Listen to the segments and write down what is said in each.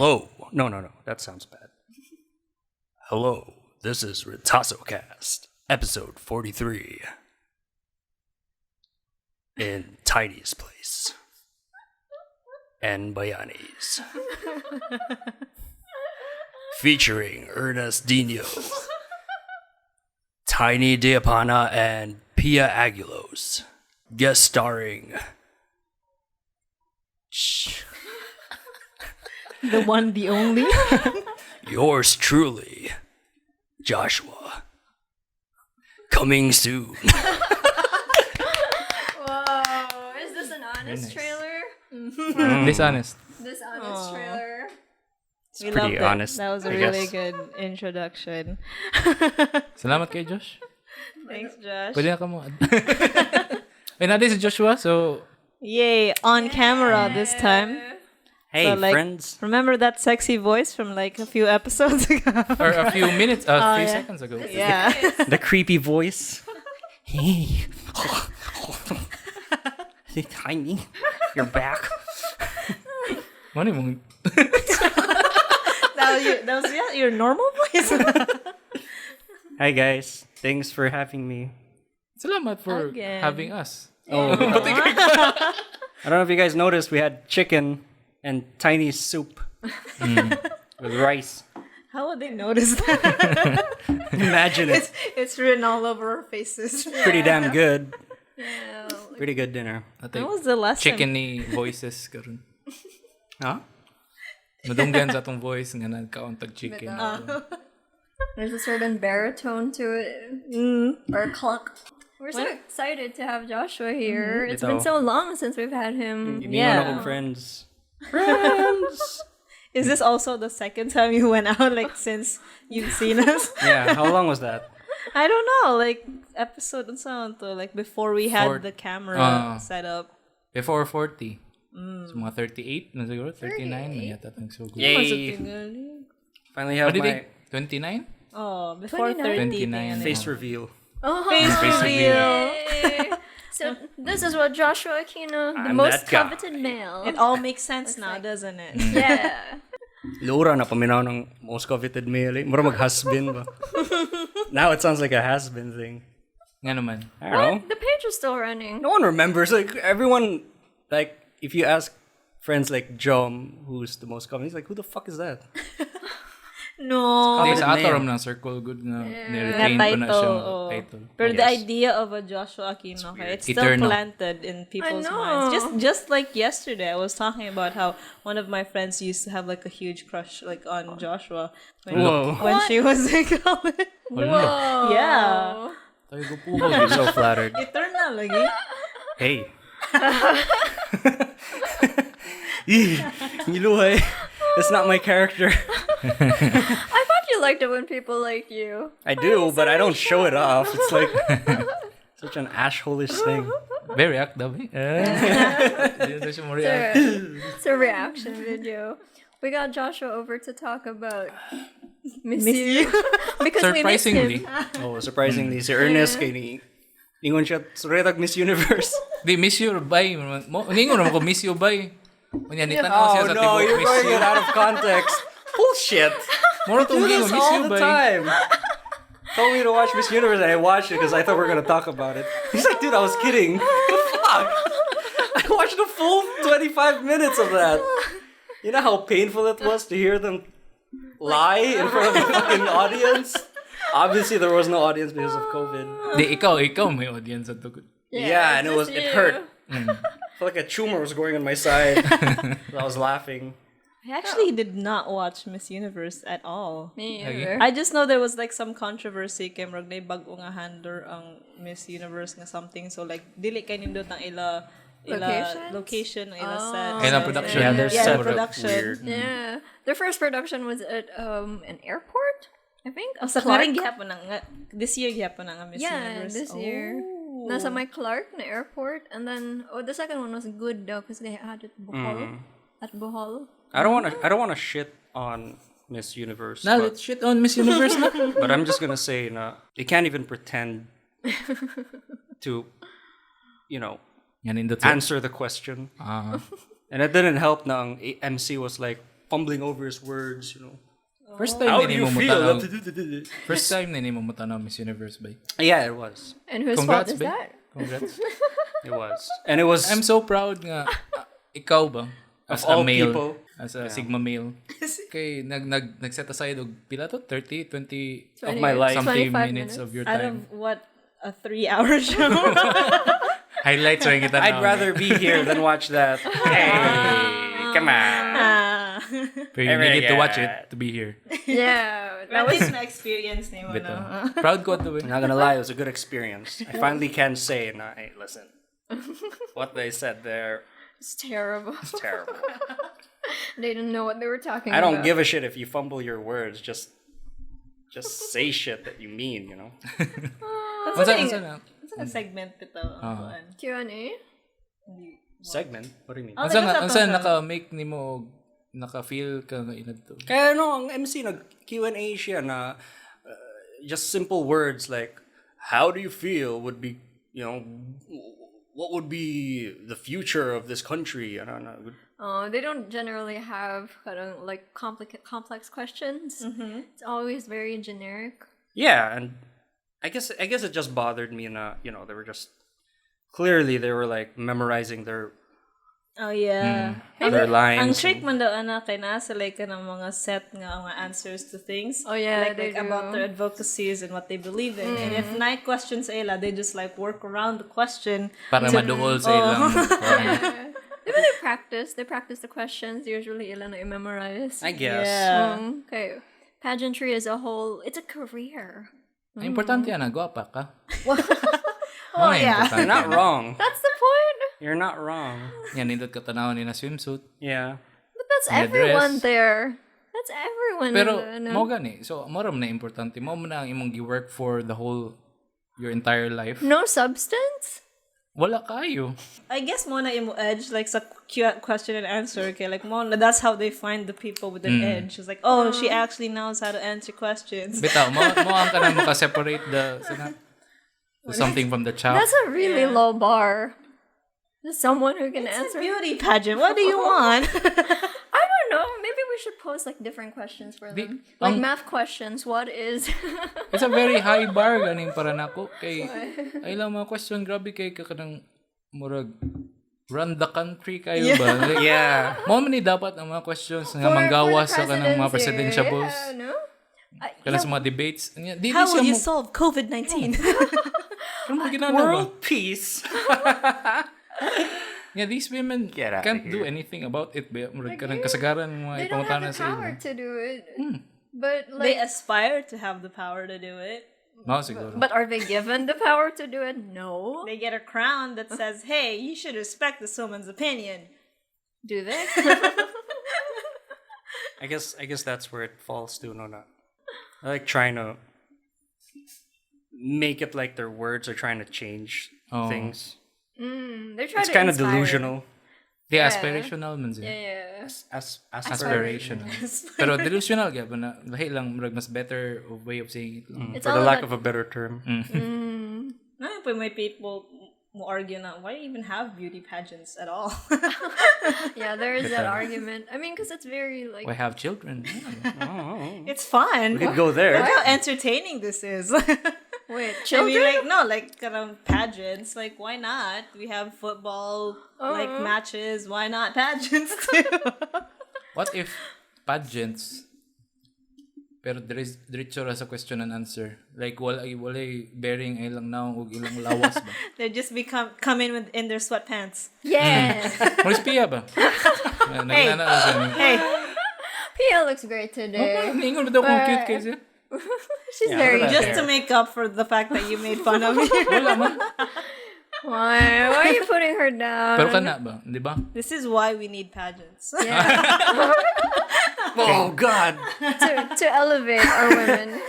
Hello. No. That sounds bad. Hello. This is RetasoCast, episode 43. In Tiny's place. And Bayani's. Featuring Ernest Dino, Tiny Diapana, and Pia Aguilos. Guest starring the one, the only. yours truly, Joshua. Coming soon. Whoa, is this an honest trailer? Dishonest. This honest trailer. It's pretty honest. That was a really good introduction. Salamat kay Josh. Thanks, Josh. Pwede na ka mo. Ay, natin si Joshua, so... Yay, on camera this time. Hey, So, like, friends. Remember that sexy voice from like a few episodes ago? Or a few minutes, a few yeah. seconds ago. Yeah. The creepy voice. Hey. Hey, Tiny. You're back. Ano yung... that was your normal voice. Hi, guys. Thanks for having me. Salamat for Again. having us. Oh, I don't know if you guys noticed, we had chicken and Tiny soup with rice. How would they notice that? Imagine it. It's written all over our faces. Pretty damn good. Yeah. Pretty good dinner. That was the last time. Chicken ni voices karon. Huh? Nadunggan sa atong voice nga nagkauntag chicken. There's a certain baritone to it. Or a cluck. We're so excited to have Joshua here. It's been so long since we've had him. Iniwan akong friends. Friends! Is this also the second time you went out, like, since you've seen us? Yeah, how long was that? I don't know, like, episode and so on, to, like, before we had the camera set up. Before 40. So mga 38 na siguro, 39 na yata tang so good. Yay! Finally have What did my 29? Oh, before 29. 30. face reveal. Oh, Face reveal. yay. So this is what Joshua Aquino, the I'm most that guy. coveted male. It all makes sense now, doesn't it? Yeah. Laura na paminaw ng most coveted male. Mura mag-husband ba? Now it sounds like a has-been thing. Nga naman. I don't know. The page is still running. No one remembers. Like, everyone, like, if you ask friends like Jom, who's the most common, he's like, who the fuck is that? No. Hindi, sa name. ato ram ng circle good na Na ni-retain ko na siya. Title. But the Yes. idea of a Joshua Aquino, it's still Eternal. planted in people's I know. minds. Just like yesterday, I was talking about how one of my friends used to have like a huge crush like on Joshua when she was in college. Whoa. Yeah. Tayo ko po. I'm so flattered. Eternal lagi. Hey. Niluhay. It's not my character. I thought you liked it when people like you. I do, but I don't show it off. It's like such an assholish thing. Very active. Hindi na siya mo react. It's a reaction video. We got Joshua over to talk about Miss You. Because we missed Surprisingly. him. Oh, surprisingly, si Ernest kay ni ingon siya retag Miss Universe. Di, miss you bay. Ningon naman ko, miss you bay. Kunya, nitanaw siya Oh sa no, tibok, you're miss going you. it out of context. Bullshit. Moro Do tong this gingon, miss all you the bay. time. Told me to watch Miss Universe and I watched it because I thought we were gonna talk about it. He's like, dude, I was kidding. The fuck? I watched the full 25 minutes of that. You know how painful it was to hear them lie in front of the fucking audience? Obviously, there was no audience because of COVID. Di, ikaw may audience at to. Yeah, and just it you. hurt. I felt like a tumor was going on my side. I was laughing. I actually did not watch Miss Universe at all. Me Okay. either. I just know there was like some controversy kay murag na bago nga handler ang Miss Universe nga something, so like dili kay nindot ang ila Locations? location, ila set. Kaya na production. Yeah, there's Yeah, set production. weird. Yeah. Their first production was at an airport, I think. Sa Clark. karing gihapon na nga this year gihapon na nga Miss Yeah, Universe. this year. Nasa my Clark na airport. And then, the second one was good though because they had it Bohol. At Bohol. I don't want to shit on Miss Universe. Na, but, let's shit on Miss Universe na. but I'm just gonna say, na, they can't even pretend to, Yan in the answer the question. And it didn't help na ang MC was like fumbling over his words, First time How na do nimo you mo feel? tanaw. First time na nimo mo tanaw Miss Universe ba? Yeah, it was. And whose Congrats, fault is babe. that? Congrats. It was. And it was I'm so proud nga ikaw ba as Of all a male, people. as a Sigma male. Kay nag-set aside og pila to 30, 20 of my life. something 25 minutes of your Out time. of what, a 3-hour show? Highlights rin kita I'd rather be here than watch that. Hey, come on. Pero you Very needed to watch good. it to be here. Yeah. That was my experience name. Bito. Proud ko to I'm not gonna lie, it was a good experience. I finally can say, hey, listen. What they said there It's terrible. is terrible. They didn't know what they were talking I about. don't give a shit if you fumble your words. Just say shit that you mean, Unsa It's a segment ito. Q&A? Segment? What do you mean? Oh, unsa naka-make nimo naka-feel ka nga inadto? Kaya ang MC nag-Q&A siya na just simple words like, how do you feel would be, what would be the future of this country? I don't know. They don't generally have like complex questions. Mm-hmm. It's always very generic. Yeah, and I guess it just bothered me na, they were just, clearly they were like memorizing their Oh, yeah. their lines. Ang trick man daw, kay nasa like ka ng mga set nga mga answers to things. Oh, yeah, Like they do. about their advocacies and what they believe in. And if night questions ila, they just like work around the question. Para maduol sa ilang. Maybe they practice the questions. Usually ilan na i-memorize. I guess. Yeah. Okay. Pageantry as a whole, it's a career. Ang importante yan, gwapa ka. Oh, yeah. You're not wrong. That's the point. You're not wrong. Yan, nindot ka tanaw ni na swimsuit. Yeah. But that's And the everyone dress. there. That's everyone. Pero, in the, mo gani. So, mo ram na importante. Mo na ang imong gi-work for the whole, your entire life. No substance? Wala kayo. I guess mo na yung edge like sa question and answer. Okay, like mo na that's how they find the people with an edge. It's like, oh, she actually knows how to answer questions. Bitaw, mo ang ka na makaseparate the something from the child. That's a really low bar. There's someone who can It's a answer. beauty pageant. What do you want? I don't know. Maybe we should pose like different questions for them. Like math questions. What is? It's a very high bar ganing para nako kay ay lang mga question grabe kay ka kanang murag run the country kayo ba? Like, Yeah. mo man ni dapat ang mga questions nga manggawas sa kanang mga presidentiables. Yeah, no? Kana sa mga debates. Di How siya will you mo- solve COVID-19? Ano mo ginana ba? World peace. Yeah, these women Get outta can't do here. anything about it. Murag ka ng kasagaran mga They don't have ipangutana the sa power ila. to do it. But They like, aspire to have the power to do it. No, siguro. but are they given the power to do it? No. They get a crown that says, hey, you should respect this woman's opinion. Do they? I guess that's where it falls to, no, not. I like trying to make it like their words are trying to change things. They try It's to kind of inspire. delusional. Di aspirational man siya. Yeah. Aspirational. Pero delusional gyud na lahi lang murag mas better of way of saying it. It's For all the lack about- of a better term. No, but my people will argue now, why even have beauty pageants at all? Yeah, there is that argument. I mean, because it's very like. We have children. It's fun. We could go there. Look how entertaining this is. Wait, I children? mean, like, no, like, pageants. Like, why not? We have football, like, matches. Why not pageants, too? What if pageants pero diretso ra sa question and answer? Like wala bearing ay lang naong ug ilang lawas ba? They just come in in their sweatpants. Yeah. Maris piya ba? Nagana na sa ni. Hey, Pia looks great today. Ningon ba daw kung cute kay siya? She's Yeah, very look at just to make up for the fact that you made fun of me. Wala man. Why are you putting her down? Pero kana ba? Di ba? This is why we need pageants. Oh God! to elevate our women.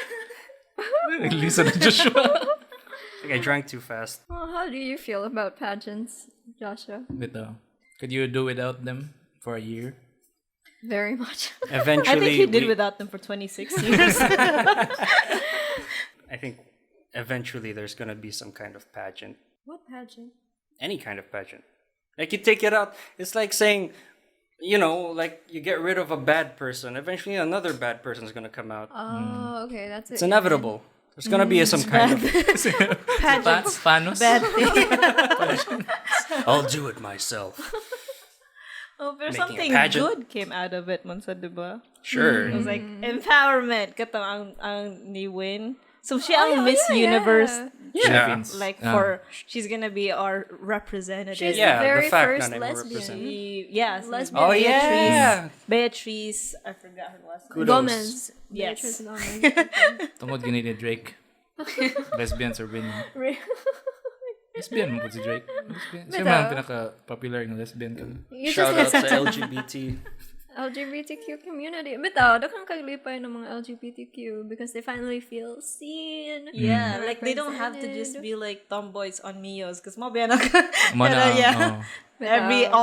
Naglisa na Joshua. I think I drank too fast. Well, how do you feel about pageants, Joshua? Bito. Could you do without them for a year? Very much. Eventually, I think he did we- without them for 26 years. I think eventually there's gonna be some kind of pageant. What pageant? Any kind of pageant. Like you take it out. It's like saying, you know, like you get rid of a bad person, eventually another bad person is gonna come out. Oh, okay, that's It's inevitable. There's gonna be some kind of. Panos? Bad thing. I'll do it myself. Oh, but Making a something pageant. good came out of it, Monsa, diba? Sure. It was like empowerment. Katong ang ni Win. So she ang Miss Universe. Philippines. Like she's gonna be our representative. She's Yeah, the very the fact first na name lesbian. represent. Yes. Lesbian. Oh yeah. Beatrice. I forgot her last name. Kudos. Gomez. Yes. Beatrice Gomez. Tungod gini ni Drake. Lesbians are winning. Lesbian mo po si Drake. Lesbian. Siya man ang pinaka-popular ng lesbian ka. You Shout out just to LGBT. LGBTQ community. Bitaw, dakang kaglipay ng mga LGBTQ because they finally feel seen. Yeah, like they don't have to just be like tomboys on Mios because all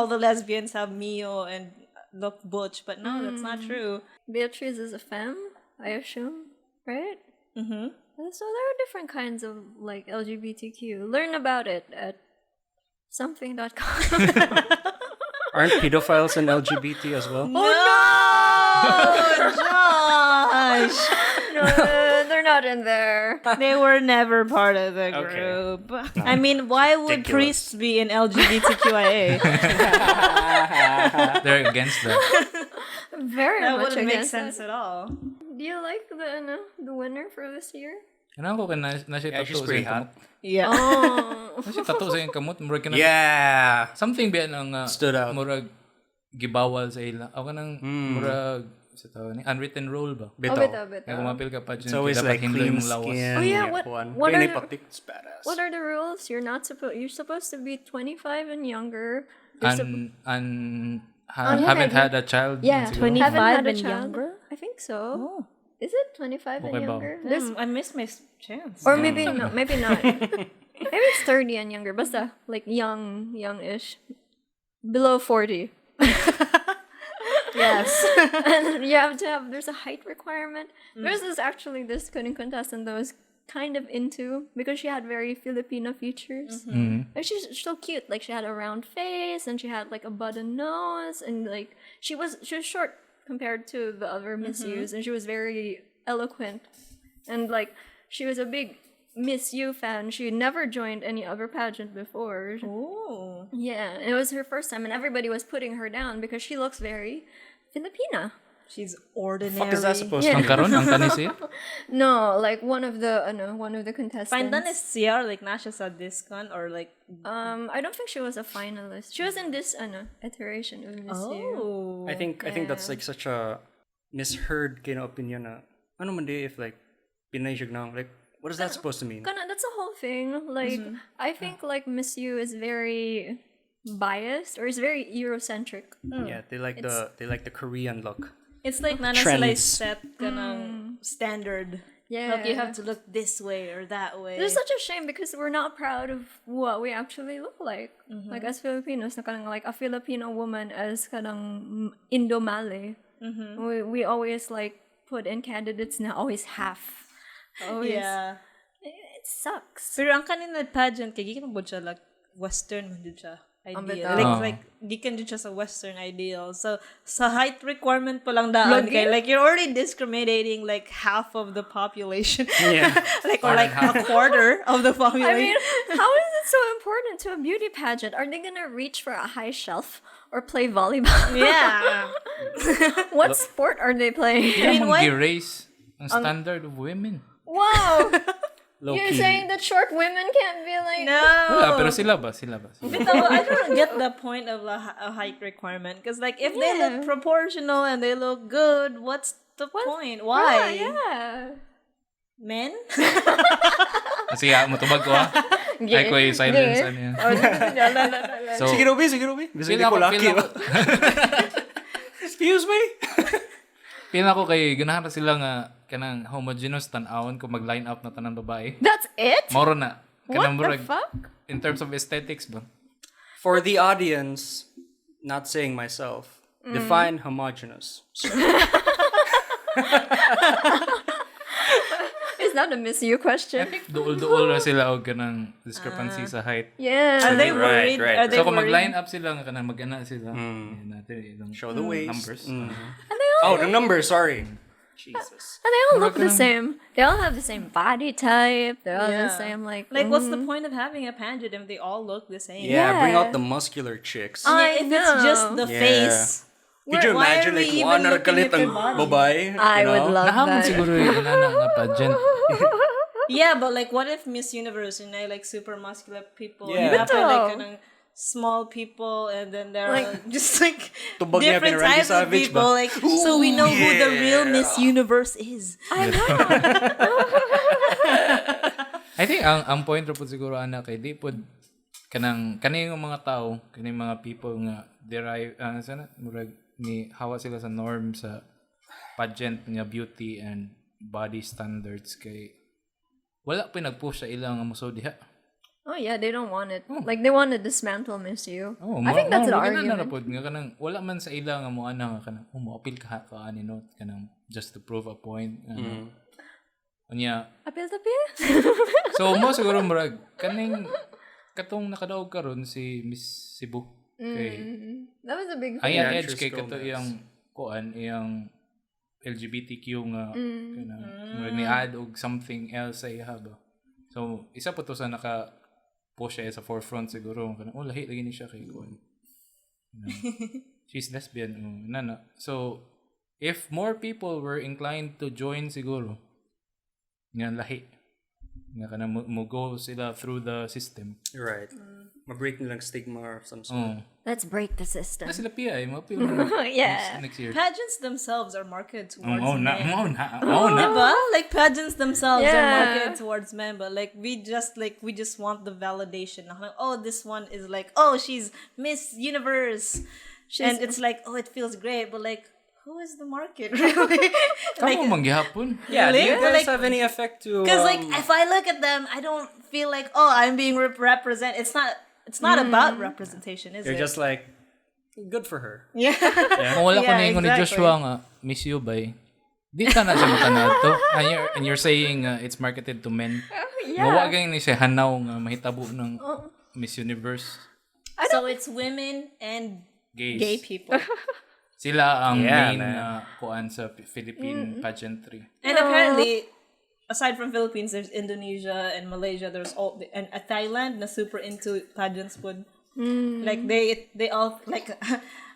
the lesbians have Mio and look butch, but no, that's not true. Beatrice is a femme, I assume, right? Mm-hmm. So there are different kinds of like LGBTQ. Learn about it at something.com. Aren't pedophiles in LGBT as well? No, Josh. No, they're not in there. They were never part of the Okay. group. I mean, why would Ridiculous. priests be in LGBTQIA? They're against that. Very That much wouldn't make against sense that. at all. Do you like the winner for this year? Ano ko na siya Yeah, she's tattoo sa pretty iyong hot. kamot. Yeah. Oh, Na siya tattoo sa iyong kamot. Murag ka na. Yeah. Something ba ang Stood out. murag gibawal sa ila. Ako nang murag sa tao ni unwritten rule ba? oh, Bitaw. bitaw. Kaya kumapil ka pa dyan. It's always like clean skin. Oh, yeah, what are the- It's badass. what are the rules? You're supposed to be 25 and younger. You're haven't had a child. Yeah, siguro. 25 haven't had a and child. younger? I think so. Oh. Is it 25 and Okay ba? younger? I missed my chance. Or maybe not. Maybe not. Maybe it's 30 and younger. Basta like young-ish. Below 40. Yes. And you have to have, there's a height requirement. There's this coding contestant that was kind of into, because she had very Filipino features. And she's so cute. Like she had a round face and she had like a button nose and like she was short compared to the other Miss U's, and she was very eloquent. And like she was a big Miss U fan. She never joined any other pageant before. Oh. Yeah, it was her first time, and everybody was putting her down because she looks very Filipina. She's ordinary. Fuck is that supposed Yeah. to Ang karon ang kanis siya. No, like one of the contestants. Fine, done is CR, like, nasya sa discount or like... I don't think she was a finalist. She was in this iteration of Miss U. Oh. I think that's like such a misheard kind of opinion na ano man di if like Pinay siya na, like what is that supposed to mean? That's the whole thing. Like I think like Miss U is very biased or is very Eurocentric. Yeah, they like the Korean look. It's like nana sila Trends. set ka ng standard. Yeah. Like you have to look this way or that way. It's such a shame because we're not proud of what we actually look like. Like as Filipinos, na kanang like a Filipino woman as kanang Indo-Malay. We always like put in candidates na always half. Always. Yeah. It sucks. Pero ang kanina pageant, kaya gikan mo siya like Western man dyan siya. Ideal. bitaw. Like gikan dyan siya sa Western ideal. So, sa height requirement pa lang daan kay, like, you're already discriminating like half of the population. Yeah. Like, or like a quarter of the I population. mean, how is it so important to a beauty pageant? Are they gonna reach for a high shelf or play volleyball? Yeah. What sport are they playing? Hindi mean, mo why- gi-raise ang standard of women. Wow! Low You're key. saying that short women can't be like... No. Wala, pero sila ba? Bitaw, I don't get the point of a height requirement. Because, like, if they look proportional and they look good, what's the point? Why? Yeah. Men? Kasi matubag ko Ay ko silence ano yan. So, Sige Ruby. Bisa feel hindi ko ako, lucky. Excuse me? feel ako kay ganahan na sila nga kanang homogeneous tan-awon kung mag-line up na tanan babae. That's it? Moro na. What Kanang the murag, fuck? in terms of aesthetics ba? For the audience, not saying myself, define homogeneous. Is not a Miss You I question. think duol-duol na sila og kanang discrepancy sa height. Yeah. Are they Right, worried? right. Are they So kung worried? mag-line up sila nga kanang mag-ana sila. Yan natin ilang Show the waist. numbers. Oh, the numbers. Sorry. Jesus. And they all look the same. They all have the same body type. They're all the same, like What's the point of having a pageant if they all look the same? Yeah, bring Yeah. out the muscular chicks. I If know. it's just the Yeah. face. Could you Why imagine are we like even one looking kalit at ang your body? babae? I would love Nahamon that. siguro yung inana nga pageant. Yeah, but like, what if Miss Universe, like super muscular people, Yeah. and after like Ito. small people, and then there are Like- just like Tubag niya different pinarandi types sa of Savage people, ba? like so we know who the real yeah. Miss Universe is. I know. I think ang point ra pud siguro ana kay di pud kaning mga tao, kaning mga people nga derive sana murag ni hawa sila sa norm sa pageant nga beauty and body standards kay wala pinag-push sa ilang nga muso diha. Oh yeah, they don't want it. Like they want to dismantle Miss You. Oh, I think that's the argument. argument. Nga kanang wala man sa ila nga mo ana nga kanang mo-appeal ka ani no kanang just to prove a point. Unya. Apil tapil. So mo siguro murag kaning katong nakadaog karon si Miss Cebu. Okay. That was a big Ay thing. ang Beatrice edge kay kato Gomez. iyang kuan iyang LGBTQ nga kanang murag ni-add og something else sa iha ba. So isa po to sa naka push siya sa forefront siguro kanang lahi lagi ni siya kay kuan. She's lesbian nana. So if more people were inclined to join siguro nga lahi nga kanang mo go sila through the system. Right. Ma-break nilang stigma or some sort. Let's break the system. Na sila PI mapil Yeah. next year. Pageants themselves are marketed towards Oh na. men. Diba? Like pageants themselves are Yeah. marketed towards men, but like we just want the validation. Like, oh, this one is like, oh, she's Miss Universe, and it's like, oh, it feels great, but like, who is the market really? Kamo manggihapon. Yeah, do you Really? guys Like- have any effect to... Because like if I look at them, I don't feel like, oh, I'm being represented. It's not about representation, is You're it? just like, good for her. Yeah. Kung wala ko Yeah, na ingon ni exactly. Joshua nga, Miss You bay. Di ta na siya matanad to. And you're saying it's marketed to men. Mawa gayong ni siya hanaw nga mahitabo ng Miss Universe. So it's women and Gays. gay people. Sila ang Yeah, main man. kuan sa Philippine pageantry. And apparently, aside from Philippines, there's Indonesia and Malaysia. There's and Thailand na super into pageants food. Like they all like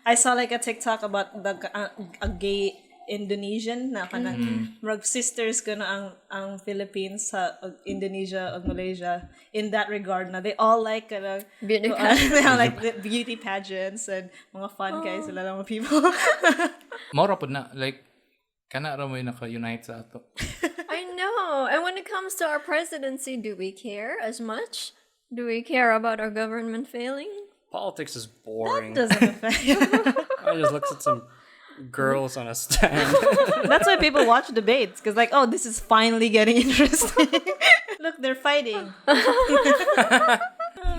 I saw like a TikTok about a gay Indonesian na kanang mag sisters kana ang Philippines sa Indonesia ug Malaysia in that regard na they all like Beauty they all like the beauty pageants and mga fun guys sila lang mga people. Maura po na, like, kana ra mo yung naka-unite sa ato. I know. And when it comes to our presidency, do we care as much? Do we care about our government failing? Politics is boring. Doesn't affect. I just looked at some girls on a stand. That's why people watch debates because like, oh, this is finally getting interesting. Look, they're fighting.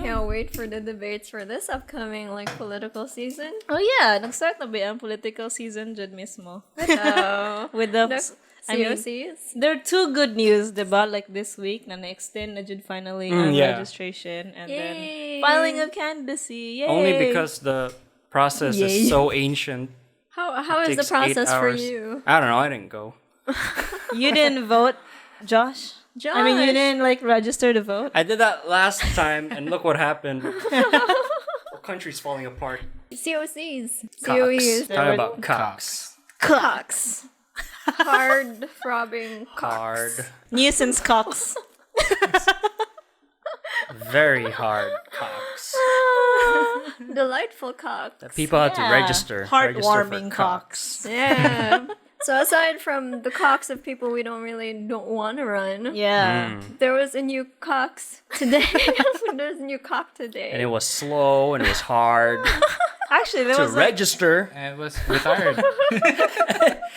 Can't wait for the debates for this upcoming like political season. Oh yeah, nag-start na ba ang political season dyan mismo? So, With the, the I mean, COCs. there are two good news, diba? Like this week, na na-extend na dyan finally ang yeah. registration and Yay. then filing of candidacy. Yay! Only because the process Yay. is so ancient. How is the Takes 8 process for hours. you? I don't know. I didn't go. You didn't vote, Josh? I mean, you Josh. didn't like register to vote? I did that last time, and look what happened. The country's falling apart. COCs. Cocks. COEs. Talk about cocks. Cocks. Hard throbbing Hard. Nuisance cocks. Very hard cocks. delightful cocks. People had to register. Heartwarming register for cocks. Yeah. So aside from the cocks of people we don't want to run, Yeah. there was a new cocks today. There's a new cock today. And it was slow and it was hard Actually, there to was like, register. And it was retired.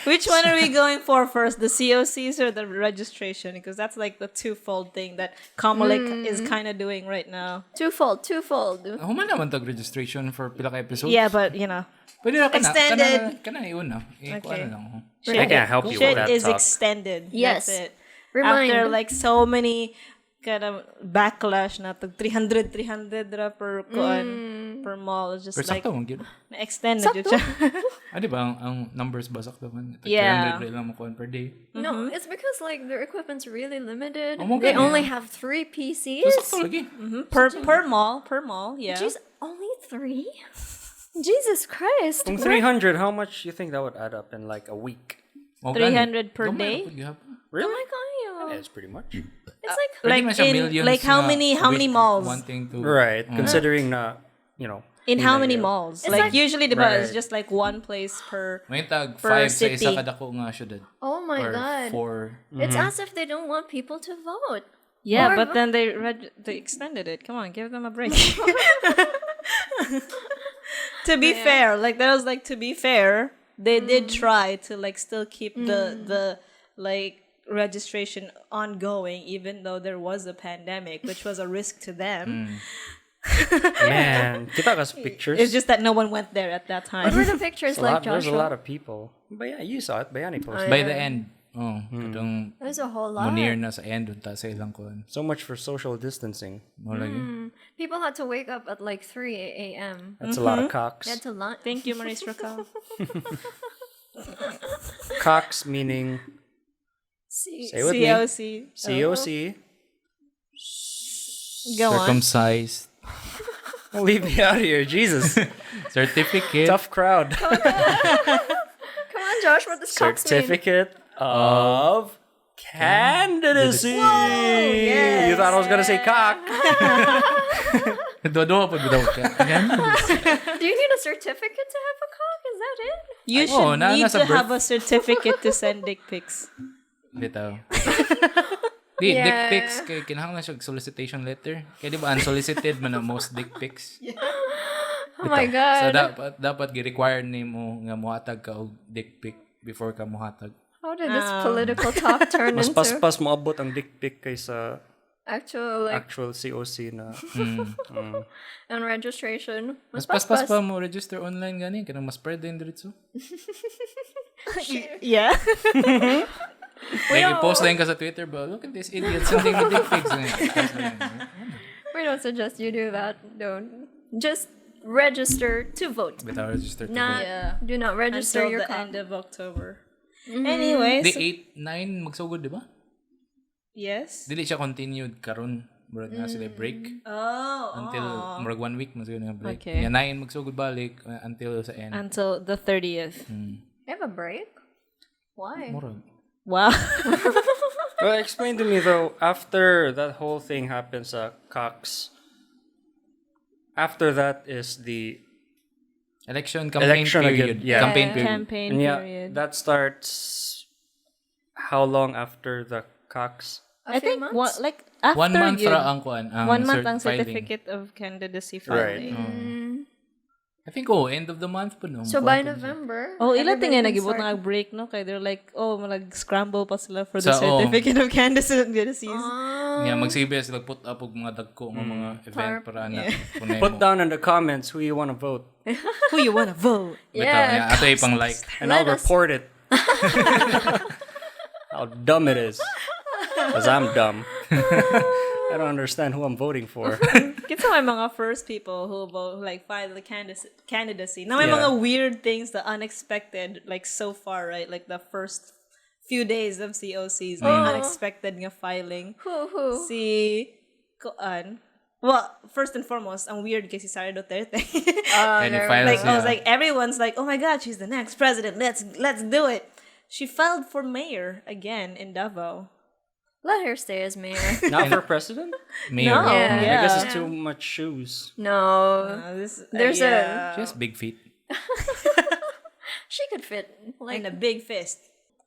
which one are we going for first, the COCs or the registration? Because that's like the twofold thing that Kamalik is kind of doing right now. Twofold. Human naman tag registration for pila ka episodes. Yeah, but you know, Pwede na Extended. Kana iuna. Okay. Ano lang. I can't help you with shit that is talk. extended. Yes. That's it. Remind. After like so many kind of backlash na to 300 ra per per mall. It's just Pero like sakto man gyud. na-extend na Sakto. siya. Di ba ang numbers ba sakto man? Yeah. 300 lang mo kuan per day. No, it's because like their equipment's really limited. Oh, They okay. only have 3 So PCs. sakto lagi. per mall, yeah. Jeez, only 3? Jesus Christ. Kung 300, how much you think that would add up in like a week? O, gani. 300 per Gamay day? ra pud gihapon. Oh my god. That's pretty much. It's like Pwede Like man siya in- millions like how nga many with malls? Wanting to Right. Considering na, In how many yeah. malls? It's Like like- usually diba it's Right. just like one place per may tag per 5 sa isa city. kadako nga syudad. oh my Or god. 4. It's as if they don't want people to vote. Yeah, Or- but then they extended it. Come on, give them a break. To be fair, like that was like to be fair, they did try to like still keep the like registration ongoing even though there was a pandemic, which was a risk to them. Man, kita ka sa pictures. It's just that no one went there at that What time. were the pictures like, There's a Joshua? lot of people. But yeah, you saw it. Bayani posted. By the end, kadang There's a whole lot. munir na sa end unta sa ilang kuan. So much for social distancing. Mo lagi. People had to wake up at like 3 a.m. That's a lot of cocks. They had to lunch. Thank you, Maurice Racal. Cocks meaning say with me. COC. COC. Go on. Circumcised. Oh, leave me out of here, Jesus. Certificate. Tough crowd. Come on, Josh. What does Cox mean? Certificate of candidacy. You thought I was gonna say cock. Dodo pa daw ka. Ayan. Do you need a certificate to have a cock? Is that it? You Ay, should need nasa to birth- have a certificate to send dick pics. Bitaw. Di, Yeah. dick pics, kay kinahanglan siya og solicitation letter. Kaya di ba unsolicited man ang most dick pics? Oh my So god. dapat gi-require nimo nga mohatag ka og dick pic before ka mohatag. How did this political talk turn Mas into paspas moabot ang dick pic kaysa actual like actual COC na. and registration? Mas paspas pa mo register online gani kanang mas spread din diretso. Yeah. Like i-post lang ka sa Twitter ba, look at this idiot sending me dick pics. We don't suggest you do that. Don't. Just register to vote. Bitaw register to Not, vote. Yeah. Do not register Until your the cock. end of October. Anyways. Di 8-9 magsugod di ba? Yes. Dili siya continued karon murag na sila break Oh. until murag 1 week magsugod nga break. Okay. Nya 9 magsugod balik until sa end. Until the 30th. You have a break? Why? Murag. Wow. Well, explain to me though, after that whole thing happens Cox, after that is the Election campaign Election again, period. yeah. Campaign period. Campaign and yeah, period. that starts how long after the Cox? A I few think months? what like after 1 month yun, ra ang kuan. 1 month ang filing. certificate of candidacy Right. filing. I think end of the month po no. So by November. Oh, ilan everybody tingin can nagibot start- na break no kay they're like mag-scramble pa sila for the Sa- certificate of candidacy. Yeah, magsibya sila put up og mga dagko nga mga event para na kunay Put mo. down in the comments who you want to vote, Who you wanna vote? Bitaw Yeah. niya ato ipang like. and I'll Let us- report it. How dumb it is, because I'm dumb. I don't understand who I'm voting for. Get to my mga first people who vote like filed the candidacy. Now may Yeah. mga weird things, the unexpected, like so far, right? Like the first few days of COCs, may unexpected nga filing. Who? Si Koan. Well, first and foremost, ang weird kay si Sara Duterte. And he files Like I was yeah. like, everyone's like, oh my god, she's the next president. Let's do it. She filed for mayor again in Davao. Let her stay as mayor. Not for president? Mayor. No. Yeah. I guess Yeah. it's too much shoes. No. There's She has big feet. She could fit. Like and a big fist.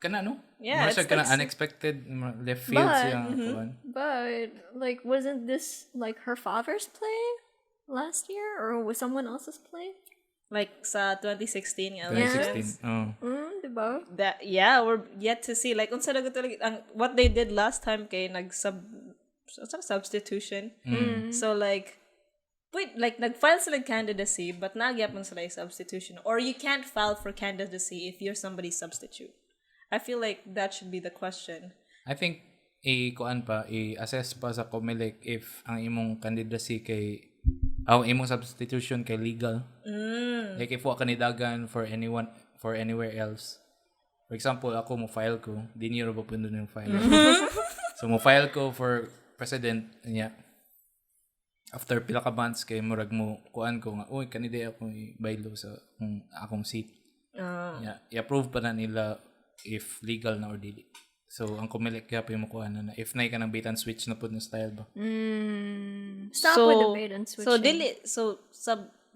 Kana no? Yeah, More siya it's kana like- unexpected left field But- siya kuan. But like, wasn't this like her father's play last year, or was someone else's play? Like sa 2016 nga elections. 2016. Oh. Diba? That yeah, we're yet to see. Like unsa na talaga ang what they did last time kay substitution. So like wait, like nag-file sila candidacy but nagyapon sila yung substitution, or you can't file for candidacy if you're somebody's substitute. I feel like that should be the question. I think kuan pa i-assess pa sa COMELEC if ang imong candidacy kay imong substitution kay legal. Like if wa kanidagan for anywhere else. For example, ako mo file ko, di niyo ra ba pundo yung file. So mo file ko for president niya. After pila ka months kay murag mo kuan ko nga oy kandidato ako i-baylo sa akong seat. Yeah, i-approve pa na nila if legal na or dili. So ang COMELEC kaya pa yung makuha na if na ka ng bait and switch na po na style ba. Stop with the bait and switching.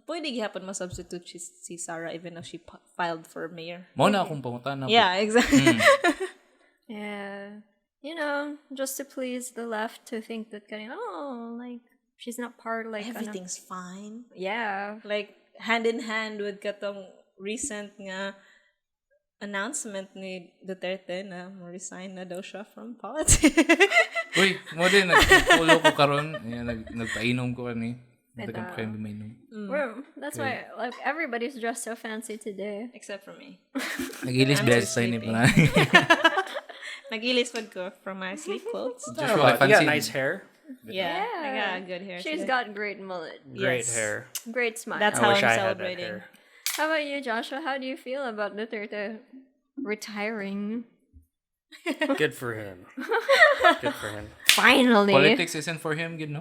Pwede gihapon ma-substitute si Sarah even if she filed for mayor. Mao na akong pangutan na. Yeah, exactly. Yeah. You know, just to please the left to think that like she's not part like Everything's fine. Yeah. Like hand in hand with katong recent nga announcement ni Duterte na resign na daw siya from politics. Uy, mo din nagpulo ko karon, nagpainom ko ani. Well, that's why like everybody's dressed so fancy today. Except for me. Nagilis bless sa ni pa. Nagilis pod ko from my sleep clothes. You got nice hair. Yeah, I got good hair. She's got great mullet. Great hair. Great smile. That's how I'm celebrating. How about you, Joshua? How do you feel about Duterte retiring? Good for him. Good for him. Finally. Politics isn't for him, good no?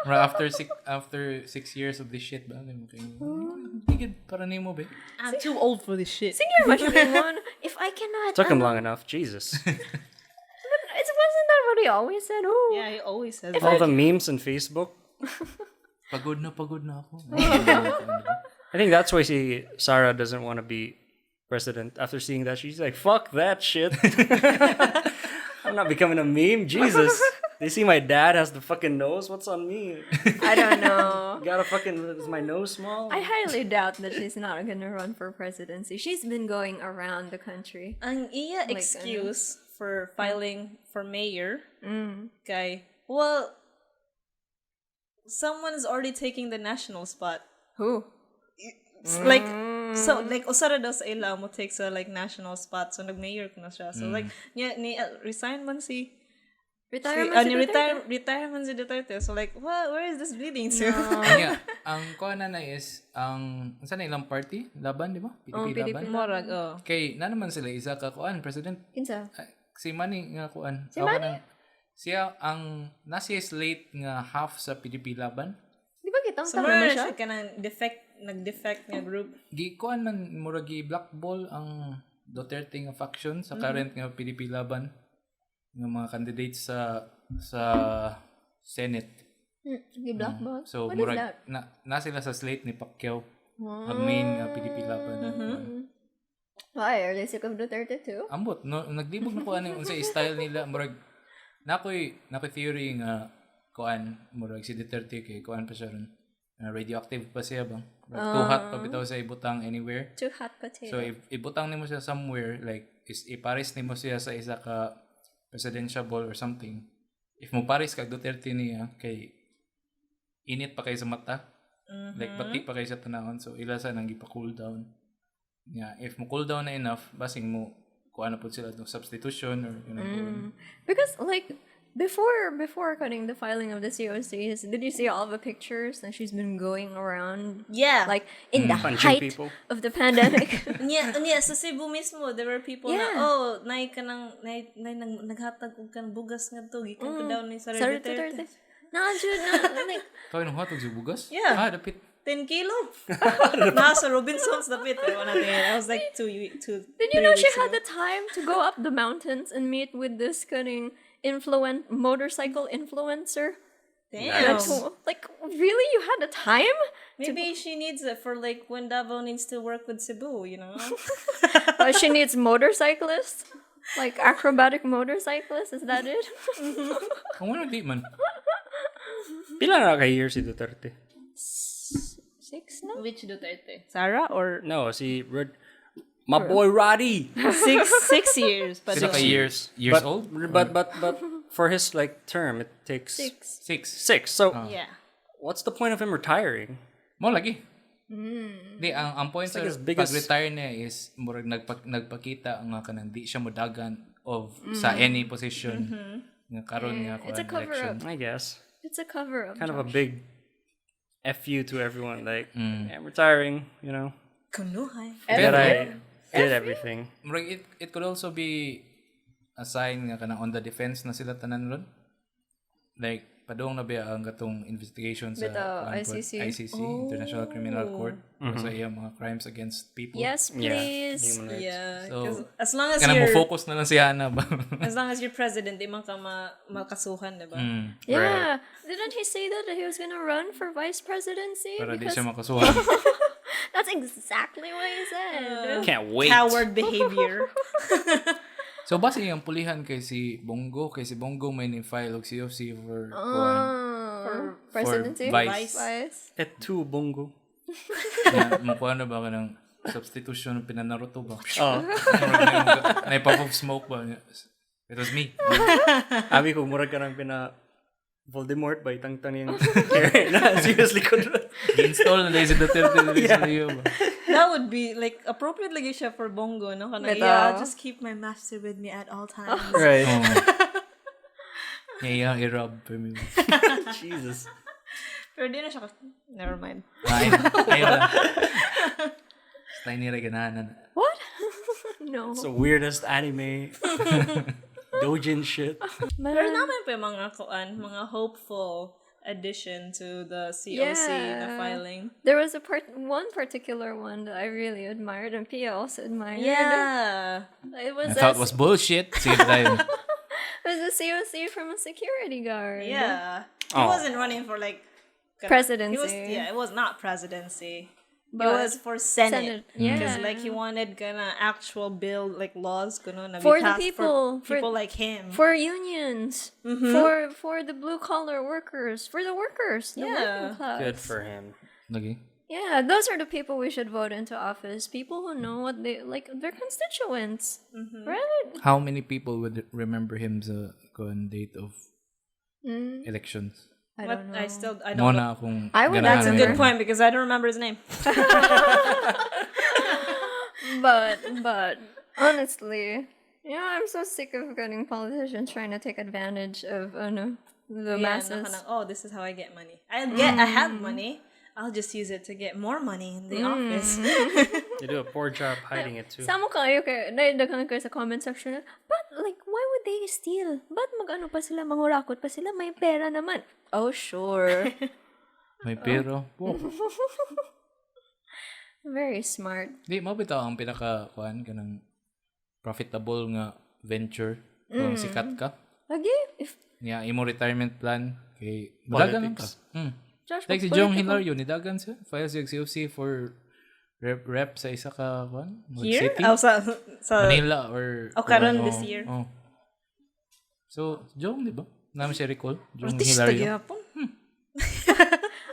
after 6 years of this shit ba? Good para nimo ba? I'm too old for this shit. Senior much one. If I cannot. Took him long enough. Jesus. Wasn't that what he always said? Oh. Yeah, he always says All the memes on Facebook. Pagod na ako. I think that's why Sarah doesn't want to be president. After seeing that, she's like, "Fuck that shit." I'm not becoming a meme. Jesus. They see my dad has the fucking nose. What's on me? I don't know. Is my nose small? I highly doubt that she's not gonna run for presidency. She's been going around the country. Ang iya excuse for filing for mayor kay, well, someone is already taking the national spot. Who? Like, so, like, usara daw sa ila mo take sa, like, national spot. So, nag-mayor ko na siya. So, like, resign man Retire man si Duterte. So, like, where is this leading to? Yeah, ang kuha na is, saan na ilang party? Laban, di ba? PDP Laban? Morag, Kay, na naman sila, isa ka kuan, president. Kinsa? Si Manny nga kuan. Si Manny? Siya, nasa slate nga half sa PDP Laban. Di ba kitang so, tama siya? So, ka nag-defect nga group. Kuan man, murag blackball ang Duterte nga faction sa current nga PDP Laban. Ng mga candidates sa Senate. Blackball? So, what murag, is that? na sila sa slate ni Pacquiao. Ang main PDP Laban. Why? Are they sick of Duterte too? Ambot. No, naglibog na ko ano yung style nila. Murag, nakoy theory nga kuan, murag si Duterte kay kuan pa siya ron. Radioactive pa siya bang? Too hot pa bitaw sa ibutang anywhere. Too hot potato. So, if ibutang nimo siya somewhere, like, iparis nimo siya sa isa ka presidential ball or something. If mo paris kag Duterte niya, kay init pa kayo sa mata. Like, bati pa kayo sa tanawon. So, ila sa nang ipa-cool down. Yeah, if mo cool down na enough, basing mo kung ano po sila no substitution or Because like before cutting the filing of the COCs, did you see all the pictures that she's been going around? Yeah. Like in the Punching height people. of the pandemic. Yeah, sa Cebu mismo, there were people na, nay naghatag og kan bugas nga to, gikan ko daw ni Sarah Duterte. Like kawin ng hatag si bugas? Yeah. Dapit. 10 kilo. Nasa Robinson's dapit. I was like 2 did you know she had the time to go up the mountains and meet with this cunning motorcycle influencer? Damn. Nice. Like, really? You had the time? Maybe she needs it for like when Davao needs to work with Cebu, you know? She needs motorcyclists? Like acrobatic motorcyclists? Is that it? Kung ano di man. Pila na ka-year si Duterte? 6 na? Which Duterte? Sarah or No, my boy Roddy. 6 years? But Sila ka years old? But for his like term, it takes 6. So yeah. what's the point of him retiring? Mo lagi. Di ang point like sa his biggest- pag-retire niya is murag nagpakita nga kanang di siya modagan of sa any position nga karon nga It's a cover-up. I guess. It's a cover up. Kind of a big FU to everyone. Like, I'm retiring, you know. Kunuhay. That I did everything. Murag it could also be a sign nga kanang on the defense na sila tanan ron. Like padung na ba ang gatong investigation sa Bitaw, ICC. International Criminal Court sa iyang mga crimes against people. Yes, please. Human rights. Yeah, So, 'cause as long as Kanang mo you're focus na lang si Hana ba? as long as you're president, di man ka makasuhan, diba? Yeah. Didn't he say that he was gonna run for vice presidency? Para di Because siya makasuhan. that's exactly what he said. Can't wait. Coward behavior. So base yung pulihan kay si Bongo may ni-file og COC for For presidency? vice. Et tu, Bongo. Makuha na ba ka ng substitution ng pinanaruto ba? Oh. Nai-pop of smoke ba? It was me. Abi ko, murag ka ng Voldemort ba? Itang-tang yung seriously ko. Install na dahil si Duterte na rin sa iyo ba? That would be like appropriate lagi siya for Bongo, no? Kanang, Bitaw. yeah, I'll just keep my master with me at all times. Right. Yeah, i-rub for me. Jesus. Pero di na siya never mind. Ayaw lang. Stay nila ganahan. What? No. It's the weirdest anime. Dojin shit. Pero naman pa yung mga hopeful addition to the COC na filing. There was one particular one that I really admired, and Pia also admired. Yeah. It was I thought it was bullshit. Sige tayo. it was a COC from a security guard. Yeah. He Oh. wasn't running for like Presidency. It was not presidency. But it was for Senate. Yeah. Because like he wanted actual bill like laws na For be the passed people. for people like him. For unions. For the blue collar workers. For the workers. The working class. Good for him. Lagi. Yeah, those are the people we should vote into office. People who know what they like, their constituents, right? How many people would remember him sa date of elections? I don't know. I don't know. Akong I would- That's a ganahan good yun. point because I don't remember his name. But honestly, I'm so sick of getting politicians trying to take advantage of the masses. This is how I get money. I have money. I'll just use it to get more money in the office. You do a poor job hiding it too. Sama kayo naidagan kayo sa comment section. But like, why would they steal? Ba't mag-ano pa sila, mangurakot pa sila? May pera naman. Oh, sure. May pero. Very smart. Di, mabitaw ang pinaka-kuhan ka ng profitable nga venture kung sikat ka. Lagi, if Yeah, imo retirement plan kay dagan ka. Josh, Like si Jong Hilario, nidagan siya. File siya COC for rep sa isa ka kuhan? Here? City? Oh, sa Manila or... karon this year. Oh. So, Jong, di ba? Namin siya recall. Jong Artista Hilario. gyapon.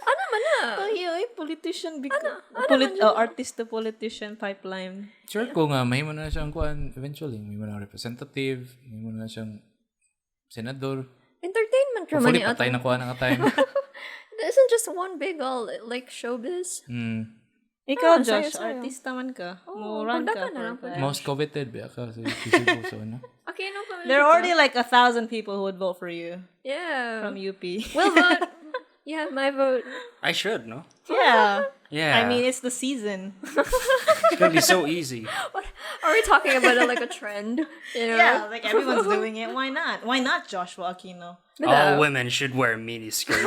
ano man na? Ay, politician artist to politician pipeline. Sure ko nga, mahimo na siyang kuhan eventually. Mahimo na representative, mahimo na siyang senador. Entertainment Hopefully, naman patay na kuha na ka time. It isn't just one big all like showbiz. Ikaw, Josh, sayo. artista man ka. Oo, Run ka. pagdagan na lang po. Most coveted ba ka sa Cebu so ano? Okay, no problem. There are already like 1,000 people who would vote for you Yeah. from UP. We'll vote. You have my vote. I should, no? Yeah. Yeah. I mean, it's the season. it's gonna be so easy. Are we talking about like a trend? You know? Yeah, like everyone's doing it. Why not? Why not Joshua Aquino? All women should wear mini skirts.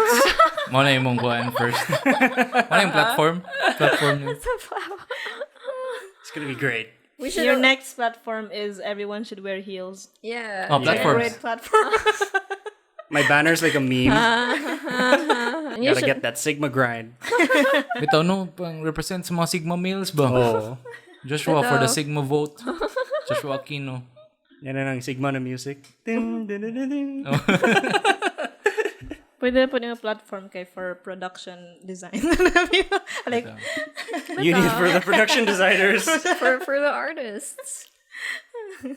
Mo na imong kuhan first. Mo na yung platform. Platform niyo. It's gonna be great. We should. Your next platform is everyone should wear heels. Yeah. Oh, platforms. Great platform. My banner's like a meme. You Gotta should. get that Sigma grind. Bitaw no, pang represent sa mga Sigma males ba? Oh. Joshua for the Bitaw. Sigma vote. Joshua Aquino. Yan na ng Sigma na music. Ding, ding, ding, ding, ding. Pwede po yung platform kay for production design. Like, You need for the production designers. for the artists.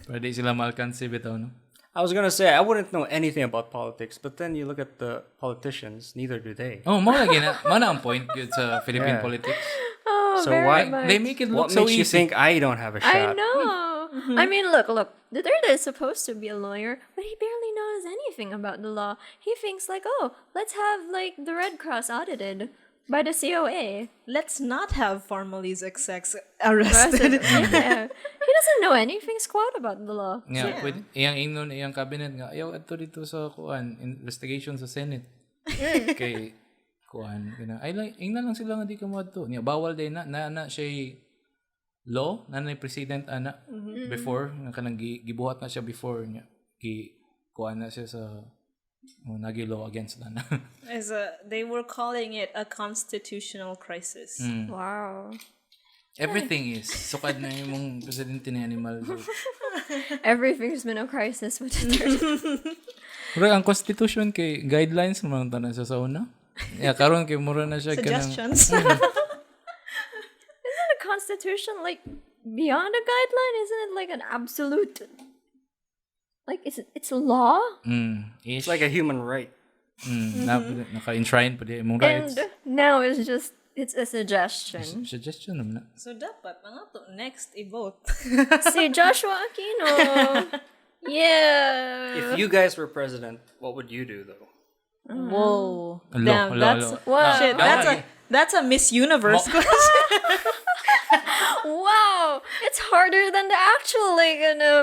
Pwede sila malkansi bitaw no. I was gonna say, I wouldn't know anything about politics, but then you look at the politicians, neither do they. Oh, mo lagi na. Mo na ang point yun sa Philippine Yeah. politics. Oh, So very why- much. They make it look What so makes you easy. think I don't have a I shot? know. I mean, look. Duterte is supposed to be a lawyer, but he barely knows anything about the law. He thinks like, oh, let's have like the Red Cross audited by the COA. Let's not have Formali's XX arrested. Yeah. He doesn't know anything squat about the law. Nga, pwede, iyang cabinet nga, ayaw ato dito sa investigation sa Senate. Kay kuan, ay lang sila nga di ka mo ato. Nga, bawal din na siya law, na president ana before, nga kanang gibuhat na siya before niya. Kuan na siya sa nagi-law against na. They were calling it a constitutional crisis. Wow. Everything is. Sukad na yung presidente ni Animal. Everything's been a crisis with Duterte. Pero ang constitution kay guidelines naman tanan sa una. Yeah, karon kay mura na siya Suggestions. Isn't a constitution like beyond a guideline? Isn't it like an absolute? Like it's a law? It's like a human right. Naka-enshrine pa di mong rights. And now it's a suggestion. Suggestion naman na. So dapat mga to next i-vote. Si Joshua Aquino. Yeah. If you guys were president, what would you do though? Whoa. Hello, Damn, shit. That's a Miss Universe question. Wow, it's harder than the actual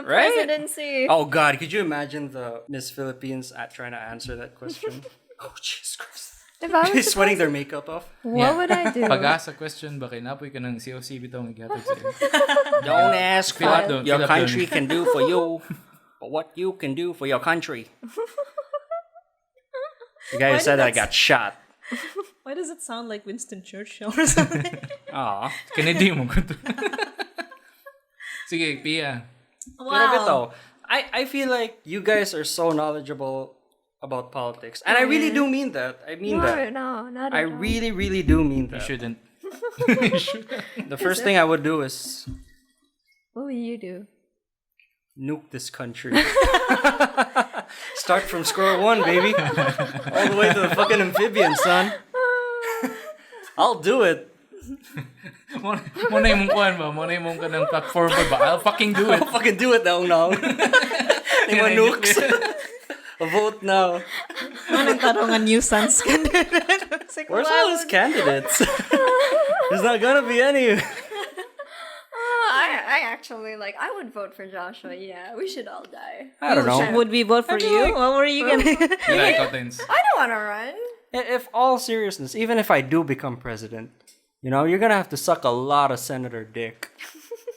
presidency. Oh God, could you imagine the Miss Philippines trying to answer that question? Oh Jesus Christ. If I was Sweating their makeup off. what would I do? Pag-asa question ba kay napoy ka ng COC bitaw ng gihatag sa iyo. Don't ask Fill up what the- your fill up the- country can do for you, but what you can do for your country. The guy who said that got shot. Why does it sound like Winston Churchill or something? Aw. Kennedy mo ko to. Sige, Pia. Pero ito, I feel like you guys are so knowledgeable about politics. And I really do mean that. I mean that. No, not I at all. really, really do mean You that. shouldn't. The first thing I would do is What will you do? nuke this country. Start from square one, baby. All the way to the fucking amphibian, son. I'll do it. Mo na yung kuan ba? Mo na yung kanang platform ba? I'll fucking do it. I'll fucking do it now. Yung mga nukes. A vote now. Anong tarungan New Sons Where's all these candidates? There's not gonna be any. I actually I would vote for Joshua. Yeah, we should all die. I don't know. Would we vote for you? What were you gonna? Like contents. I don't want to run. If all seriousness, even if I do become president, you're gonna have to suck a lot of senator dick.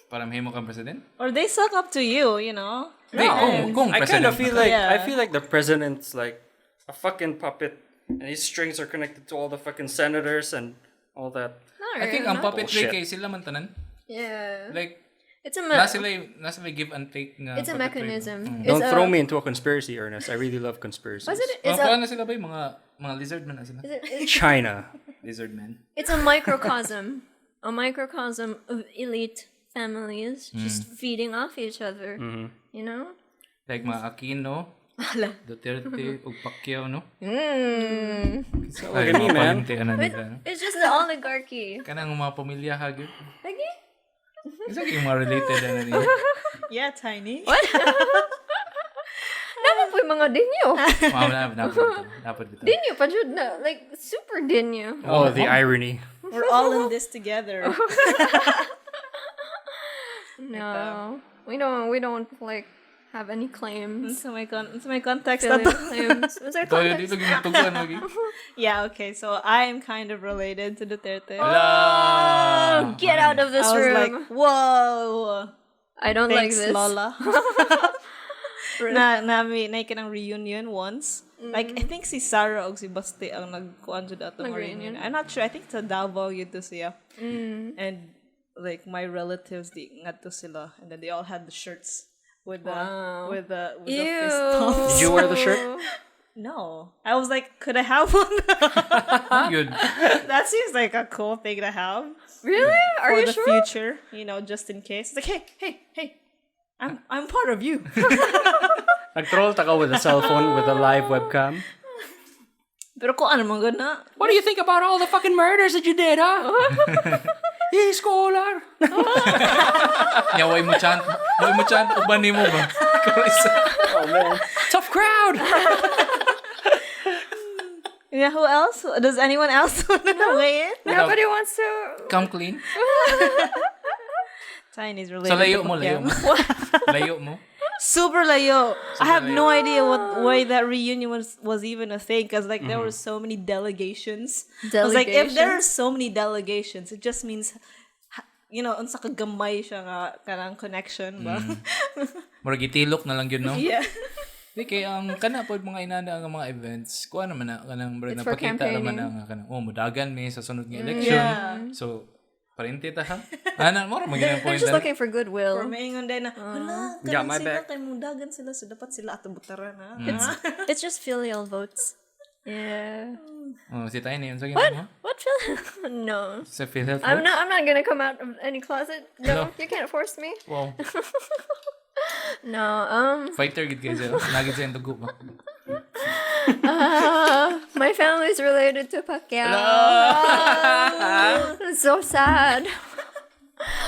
Para mahimo kang president? Or they suck up to you, No. Kung I kind president of feel ka. like Yeah. the president's like a fucking puppet, and his strings are connected to all the fucking senators and all that. I think ang puppetry Bullshit. kay sila man tanan. Yeah, Like, it's a na sila give and take nga. it's a puppetry. mechanism. Don't throw me into a conspiracy, Ernest. I really love conspiracies. Was it? Mga kuan na sila ba yung mga lizard man na sila? China. Lizard man. It's a microcosm. A microcosm of elite families just feeding off each other. You know? Like mga Aquino, Duterte, ug Pacquiao, no? Look at me, man. It's just the oligarchy. Kanang mga pamilya hagyo. Lagi? Isa yung mga related na niya. Yeah, Tiny. Naman po yung mga dinyo. Dapat dito. Dinyo pa jud na. Super dinyo. Oh, the irony. We're all in this together. No. We don't have any claims. So my context. Affiliate claims. What's our Tayo context? dito ginatuguan lagi. Yeah, okay. So I'm kind of related to Duterte. Get out of this I was room. like, whoa. I don't like Thanks, this. Lola. May ng reunion once. Like, I think si Sarah o si Basti ang nagkuhan dyan ato ng reunion. I'm not sure. I think sa Davao yun to siya. And my relatives, di ngadto sila. And then they all had the shirts with the fist pumps. Did you wear the shirt? No. I was like, could I have one? Good. That seems like a cool thing to have. Really? Are For you the sure? future, just in case. It's like, hey. I'm part of you. Nag-troll taka with a cell phone with a live webcam. Pero kung ano man gana. What do you think about all the fucking murders that you did, huh? Hey, scholar! Ya, way mo chant uban nimo ba? Ikaw isa. Oh, man. Tough crowd! Yeah, who else? Does anyone else want to weigh in? Nobody wants to. Come clean. Tiny's related So layo to mo. Pacquiao. Layo mo. Super layo. I have layo. no idea why that reunion was even a thing, because like there were so many delegations. I was like, if there are so many delegations, it just means, unsa kagamay siya nga kanang connection ba? Murag itilok na lang yun, no? Yeah. Di kay ang kana pod mga inana ang mga events, kuha naman na kanang It's na for pakita naman campaigning. na kanang mudagan mi sa sunod nga election. Yeah. So parente ta ha. Ana mo ra They're magina point. just looking for goodwill. Or maingon din na, hala, Yeah, kanang my sila back. kay mudagan sila, so dapat sila ato butaran ha. It's just filial votes. Yeah. Oh, si Tiny yun sa gina mo. What filial? No. Sa Philhealth. I'm not gonna come out of any closet. No, you can't force me. Wow. No. Fighter gid kay sila. Nagid sa dugo ba. My family's related to Pacquiao. It's so sad.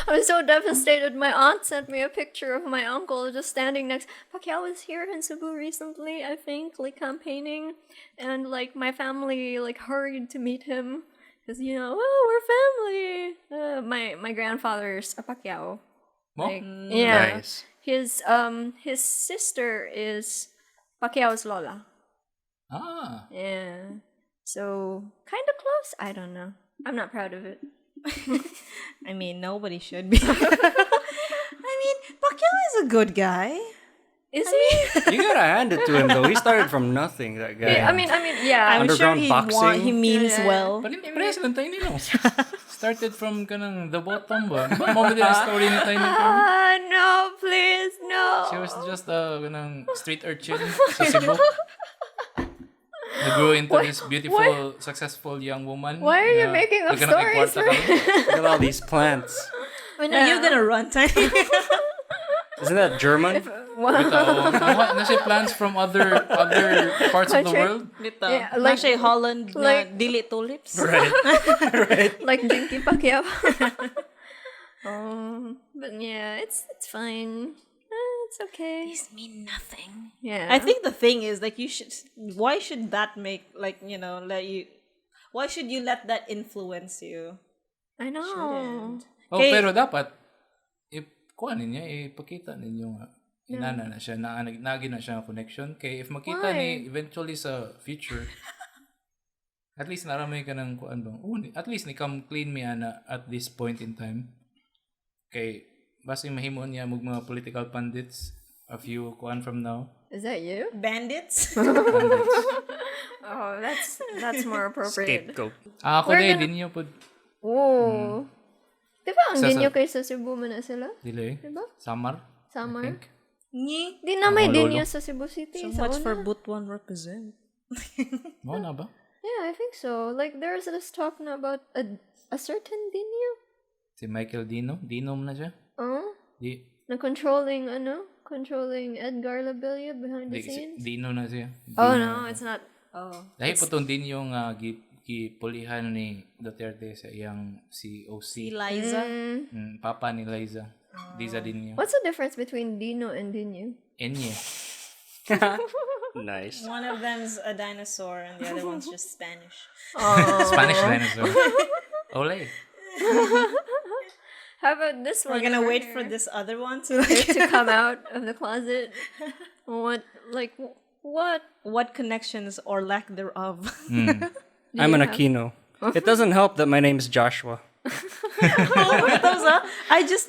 I was so devastated. My aunt sent me a picture of my uncle just standing next. Pacquiao was here in Cebu recently, I think, like campaigning, and like my family like hurried to meet him because we're family. My grandfather's a Pacquiao. Mo? Like, yeah. Nice. His sister is Pacquiao's Lola. Ah. Yeah. So kind of close. I don't know. I'm not proud of it. I mean, nobody should be. I mean, Pacquiao is a good guy. Is he? You gotta hand it to him, though. He started from nothing, that guy. Yeah, I mean, yeah. I'm sure Underground boxing. he means well. Pares lang tayo nino. Started from kanang the bottom ba? Mo ba din ang story ni Tiny? No, please, no. She was just a kanang street urchin sa Cebu. They grew into this beautiful, successful young woman. Why are you making up stories for Look at all these plants. When are you gonna run, Tiny? Isn't that German? Na siya plants from other parts of the Country? world? Dito. Yeah, Like, like- Holland na like- dili tulips. Right. like Dinky Pacquiao? But yeah, it's fine. It's okay. These mean nothing. Yeah. I think the thing is, like, why should that make, like, why should you let that influence you? I know. Oh, Okay. pero dapat kuhanin niya, ipakita ninyo nga. Inana na siya, nagi na siya connection. Kay if makita ni eventually sa future, at least naramay ka ng kuan bang. At least ni come clean mi ana at this point in time. Kay basta mahimo niya mug mga political pundits a few kuan from now. Is that you? Bandits? Pundits. Oh, that's more appropriate. Scapegoat. Ako We're din gonna- din niyo pud Oh. Di ba ang Sa- dinyo kay sa Cebu man na sila? dili. Diba? Samar. I Summer? think. Ni? Di na may Lolo. dinyo sa Cebu City. So sa much for una. Butuan represent. Mo na ba? Yeah, I think so. Like, there's this talk na about a certain dinyo. Si Michael Dino, Dinom na siya. Oh? Di Na controlling Edgar Labilla behind the di scenes. Dino na siya. Oh, Dino. no, it's not. Oh. Dahil po itong din yung gipulihan ni Duterte sa iyang COC. Si Liza. Papa ni Liza. Diza din yun. What's the difference between Dino and Dinyo? Enye. Nice. One of them's a dinosaur and the other one's just Spanish. Spanish dinosaur. Ole. How about this one? We're gonna over wait here? for this other one to to come out of the closet. What? what connections or lack thereof. I'm an Aquino. It doesn't help that my name is Joshua. Those are, I just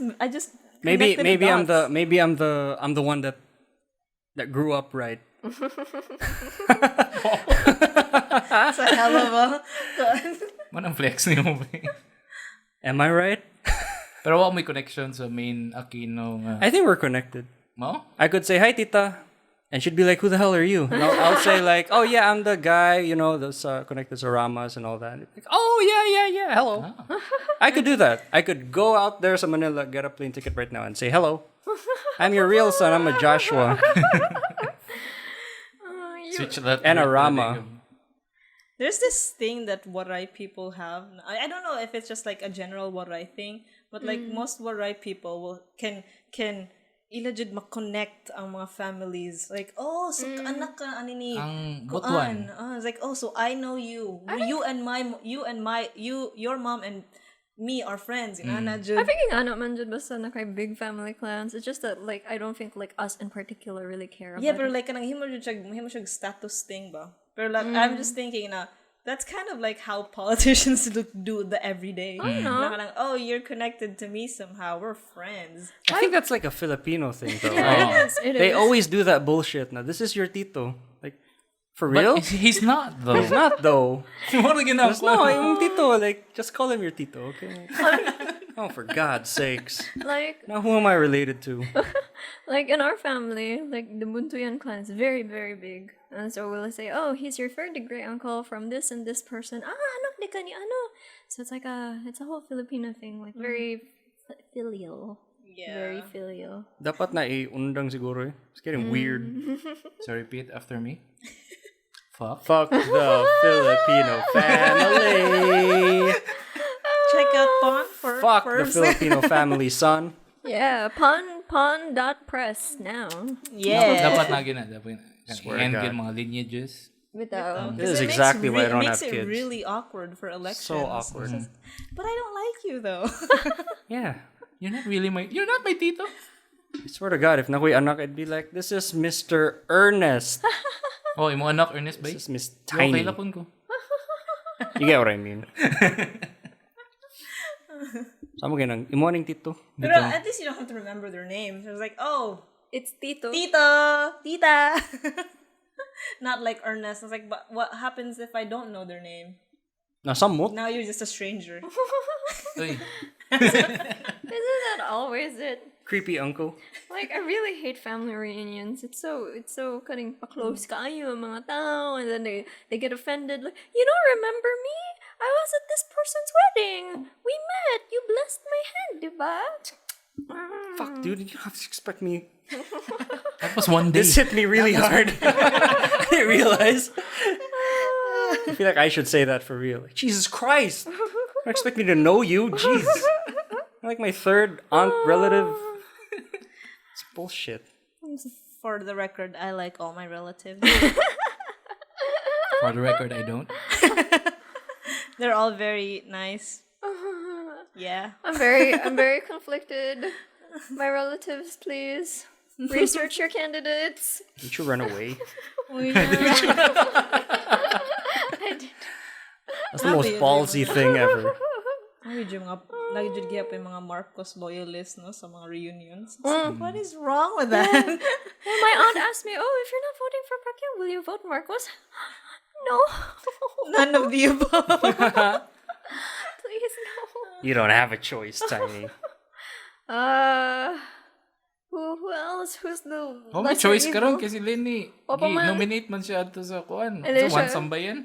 Maybe connected maybe I'm dots. I'm the one that grew up right. That's a hell of a. Manang flex ni mo ba? Am I right? Pero wala may connection sa main Aquino nga. I think we're connected. Mo? I could say hi, Tita, and she'd be like, "Who the hell are you?" And I'll say like, "Oh yeah, I'm the guy, that's connected to Ramas and all that." Like, "Oh yeah, hello." I could do that. I could go out there to Manila, get a plane ticket right now, and say, "Hello, I'm your real son. I'm a Joshua." Switch that. And a Rama. There's this thing that Waray people have. I don't know if it's just like a general Waray thing, but like most Waray people can illegit connect ang mga families. Like, oh, so anak ka ani ni Ang Kuan. butuan. It's like, oh, so I know you. Your mom and me are friends. I think ano man jud basta na kay big family clans. It's just that like I don't think like us in particular really care about Yeah, pero it. like kanang himo siya status thing ba. Pero like I'm just thinking na that's kind of like how politicians do the everyday. Na kanang, oh, you're connected to me somehow. We're friends. I think that's like a Filipino thing, though, right? It They is. always do that bullshit. Now, this is your tito. Like, for real? But he's not though. He's not, though. What ginagawa? No, yung tito. Like, just call him your tito, okay? Oh, for God's sakes. Like Now, who am I related to? like in our family, like the Buntuyan clan is very, very big. And so we'll say, oh, he's your third degree uncle from this and this person. Anak ni ka ni ano. So it's like it's a whole Filipino thing, like very filial. Yeah. Very filial. Dapat na iundang siguro eh. It's getting weird. So repeat after me. Fuck. Fuck the Filipino family. Check out Pon for Fuck first. the Filipino family, son. Yeah, pon.press now. Yeah. Dapat na gina. Dapat Swear to end God. yung mga lineages. Without. This is It exactly why I don't makes have it kids. really awkward for elections. So awkward. But I don't like you though. Yeah. You're not my tito. I swear to God, if nakoy anak, I'd be like, this is Mr. Ernest. Oh, imo anak Ernest ba? This is Miss Okay Tiny. lapon ko. You get what I mean? Sama ganang, imo aning tito. But at least you don't have to remember their names. It was like, oh, It's Tito. Tito, Tita. Not like Ernest. I was like, but what happens if I don't know their name? Nasamot. Now you're just a stranger. Uy. Isn't that always it? Creepy uncle. Like I really hate family reunions. It's so cutting pa-close kayo ang mga tao, and then they get offended. Like, you don't remember me? I was at this person's wedding. We met. You blessed my hand, diba? Fuck, dude, you have to expect me. That was one day. This hit me really hard. I didn't realize. I feel like I should say that for real. Like, Jesus Christ! You expect me to know you? Jeez. I'm like my third aunt relative. It's bullshit. For the record, I like all my relatives. For the record, I don't. They're all very nice. Yeah. I'm very conflicted. My relatives, please research your candidates. Did you run away? That's the most ballsy thing ever. Nagijud gyapon yung mga Marcos loyalists no sa mga reunions. What is wrong with that? Well, my aunt asked me, "Oh, if you're not voting for Pacquiao, will you vote Marcos?" No. None of the above. Please no. You don't have a choice, Tiny. Who else? Who's the Oh, may lesser choice ka ron evil? kasi Lenny. Opo, man. Nominate man siya ato sa kuan. Ele Sa one siya. sambayan.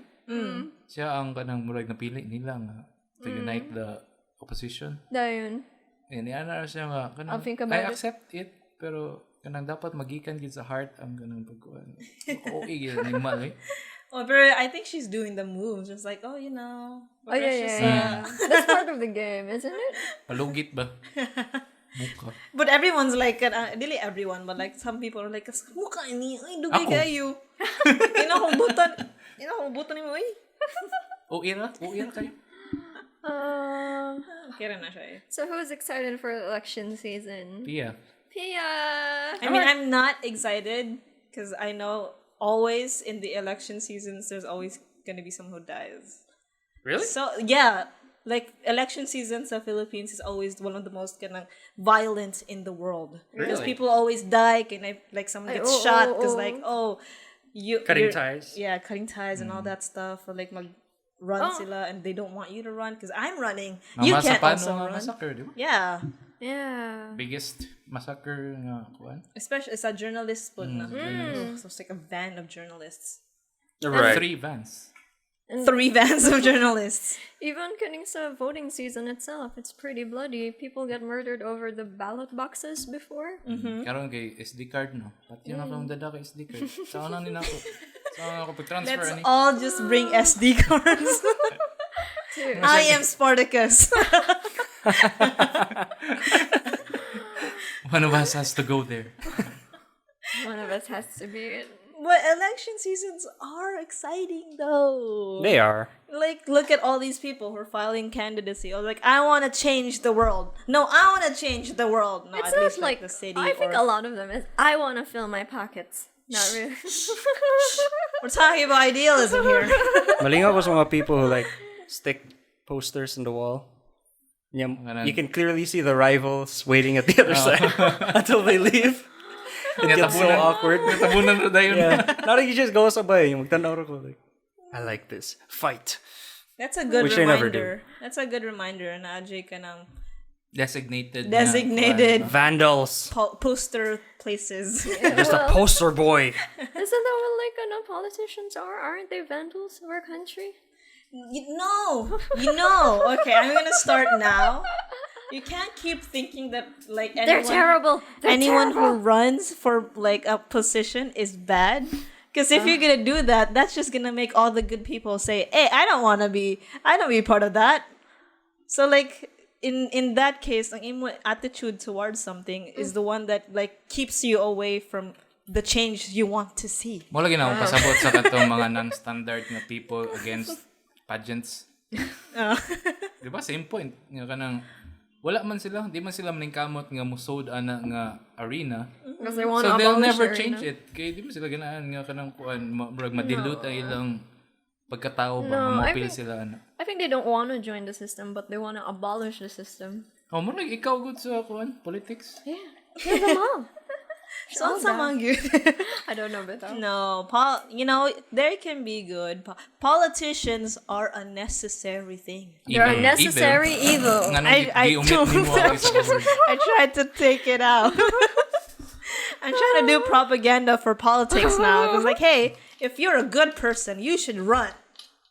Siya ang kanang murag napili nila nga to unite the opposition. Dayon. And ana siya nga kanang I'll think about I it. accept it pero kanang dapat magikan gid sa heart ang kanang pagkuan. Okay gid ni mal eh. Oh, but I think she's doing the moves. Just like, oh, you know. Oh yeah. That's part of the game, isn't it? Palugit ba? Muka. But everyone's like, really everyone, but like some people are like, mukha ni, ay, dugay Ako. kayo. Inahubutan mo, ay. Uira kayo. Kira na siya eh. So who's excited for election season? Pia. Pia. I mean, I'm not excited because I know always in the election seasons, there's always going to be someone who dies. Really? So, yeah. Like, election season sa Philippines is always one of the most kanang violent in the world. Because Really? people always die, like someone gets shot because like, Cutting you're- ties. Yeah, cutting ties and all that stuff. Or like mag-run sila and they don't want you to run because I'm running. You Mama can't sa also nga run. massacre, di ba? Yeah. Yeah. Biggest massacre nga kuan. Especially sa journalists po na. So it's like a van of journalists. Right. 3 vans. 3 vans of journalists. Even kidding sa voting season itself, it's pretty bloody. People get murdered over the ballot boxes before. Karon kay SD card no. Pati na akong dada kay SD card. Saan na nila ako? So, ako pag-transfer Let's ani. all just bring SD cards. I am Spartacus. One of us has to go there. One of us has to be it. But election seasons are exciting though. They are. Like, look at all these people who are filing candidacy. Or like, I want to change the world. No, I want to change the world. No, It's at not least like the city. I think or... a lot of them is I want to fill my pockets. Not really. We're talking about idealism here. Malingaw ko sa mga people who like stick posters in the wall. Yeah, you can clearly see the rivals waiting at the other side until they leave. It gets so awkward. Natabunan na dayon. Yeah. Not like you just go sabay. Yung magtanaw ko like, I like this. Fight. That's a good Which they never reminder. That's a good reminder na Ajay ka ng Designated. Vandals. poster places. Just a poster boy. Isn't that what like politicians are? Aren't they vandals of our country? You know. Okay, I'm gonna start now. You can't keep thinking that like They're terrible. Anyone who runs for like a position is bad. Because if you're gonna do that, that's just gonna make all the good people say, "Hey, I don't be part of that." So like in that case, ang imo attitude towards something is the one that like keeps you away from the change you want to see. Mo lagi na akong pasabot sa katong mga non-standard nga people against pageants. Di ba? Same point. Nga kanang wala man sila, di man sila maningkamot nga musod ana nga arena. Because they want So to they'll abolish never her, change you know? it. Kaya di man sila ganaan nga kanang kuan, madilute ang ilang pagkatao ba, No, I mamopil think- sila ana. I think they don't want to join the system, but they want to abolish the system. Oh, mo ikaw good sa kuan, politics? Yeah. Yeah, them all. So some good. I don't know, but No, there can be good. Politicians are a necessary thing. they're a necessary evil. Nga nung I gi-omit don't nimo know. ako sa word. I tried to take it out. I'm trying to do propaganda for politics now. Because like, hey, if you're a good person, you should run.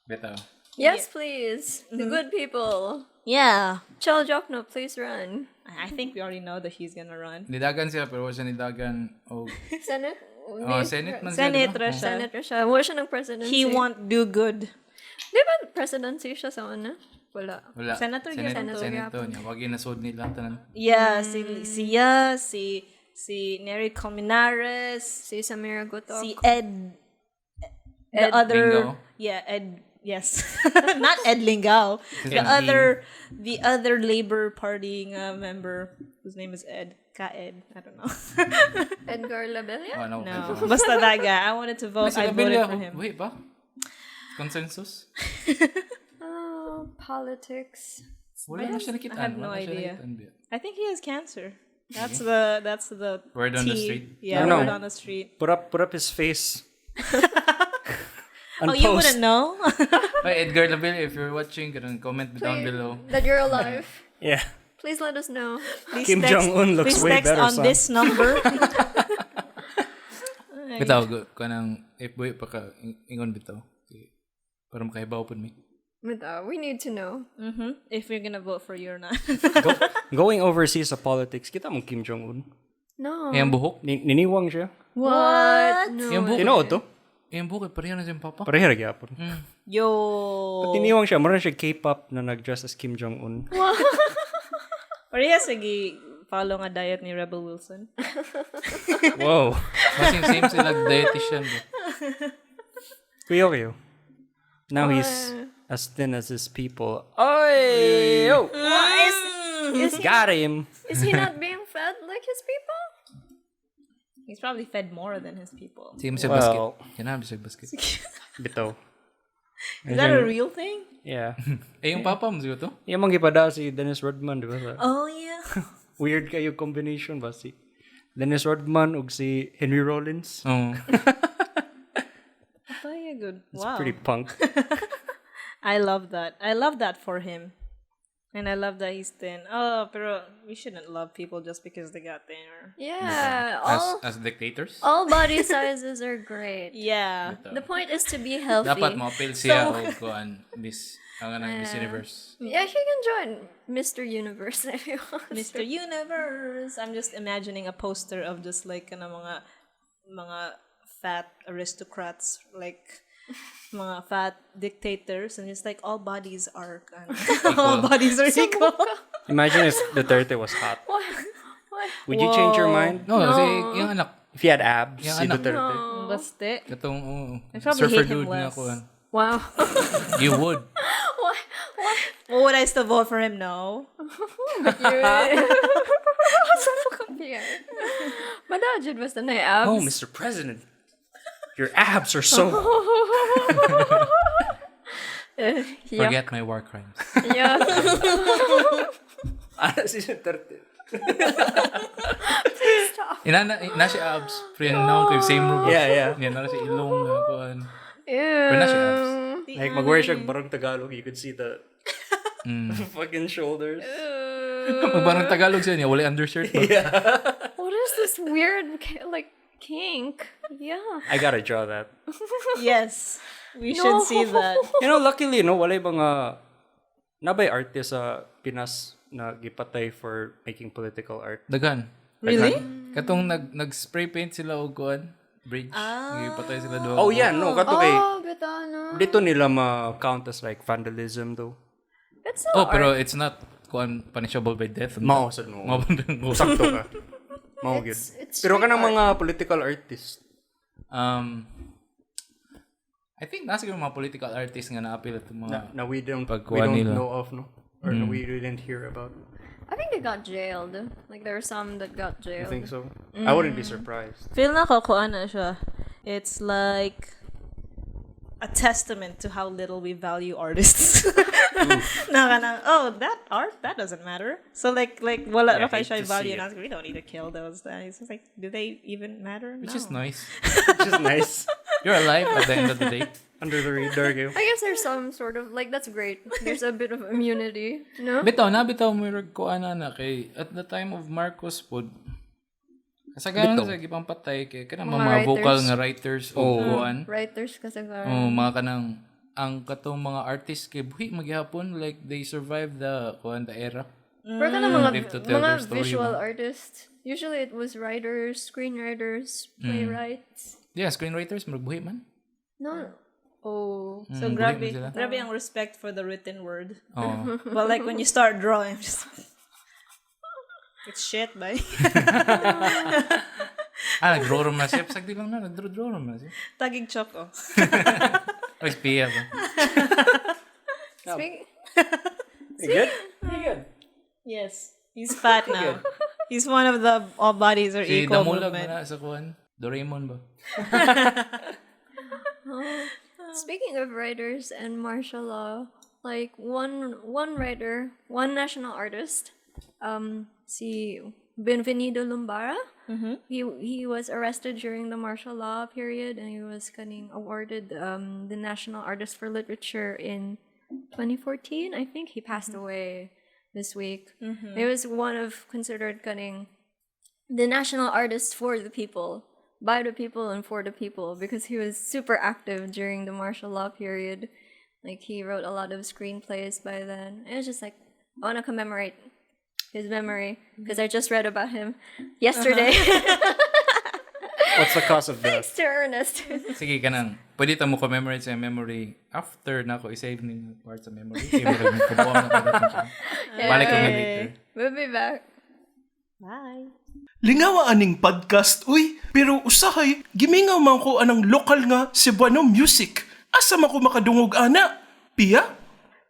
Bitaw. Yes, please. The good people. Yeah. Chol Jokno, please run. I think we already know that he's gonna run. Nidagan siya pero wala siya nidagan og Senate? Senate man siya. Senate, diba? Russia. Senator siya. Wala siya ng presidency. He won't do good. Di ba presidency siya sa una? Wala. Wala. Senator Senator Senator niya. Wag nasod nila tanan. Yeah, si Nery Colmenares, Si Samira Gotok. si Ed, the other, Lingao. yeah, Ed, yes, not Ed Lingao, the other Labor Party member whose name is Ed, Ka-Ed, I don't know. Edgar Labella? Ano? No, basta that guy. I wanted to vote. I voted for him. Wait ba? Consensus? Oh, politics. Wala na siya nakita. I have no Wala na siya idea. nakitaan, I think he has cancer. That's the Word on the tea. street? Yeah, I don't word know. on the street. Put up his face. Oh, you wouldn't know? Hey, Edgar Labelle, if you're watching, comment down Please, below. that you're alive. Yeah. Please let us know. Please Kim Jong-un looks please way text better, on son. this number. Bitaw, kanang if boy pa ka ingon bitaw. Para makahibaw pud mi. We need to know. If you're gonna vote for you or not. Going overseas sa politics, kita mo Kim Jong-un. No. Iyang buhok? Niniwang siya. What? No. Iyang buhok. Tinood to? Iyang buhok, pareha na siyang papa. Pareha ra gyapon. Yo. Tiniwang siya, mura siya K-pop na nag-dress as Kim Jong-un. Pareha sige follow nga diet ni Rebel Wilson. Wow. Masing same sila dietitian. Kuyo. Now he's as thin as his people. Oy! Yo! Got him! Is he not being fed like his people? He's probably fed more than his people. Sige mo sa Well. basket. Yan na, sa basket. Bitaw. Is that a real thing? Yeah. Yung papa mo siguro to? Yung mga gipada si Dennis Rodman, di ba? Oh yeah. Weird kayo combination ba si Dennis Rodman ug si Henry Rollins? Oo. Oh yeah, good. It's Wow. pretty punk. I love that. I love that for him. And I love that he's thin. Oh, pero we shouldn't love people just because they got thinner. Yeah. As dictators? All body sizes are great. Yeah. The point is to be healthy. Dapat mo-appeal siya o kuan Miss Universe. Yeah, he can join Mr. Universe if he wants. Mr. Universe. I'm just imagining a poster of just like mga fat aristocrats, like mga fat dictators, and it's like all bodies are all bodies are equal. Imagine if Duterte was hot. What? Would you change your mind? No, kasi yung anak. If he had abs, Yung si anak. Duterte. Baste. Katong, I probably surfer hate him dude nga less. ako. Wow. You would. What? Well, would I still vote for him? No. Saan mo compare? Madajid basta na yung abs. Oh, Mr. President, your abs are so... Yuck. Forget my war crimes. Yuck. si Duterte. Stop. Na si abs. Friend na ako same room. Yeah. Yan na si ilong na kuhan. Ew. Pero na si abs. Like, mag-wear siya barang Tagalog, you could see the fucking shoulders. Magbarang Tagalog siya niya. Wala undershirt ba? What is this weird, like, kink? Yeah. I gotta draw that. Yes, we should see that. You know, luckily, no, wala mga nabay artist sa Pinas na gipatay for making political art. Dagan. Really? Katong nag-spray paint sila og kuhan. Bridge. Gipatay sila doon. Oh, yeah, no. Kato kay, Oh, betano. dito nila ma-count as like vandalism though. That's not pero art. it's not kuhan punishable by death. Mao sa no. Mao. Sakto ka. Mao gyud. It's Pero street kanang art. mga political artist. I think nasa yung mga political artists nga na-appeal at mga... Na we don't Pagkuha nila. know of, no? Or we didn't hear about. I think they got jailed. Like, there were some that got I jailed. think so. I wouldn't be surprised. Feel na ko na siya. It's like a testament to how little we value artists. That art, that doesn't matter. So like wala Yeah, ra kay hate siya to value see and we don't need to kill those guys. It's like, do they even matter? Which No. is nice. Which is nice. You're alive at the end of the day. Under the radar gyud. I guess there's some sort of, like, that's great. There's a bit of immunity, no? Nabitaw mo yung kuha na kay at the time of Marcos pod. Kasagaran sa gipang patay kay kanang Mga mga vocal writers. nga writers o kuhan. Writers kasi Mga kanang ang katong mga artists kay buhi magyapon like they survived the kuhan the era. Pero ka na Live to tell their mga story visual ba? artists, usually it was writers, screenwriters, playwrights. Yeah, screenwriters magbuhi man. No. Oh, so buhay grabe, na sila. grabe ang respect for the written word. Oh. But like when you start drawing, just it's shit, bye. Nag-draw rin na siya. Sagdi lang na, nag-draw rin na siya. Tagig choco. Nag-spiya ba? Speak- You good? You good? Yes, he's fat now. He's one of the all bodies are Si equal Damulag movement. na sa kuhan. Doraemon ba? Speaking of writers and martial law, like one writer, one national artist, si Benvenido Lumbara, he was arrested during the martial law period, and he was awarded the National Artist for Literature in 2014. I think he passed away this week. He was one of considered the national artist for the people, by the people, and for the people, because he was super active during the martial law period. Like, he wrote a lot of screenplays by then. It was just like, I want to commemorate his memory because I just read about him yesterday. What's the cause of death? Thanks to Ernest. Sige ka nang. Pwede ta mo commemorate sa memory after na ako i-save ni part sa memory. Kaya mo kubuha na ko siya. Balik ko na later. We'll be back. Bye. Lingawa aning podcast, uy, pero usahay, gimingaw man ko anang lokal nga Cebuano music. Asa man ko makadungog ana? Pia?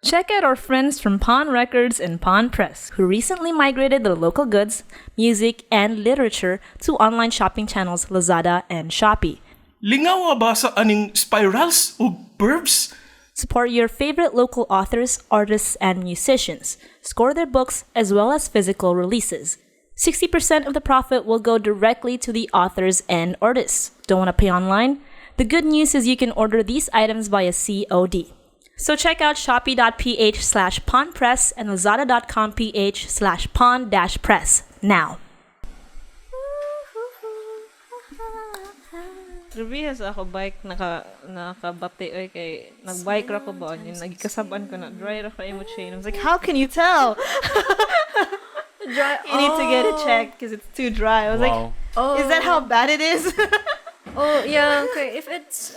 Check out our friends from Pawn Records and Pawn Press, who recently migrated their local goods, music, and literature to online shopping channels Lazada and Shopee. Lingawa ba sa aning spirals o burbs? Support your favorite local authors, artists, and musicians. Score their books as well as physical releases. 60% of the profit will go directly to the authors and artists. Don't want to pay online? The good news is you can order these items via COD. So check out shopee.ph/pawnpress and lazada.com.ph/pawn-press now. Reviews ako bike nakabati oy kay nagbike ra ko ba yun nagikasaban ko na dry ra ko imo chain. I was like, how can you tell? Dry. You need to get it checked because it's too dry. I was like, is that how bad it is? Oh yeah, okay. If it's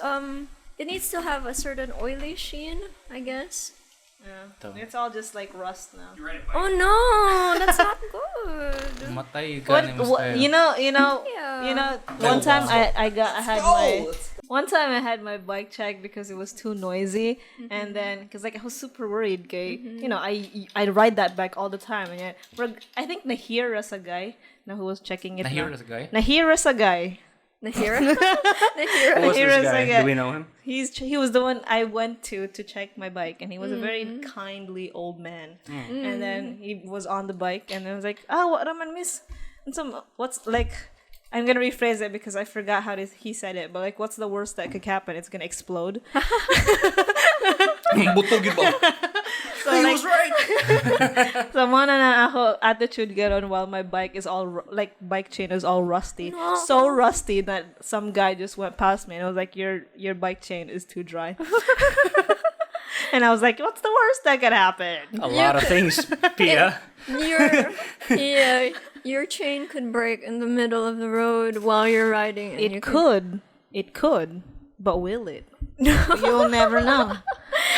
it needs to have a certain oily sheen, I guess. Yeah. It's all just like rust now. Oh no, that's not good. Matay ka ni Mustaya. You know. Yeah. One time I had my bike checked because it was too noisy, and then because like I was super worried, okay. I ride that bike all the time, and I think Nahir is a guy now who was checking it. Nahir is a guy? Nahir is a guy. Nahira? Who was Here this is guy? like Do we know him? He was the one I went to check my bike, and he was a very kindly old man. And then he was on the bike, and I was like, "Oh, what naman, miss?" And what's like, I'm gonna rephrase it because I forgot how he said it, but like, what's the worst that could happen? It's gonna explode. Butog yun ba? So he was right. So mana na ako attitude garon while my bike is all bike chain is all rusty. So rusty that some guy just went past me and I was like, your bike chain is too dry. And I was like, what's the worst that could happen? A lot of things, Pia. Your chain could break in the middle of the road while you're riding. And It could, but will it? You'll never know.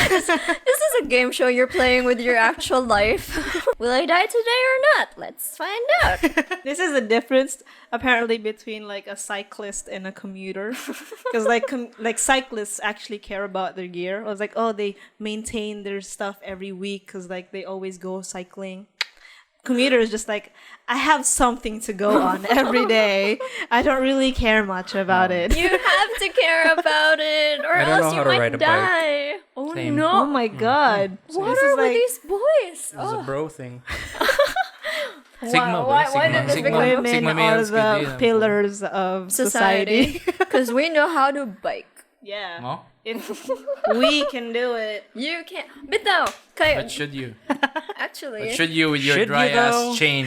This is a game show you're playing with your actual life. Will I die today or not? Let's find out. This is the difference apparently between like a cyclist and a commuter, because like cyclists actually care about their gear. I was like, oh, they maintain their stuff every week because like they always go cycling. Commuter is just like, I have something to go on every day. I don't really care much about it. You have to care about it, or I don't else know you how to might ride a bike. die. Oh Same. Oh no! my god! What This are is with like these boys? It was a bro thing. Sigma, why Sigma. did this Sigma. become women Sigma are males the could be, pillars of society. Because we know how to bike. Yeah. No? If we can do it. You can't. Bitaw, kayo. But should you? Actually, But should you with your Should you, dry though? ass chain?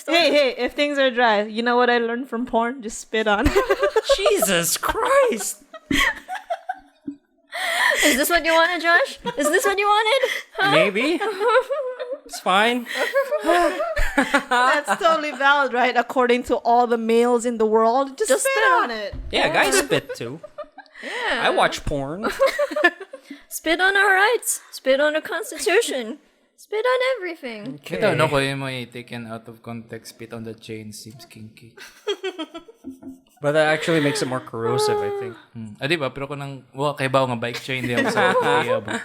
Hey, if things are dry, you know what I learned from porn? Just spit on it. Jesus Christ! Is this what you wanted, Josh? Is this what you wanted? Maybe. It's fine. That's totally valid, right? According to all the males in the world, just spit on it. Yeah, guys spit too. Yeah. I watch porn. Spit on our rights. Spit on the Constitution. Spit on everything. Ito, no, kung yung may taken out of context, spit on the chain seems kinky. But that actually makes it more corrosive, I think. Di ba? Pero kung nang, kay ba nga bike chain, di ako sa kaya ba?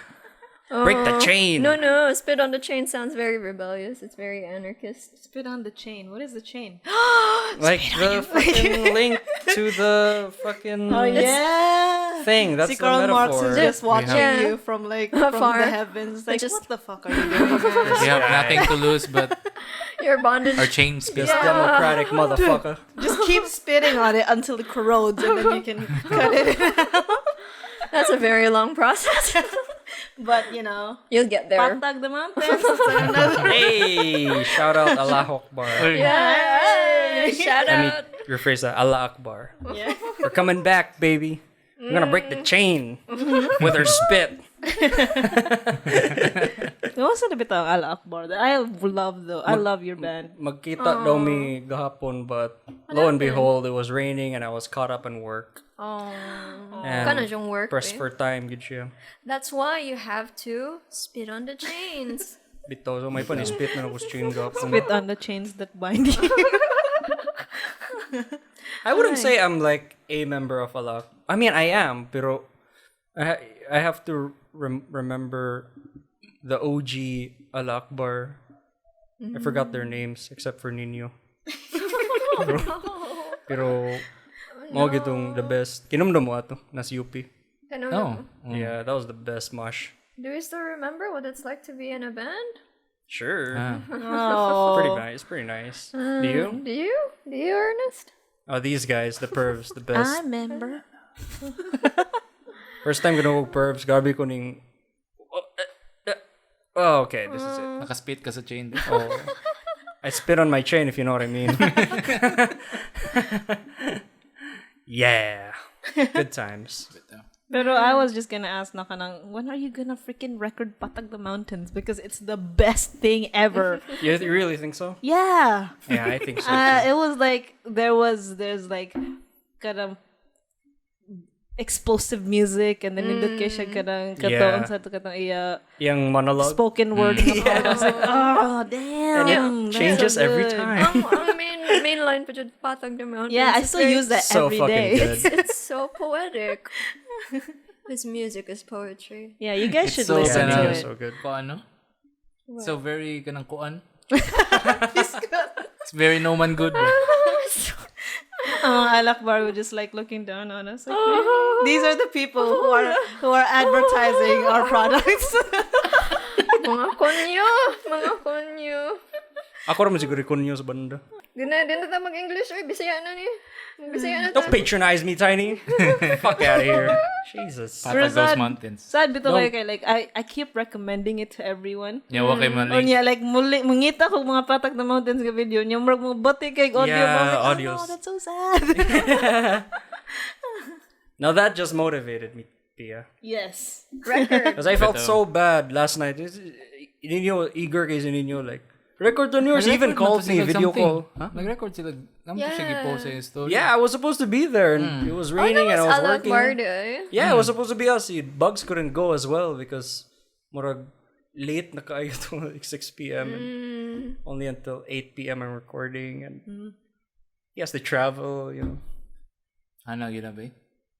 Break the chain! No. Spit on the chain sounds very rebellious. It's very anarchist. Spit on the chain. What is the chain? Like the fucking link to the fucking Yeah. thing. That's See, the Karl Marx metaphor. is just watching Yeah. you from like from Afar. the heavens. Like, Just- what the fuck are you doing? man? We have nothing to lose but Your bondage. our chain spit. This democratic motherfucker. Just keep spitting on it until it corrodes, and then you can cut it. That's a very long process. But you know, You'll get there. patag the mountains. It's another. Hey! Shout out Allah Akbar. Yeah. Shout Let me out. rephrase that. Allah Akbar. Yeah. We're coming back, baby. We're gonna break the chain with our spit. It wasn't a bit of Allah Akbar. I love your band. Magkita daw mi gahapon, but lo and behold, it was raining and I was caught up in work. Oh. And Kana yung work. pressed eh. for time, good siya. That's why you have to spit on the chains. Bito, so may panispit na ako sa chain gahapon. Spit on the chains that bind you. I wouldn't say I'm like a member of Allah. I mean, I am, pero I have to remember the OG Allah Akbar. I forgot their names except for Nino. pero mo gitong the best. Kinumdum mo ato nas UP. Ano No. Yeah, that was the best mosh. Do you still remember what it's like to be in a band? Sure. Oh. Pretty nice. Do you? Do you? Do you, Ernest? Oh, these guys, the pervs, the best. I remember. First time gonna go pervs, gabi ko ning... Oh, okay, this is it. Nakaspit ka sa chain. Oh, I spit on my chain, if you know what I mean. Yeah. Good times. Pero I was just gonna ask na kanang, when are you gonna freaking record Patag the Mountains? Because it's the best thing ever. You really think so? Yeah. Yeah, I think so. It was like, there's like, kind of explosive music, and then nindot kay siya kanang kataon sa katong iya Yung monologue. spoken word. I was like, oh, damn. And it changes so every good. time. Ang main line pa dyan, Patag the Mountains. Yeah, I It's still very- use that So every fucking day. good. It's so poetic. His music is poetry. Yeah, you guys should so listen to Yeah, it. so good. Kuan, no? So very kanang kuan. It's very no man good. Bro. Alakbar would just like looking down on us. Like, these are the people who are advertising our products. Mga konyo. Ako naman siguro kunyo sa banda. Di na tayo mag-English. Uy, Bisaya na ni. Bisaya na Don't patronize me, Tiny. Fuck out of here. Jesus. Patag those sad. mountains. Sad bito kay like I keep recommending it to everyone. Yawa kay O mali. niya, like, mungita ko mga Patag the Mountains ka video. Niya, murag mo bati kay audio. Yeah, I was like, audios. oh, no, that's so sad. Now that just motivated me, Pia. Yes. record. Because I felt so bad last night. Ninyo, eager kayo sa ninyo, like, record on yours. Even called me, video call. Huh? Nag-record sila. Naman siya gi-post sa yung story. Yeah, I was supposed to be there, and it was raining, and I was working. Yeah, it was supposed to be us. Bugs couldn't go as well because murag late na kaayo to like 6 p.m. and only until 8 p.m. I'm recording, and he has to travel, you know. Ano ginabi?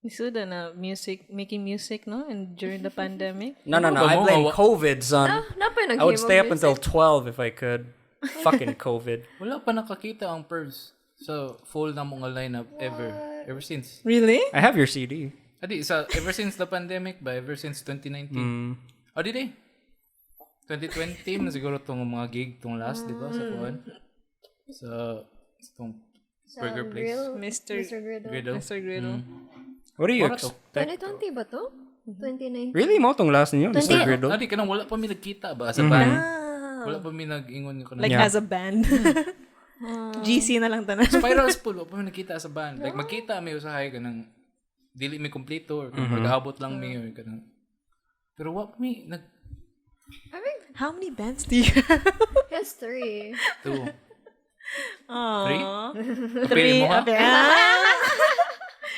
Isuda na making music, no? And during the pandemic. No. I blame COVID, son. Napay I would stay up until 12 if I could. Fucking COVID. Wala pa nakakita ang Pearls sa full na mga lineup ever since. Really? I have your CD. Adi, ever since the pandemic ba? Ever since 2019. Oh, di eh. 2020 na siguro tong mga gig tong last, di ba? Sa kuwan. Sa tong burger place. Mr. Griddle. Mr. Griddle. What do you Wala to. expect? 2020 ba to? 2019. Really? Mo tong last ninyo? Mr. Griddle? Adi, kanang wala pa mi nagkita ba sa band? Wala pa mi nag-ingon yung kanang Like as a band. GC na lang tanan. Spiral Spool, wala pa mi nagkita sa band. Like magkita mi usahay kanang dili mi kompleto or kung mag-abot lang mi or kanang. Pero what mi nag I think How many bands do you have? he has 3. 2. Aww. 3? Pili mo ha?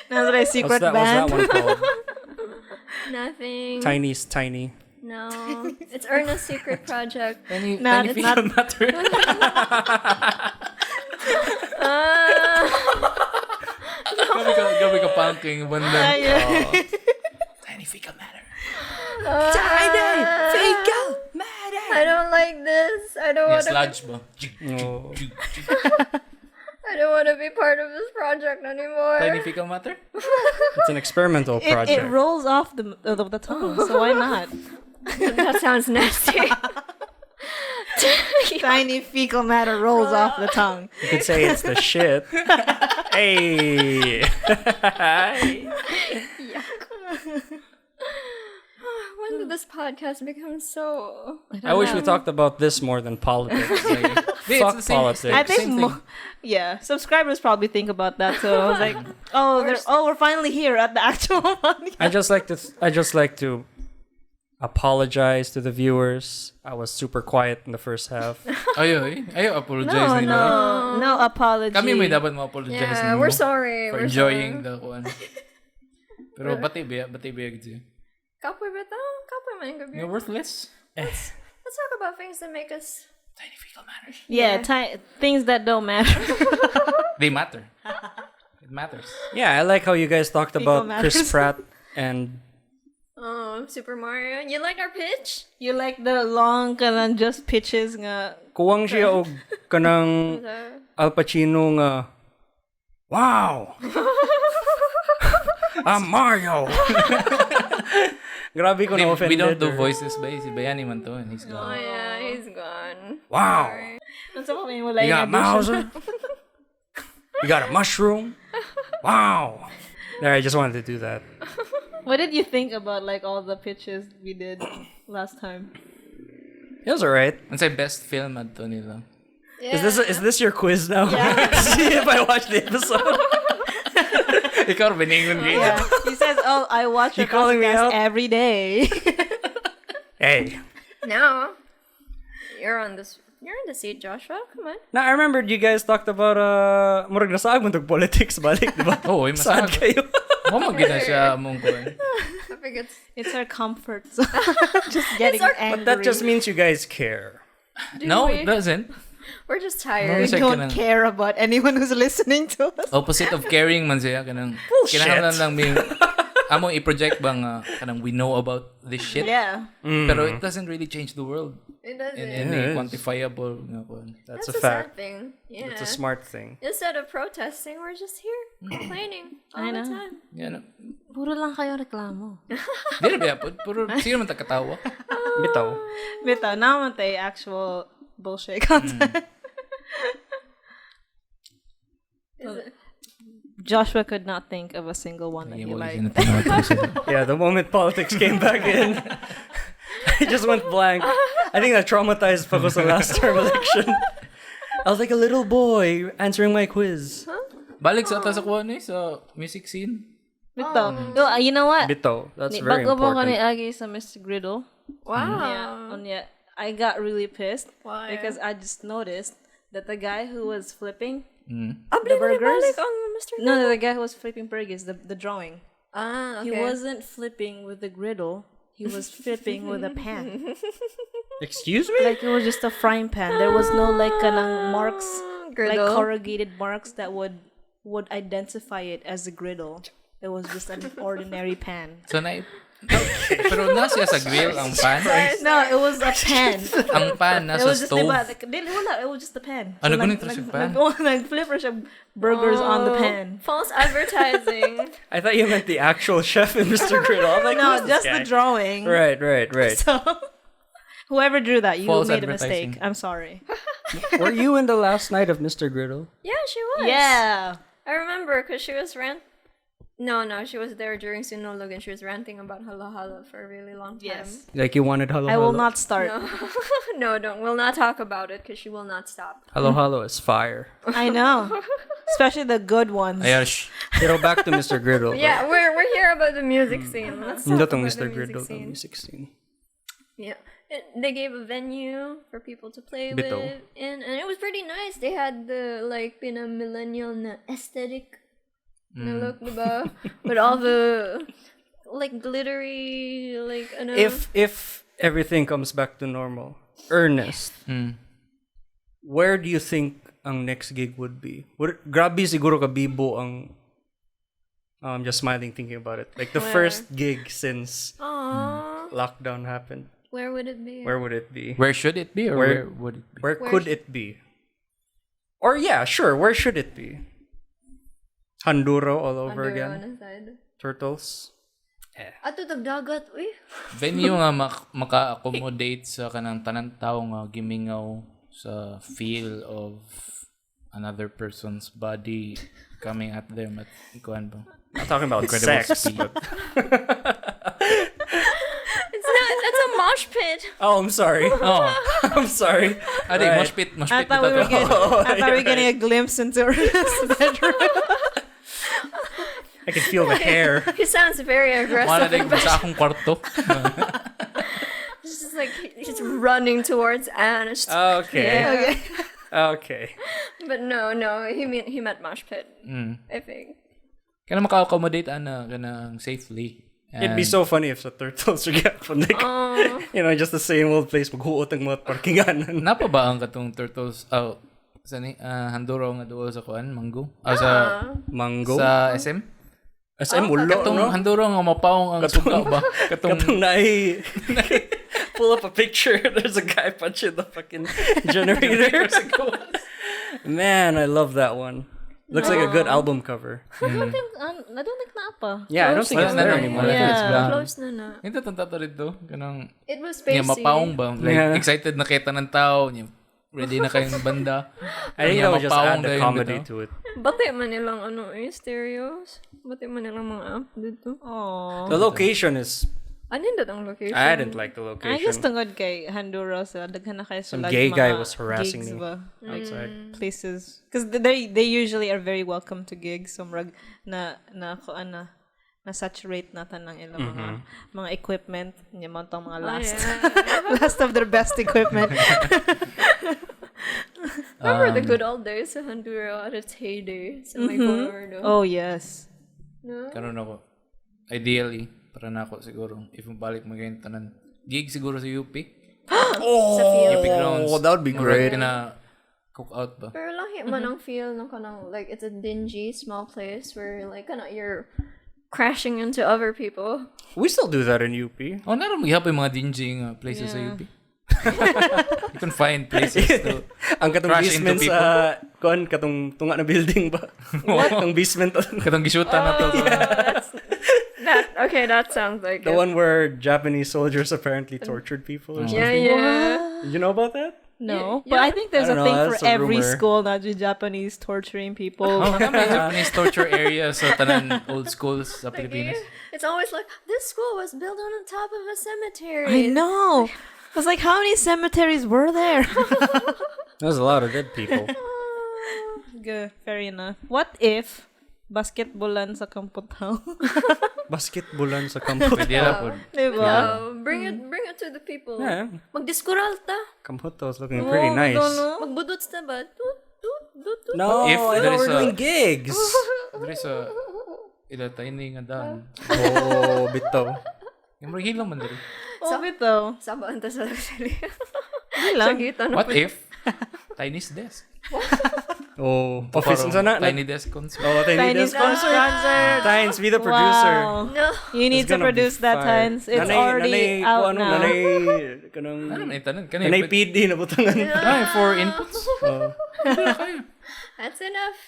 Nasa like secret What's that band. one called? Nothing. Tiny's Tiny. No. It's Erna's secret project. Tiny Not- Fickle Matter. Gabi ka punking banda. Tiny Fickle Matter. Tiny Fickle Matter. I don't like this. I don't Yes, want to. lodge ba? No. I don't want to be part of this project anymore. Tiny Fickle Matter? It's an experimental It project. rolls off the tongue, so why not? That sounds nasty. Tiny fecal matter rolls off the tongue. You could say it's the shit. Hey. When did this podcast become so? I wish we talked about this more than politics. Like, fuck the same- politics. I think, Same thing. subscribers probably think about that. So I was like, we're finally here at the actual podcast. I just like to apologize to the viewers. I was super quiet in the first half. Ayaw apologize nila. No apology. Kami may dapat ma-apologize Yeah, nimo we're sorry. for We're enjoying sorry. the kuan. Pero bati biya gid. Kapoy ba to? Kapoy man yung gabi. You're worthless. Let's talk about things that make us. Tiny Fecal Matters. Yeah, things that don't matter. They matter. It matters. Yeah, I like how you guys talked about matters. Chris Pratt and Oh, Super Mario. You like our pitch? You like the long kanang just pitches nga. kuwang siya og kanang Al Pacino nga. Wow. I'm Mario. Grabe ko na offended. We don't do or- voices ba? Si Bayani man to and he's Oh gone. yeah, he's gone. Wow. Ano sa mga mo You got Mauser? You got a mushroom? Wow. There, I just wanted to do that. What did you think about like all the pitches we did last time? It was alright. Ang say best film adto nila. Yeah. Is this your quiz now? See if I watched the episode. Ikaw biningon gid. Yeah, he said says, "Oh, I watch your calling me podcast out? every day." Hey. No. You're on the seat, Joshua. Come on. Now, I remembered you guys talked about, murag nasag mo tog politics balik, di ba? Oh, Saan masag. kayo? Mo magina siya mong kuan. I think It's our comfort zone. Just getting angry. But that just means you guys care. No, we? it doesn't. We're just we tired. Siya don't kanang- care about anyone who's listening to us. Opposite of caring man siya kanang kinahanglan lang may among i-project bang kanang we know about this shit. Yeah. Pero it doesn't really change the world It doesn't. in any quantifiable nga kuan. That's a a fact. sad thing. Yeah. It's a smart thing. Instead of protesting, we're just here complaining all I the know. time. Yan. Puro lang kayo reklamo. Di na ba puro sino man takatawa. Bitaw. Bitaw, naman tayo actual bullshit content. Joshua could not think of a single one that he liked. Yeah, the moment politics came back in, I just went blank. I think that traumatized pa ko sa last term election. I was like a little boy answering my quiz. Balik sa ata sa kuan sa music scene. Bitaw. Yo, you know what? Bitaw. That's very Bago ba ko ni important. Agi sa Mr. Griddle? Wow. Yeah, I got really pissed Why? because I just noticed that the guy who was flipping The burgers? Mr. no, the guy who was flipping burgers, the drawing. Ah, okay. He wasn't flipping with the griddle. He was flipping with a pan. Excuse me? Like it was just a frying pan. There was no like kanang marks, like Griddle. corrugated marks that would identify it as a griddle. It was just an ordinary pan. So na pero nasa sa grill ang pan. No, it was a pan. Ang pan It nasa was just stove. it was just a pan. Ano ganito siya pan? Nag-flipper siya burgers on the pan. False advertising. I thought you meant the actual chef in Mr. Griddle. I'm like, No, who's this just guy? the drawing. Right. So, whoever drew that, you False made a advertising. mistake. I'm sorry. Were you in the last night of Mr. Griddle? Yeah, she was. Yeah. I remember because she was No, she was there during Sinulog and she was ranting about Hala Hala for a really long time. Yes. Like you wanted Hello I will Hello? not start. No, don't. We'll not talk about it because she will not stop. Hello Hello is fire. I know. Especially the good ones. Ayan, Pero back to Mr. Griddle. Yeah, we're here about the music scene. Let's talk Hindi about tong the Mr. music Griddle, scene. the music scene. Yeah. They gave a venue for people to play Bito. with, and it was pretty nice. They had the like millennial na aesthetic na look, diba? With all the like glittery, like ano. If everything comes back to normal, Ernest, where do you think ang next gig would be? Grabe siguro ka bibo ang I'm just smiling thinking about it. Like the first gig since Aww. lockdown happened. Where would it be? Where would it be? where should it be or where would it be? Where could it be? Or yeah, sure, where should it be? Handuro all over again. Side. Turtles. Ato dagdagat, uy. Venue nga maka-accommodate sa kanang tanan tao nga gimingaw sa feel of another person's body coming at them at ikuan ba? Not talking about Incredible sex, speed. but That's a mosh pit. oh, I'm sorry. Oh, I'm sorry. adi Right. mosh pit I thought we were getting a glimpse into Ernest's bedroom. I can feel the hair. He sounds very Wala aggressive. din sa akong kwarto. It's just like he's running towards Anne. It's just- Okay. Okay. But no, he meant mosh pit. I think. Kana maka-accommodate ana kanang safely. It'd be so funny if the turtles would get from like, just the same old place. Maghuot ang mga parkingan. Napa ba ang katong turtles? Oh, sa ni Handuro nga duol sa kuan, Mango. Sa Mango. sa SM? SM ulo, Katong no? Handuro nga mapaong ang suga ba? Katong nai pull up a picture. There's a guy punching the fucking generator. Man, I love that one. Looks like a good album cover. I don't think napa. Yeah, I don't think it's there anymore. I think it's Yeah. gone. Close na. Ito tanta rito kanang It was niya spacey. mapaong ba? Like Yeah. excited na kita ng tao, niya ready na kayong banda. I think Niya that would just mapaong add the dahil comedy bitaw. to it. Bati man nilang stereos. Bati man nilang mga amp dito. Oh. The location is. Ano yung datang location? I didn't like the I location. guess tungod kay Handuro sila daghan na kayo Some sila gay mga guy was harassing gigs me ba? outside. Places because they usually are very welcome to gigs. So murag na ko ana na-saturate na ng ilang mga equipment. Yung mga last. Yeah. Last of their best equipment. Remember the good old days sa Honduras at its heyday sa may Colorado? Oh, yes. No? Karon ako. Ideally, para na ako siguro, if mabalik mo ganyan tanan, gig siguro sa UP. Sa field. UP grounds. that would be great. Cook out ba? Pero lahi man ang feel ng kanang, like, it's a dingy, small place where, like, you're crashing into other people. We still do that in UP. Oh, naram gihapon yung mga dingy places sa UP. You can find places to Ang katong crash basement into sa katong tunga na building ba? What? Ang basement. katong gisutan na to. That sounds like The it. one where Japanese soldiers apparently tortured people or something. Yeah. Did you know about that? No. But I think there's I a don't thing know, for that's a every rumor. school, not just Japanese torturing people. Oh, may Japanese torture area sa tanan old schools sa Pilipinas. It's always like, this school was built on the top of a cemetery. I know. I was like, how many cemeteries were there? There's a lot of dead people. Good. Fair enough. What if basketballan sa Kampotao? Basketballan sa kampot. Pwede na po. Diba? Bring it to the people. Yeah. Magdiskural ta. Kampot's looking pretty nice. Magbudots ta ba? Tut. No, If I there thought is we're a- doing gigs. There is a tiny nga daan. Oh, bitaw. Yung mga hilang man dali. Oh, bitaw. Sabaan ta sa luxury. lang. Sa gitna What if? Tiny's desk. Oh, office Parang sa na. Tiny desk concert. Oh, tiny Chinese desk. concert. Tynes, be the producer. Wow. No. You need It's to gonna be produce that, fire. Tynes. It's Nanay- already nanay- out kung ano, now. Nanay, Ano kanang, man itanan? nanay PD na butangan. Ay, for inputs. Oh. That's enough.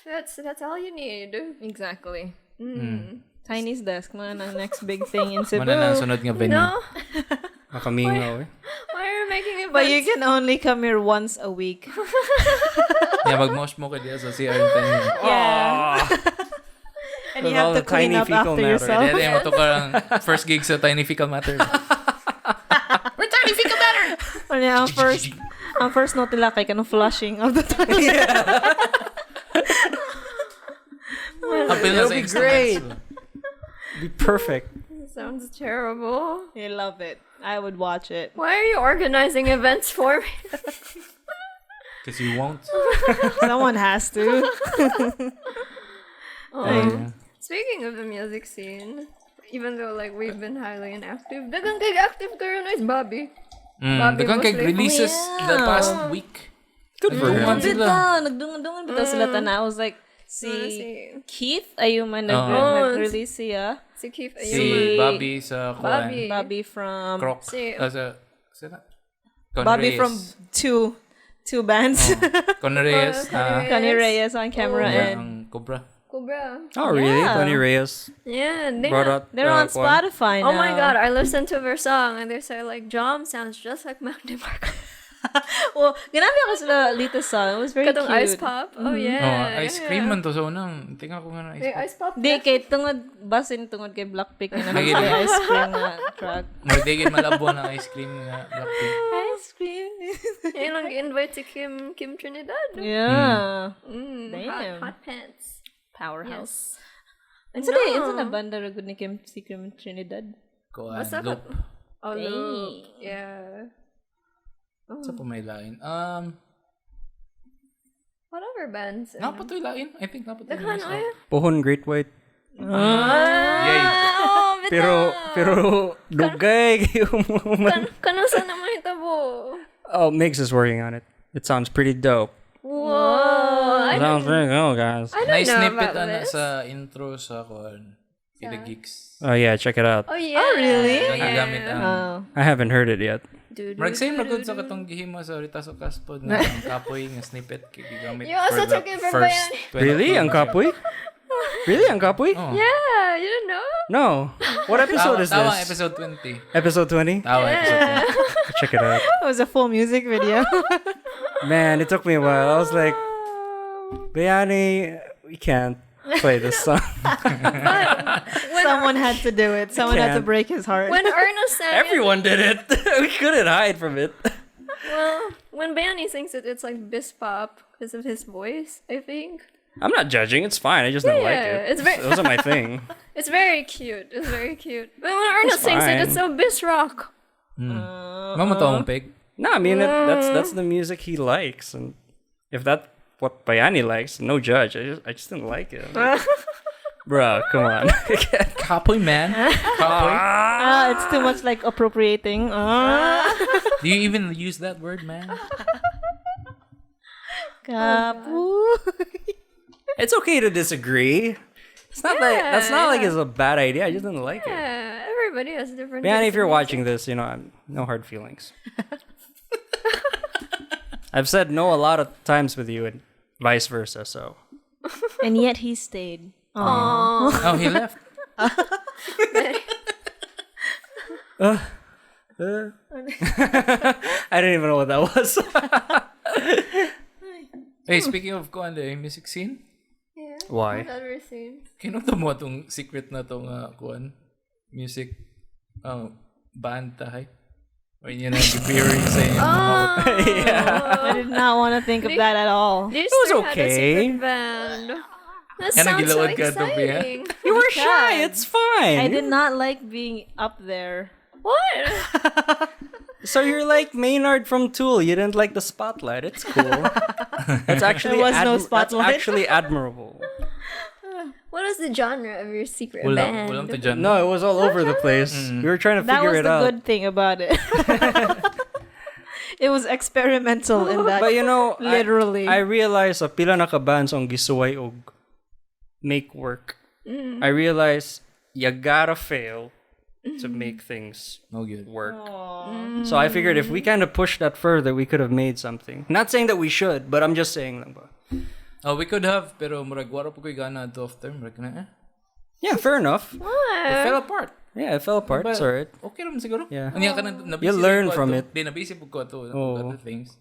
That's all you need. Exactly. Chinese desk, man, ang next big thing in Cebu. Mana na sunod nga venue. No. Makamingaw eh. Why are you making it? But you can only come here once a week. Yeah, mag-mosh mo ka diya sa CR Tiny. Yeah. And you With all have to the clean tiny up fecal after matter. yourself. Dede mo to karang first gig sa Tiny Fecal Matter. We're Tiny Fecal Matter! Ano ang first note nila kay kanong flushing of the toilet. Apil na It'll sa be great. instruments. Be perfect. Sounds terrible. I love it. I would watch it. Why are you organizing events for me? Because you won't. Someone has to. Speaking of the music scene, even though like we've been highly inactive, dagang kay active karon is Bobby. Bobby Dagang kay mostly. releases the past week. Good for him. Nagdungan sila. Nagdungan bitaw sila tana. I was like, si Keith Ayuma Oh. nag-release siya. Si Keith Si Ayuma. Bobby sa Kuan. Bobby. Bobby from Croc. Si- Sina? Con Bobby Reyes. from two bands. Con Reyes. Connie Reyes on camera and Ang Cobra. Cobra. Oh, really? Yeah. Tony Reyes Yeah, brought out. they're on Kwan. Spotify now. Oh my god, I listened to their song and they say like Jom sounds just like Mac DeMarco. Well, ginamit ako sila Lita's song. It was very Katong cute. Ice Pop. Oh yeah. Ice cream man to. So, unang, tingnan ko nga na ice Hey, cream. Ice Pop. Di, kay tungod, basin tungod kay Blackpink na Lagi naman din. ice cream na track. Magdigin malabo ng ice cream nga Blackpink. Ice cream. Yan lang invite si Kim Trinidad. Yeah. Hot, hot pants. Powerhouse. Yes. And today, it's na banda ragod ni si Kim Trinidad. Kuan. Basta Loop. Oh, no. Yeah. Sa pa may lain. What other bands? Napatoy lain. I think napatoy Daghan lain. ay. Pohon Great White. Yay. Oh, Pero dugay kayo mo. Kanang sa naman hitabo. Oh, Migs is working on it. It sounds pretty dope. Whoa. I Sounds pretty cool, guys. don't Nice know snippet about ana this. sa intro sa Kuan. The Geeks. Oh yeah, check it out. Oh yeah. really? Nagagamit ang... Oh. I haven't heard it yet. Marag same na good sa katong gihimo sa RetasoCast pod nga ang kapoy nga snippet kay gigamit You also took it from first Bayani. 20 Really? Ang kapoy? Really? Ang kapoy? Oh. Yeah, you didn't know? No. What episode is Tawang this? episode 20. Episode 20? Tawang episode 20. Check it out. It was a full music video. Man, it took me a while. I was like, Bayani, we can't play this song. Someone had to do it. Someone had to Can't. break his heart. When Ernest sang it, Everyone did it. We couldn't hide from it. well, when Bayani sings it, it's like Bispop because of his voice, I think. I'm not judging. It's fine. I just didn't like Yeah, it. it's very- It wasn't my thing. It's very cute. It's very cute. But when Arnold It's sings it, fine. it's so bis rock. Mama tong pig. No, I mean that's the music he likes, and if that's what Bayani likes, no judge. I just didn't like it. Bruh, come on. Kapoy, man. Kapoy. It's too much like appropriating. Do you even use that word, man? Kapu. It's okay to disagree. It's not like that's not like it's a bad idea. I just didn't like it. Yeah, everybody has different. Bayani, tastes if you're in watching this, I'm no hard feelings. I've said no a lot of times with you, and vice versa. So And yet he stayed. Oh, he left. I didn't even know what that was. Hey, speaking of music scene, Yeah. Why? I've ever seen. kinuto mo tong secret na tong music band tahay? Or yun ang appearing sa inyo. I did not want to think of that at all. It was okay. Band. That Yan ang sounds so gilawad ka, Topi, ha? exciting. You were shy. It's fine. I did not like being up there. What? So you're like Maynard from Tool. You didn't like the spotlight. It's cool. That's actually There was no That's spotlight. actually admirable. What is the genre of your secret Walang band? to dyan. No, it was all over the place. We were trying to That figure was it the out. good thing about it. It was experimental in that. But literally. I realized pila na ka bands ang gisuway og make work. I realized you gotta fail to make things No good. work. So I figured if we kind of pushed that further, we could have made something. Not saying that we should, but I'm just saying lang ba. Oh, we could have, pero murag wala po ko'y gana to after. Murag na Yeah, fair enough. It fell apart. Yeah, it fell apart. It's alright. Okay naman siguro. Yeah. Anya ka na You learn from it. Di nabisi po ko to. Oo. Other things.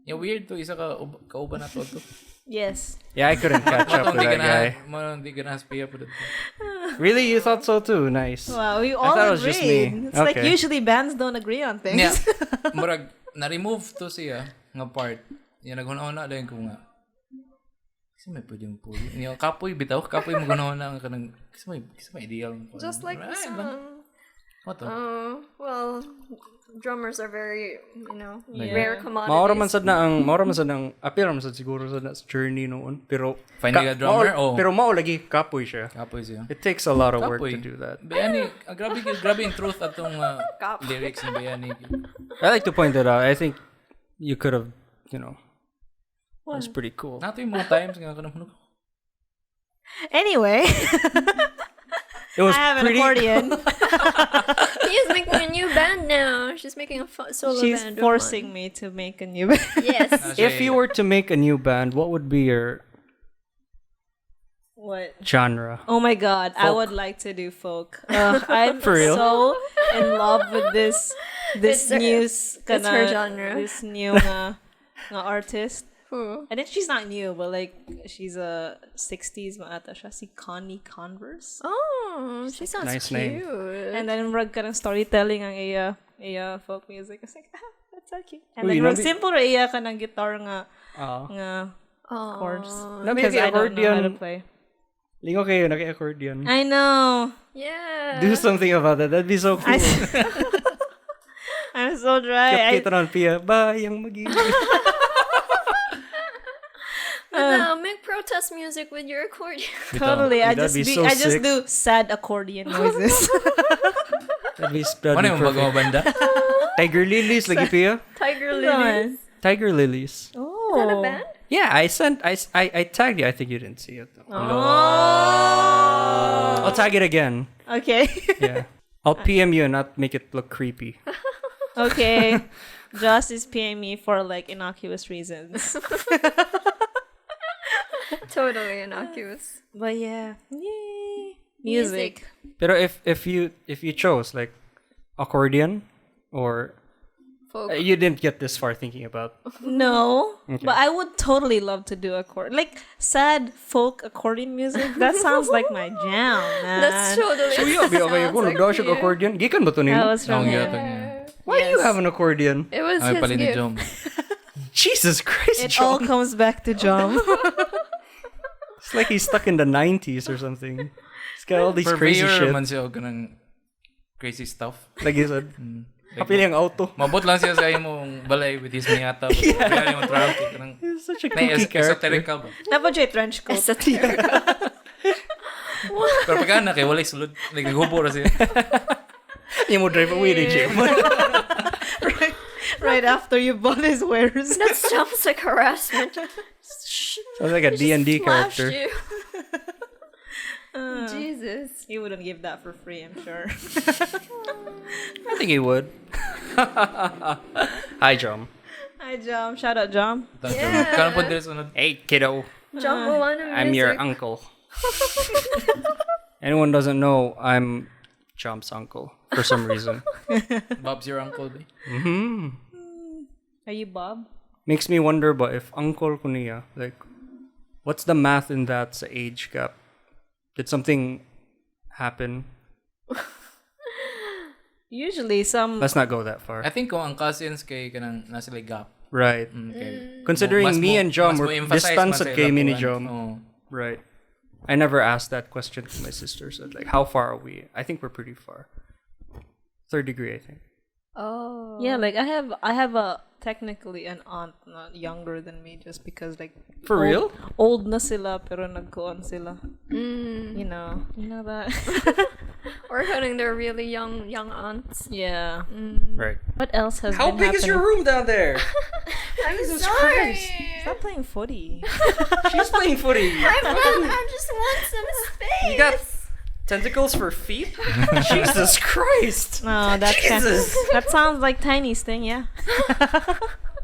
Yeah, weird to. Isa kauban na to. Yes. Yeah, I couldn't catch up with that guy. Hindi ka na haspiya po dito. Really? You thought so too? Nice. Wow, we all thought it was agreed. just me. It's like Okay. usually bands don't agree on things. Nya, murag, na-remove to siya nga part. Yan, naghuna-una din ko nga. Kasi may pwede mo po. Kapoy, bitaw. Kapoy mo gano'n ka ng... Kasi may ideal. Just like the song. What to? Well, drummers are very, Yeah. rare commodities. Maura man sad ang appear man sad siguro sa journey noon. Pero Finding a drummer? Pero mao lagi kapoy siya. Kapoy siya. It takes a lot of work Kapoy. to do that. Bayani, grabe yung truth atong lyrics ni Bayani. I like to point that out. I think you could have, it was pretty cool. Nato yung mga times nga kanang Anyway, It was I have an pretty accordion. He is making a new band now. She's making a solo She's band. of forcing me to make a new band. one. Yes. If you were to make a new band, what would be your What? genre? Oh my god, I Folk. would like to do folk. I'm For real? so in love with this It's her- new it's her genre. This new nga artist. Who? I think she's not new, but like she's a 60s maata siya, si Connie Converse. Oh, she sounds Nice cute. name. And then murag ka ng storytelling ang iya folk music. I was like, that's so cute. And Uy, then murag nabi- simple ra iya ka ng guitar nga Oh. chords. Nabi Because I don't know how to accordion. play. Lingo kayo, naki-accordion. I know. Yeah. Do something about that. That'd be so cool. I'm so dry. Kaya kita ron, Pia, bayang mag-ibig. Make protest music with your accordion. Totally. I That'd just be so I just sick. do sad accordion noises. That'd be Ano yung perfect. bagong banda? Tiger Lilies, lagi Pia. Tiger Come Lilies. on. Tiger Lilies. Is that a Oh. band? Yeah, I tagged you. I think you didn't see it though. Oh. I'll tag it again. Okay. Yeah. I'll PM you and not make it look creepy. Okay. Joss is paying me for like innocuous reasons. Totally innocuous. But yeah. Yay. Music. Pero if you chose like accordion or Folk. you didn't get this far thinking about. No. Okay. But I would totally love to do accordion. Like sad folk accordion music. That sounds like my jam, man. That's totally. Kuya, biya kayo ko sounds nagdaw like siya you. accordion. Gikan ba to That nimo? was from Ang him. yata niya. Why do you Yes. have an accordion? It was Ay, his pala ni gift. Jom. Jesus Christ, It all John. comes back to Jom. It's like he's stuck in the 90s or something. He's got all these crazy Purveyor shit. man siya og kanang crazy stuff. Like he said, kapili ang auto. Mabot lang siya sa imong balay with his Miata. Yeah. Yung trunk. Kanang He's such a kooky character. esoteric ka ba? Dapat siya trench coat. Pero pag anak eh, walay sulod. Like, naghubo na siya. Yung mo drive away ni Jim. Right after you bought his wares. That sounds like harassment. Sounds like a D&D Flashed character. you. Jesus. He wouldn't give that for free, I'm sure. I think he would. Hi, Jom. Hi, Jom. Shout out, Jom. Yeah. Kano po din sunod? Hey, kiddo. Jumbo on music. I'm your uncle. Anyone doesn't know, I'm Jom's uncle for some reason. Bob's your uncle, ba? Are you Bob? Makes me wonder, but if uncle ko niya, like, what's the math in that sa age gap? Did something happen? Usually, some. Let's not go that far. I think kung ang cousins kay kanang nasa like gap. Right. Okay. Considering Mas me mo- and Jom mas mo were emphasize distance man at sa kay mini ilapuan. Jom. Oo. Right. I never asked that question to my sisters. Like, how far are we? I think we're pretty far. Third degree, I think. Oh. Yeah, like I have a technically an aunt not younger than me just because like For real? old na sila pero nagkuan sila. You know that. Or cutting their really young aunts. Yeah. Right. What else has How been big is your happening? room down there? I'm sorry. Stop playing footy. She's playing footy. I just want some space. You got tentacles for feet? Jesus Christ. No, Jesus. that sounds like Tiny's thing, yeah.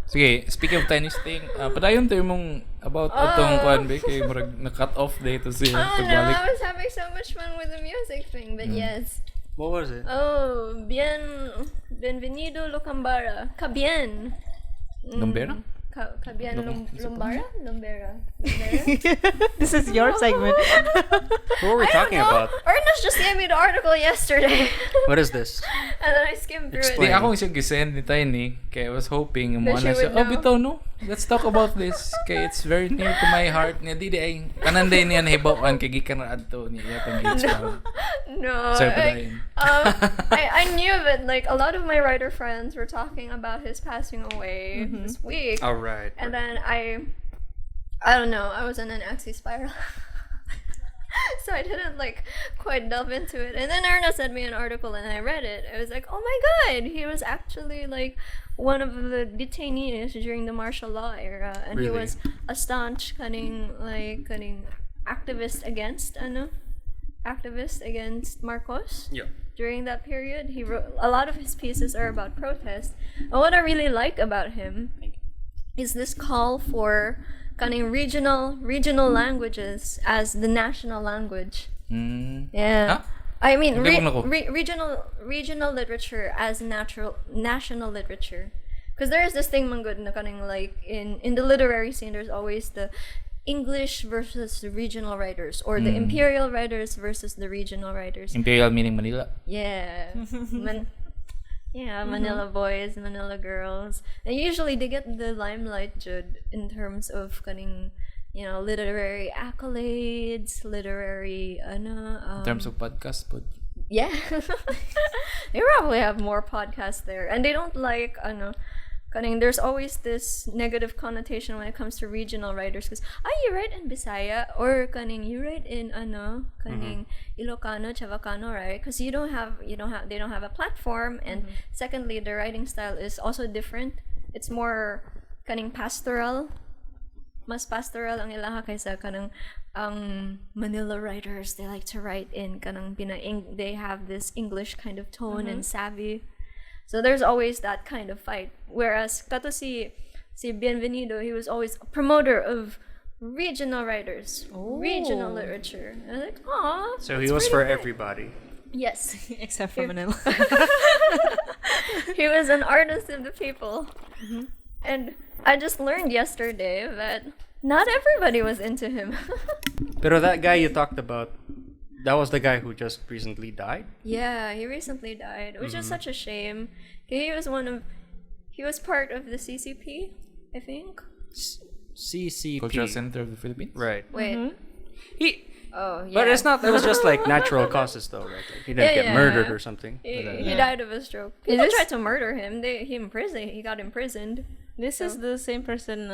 Sige, speaking of tennis thing, padayon tayo mong about atong kuan ba kay murag na-cut off dito siya Oh no, pagbalik. I was having so much fun with the music thing, but yes. What was it? Oh, bienvenido Lucambara. Cabien. Lumbera? Cabien Lumbara? Lumbera. This is your segment. What were we talking about? Ernest just gave me the article yesterday. What is this? And then I skimmed through Di it. ako siya gisend ni Tiny kay I was hoping mo That she na siya. would Oh, know. bitaw no. Let's talk about this kay it's very near to my heart. Niya di ay kanan day niya nahibawan kay gikan ra adto niya atong gauge pa. No. Sorry, like, padayon. I knew of it. Like a lot of my writer friends were talking about his passing away this week. All right. And then I don't know, I was in an axis spiral. So I didn't like quite delve into it. And then Erna sent me an article and I read it. I was like, oh my god, he was actually like one of the detainees during the martial law era. And he Really? was a staunch cunning activist against Marcos. Yeah. During that period, he wrote a lot of his pieces are about protest. And what I really like about him is this call for cunning regional languages as the national language. Yeah. Huh? I mean Hindi mo nako. regional literature as national literature. Because there is this thing man good na cunning like in the literary scene there's always the English versus the regional writers or the imperial writers versus the regional writers. Imperial meaning Manila. Yeah. Manila boys, Manila girls. And usually they get the limelight Jude in terms of cunning, literary accolades, literary In terms of podcast pod. yeah. They probably have more podcasts there. And they don't like cunning there's always this negative connotation when it comes to regional writers because you write in Bisaya or cunning you write in cunning Ilocano, Chavacano, right? Because they don't have a platform, and secondly the writing style is also different. It's more cunning pastoral. Mas pastoral ang ilaha kaysa kanang Manila writers. They like to write in kanang they have this English kind of tone and savvy. So there's always that kind of fight. Whereas kato si Bienvenido, he was always a promoter of regional writers, regional literature. And I was like, aw. So he was for everybody. Yes. Except for Manila. He was an artist of the people. And I just learned yesterday that not everybody was into him. Pero that guy you talked about, that was the guy who just recently died? Yeah, he recently died, which is such a shame. He was part of the CCP, I think. CCP. Cultural Center of the Philippines. Right. Wait. Oh, yeah. But it's not. It was just like natural causes, though, right? Like, he didn't get murdered or something. He died of a stroke. People tried to murder him. He got imprisoned. This is the same person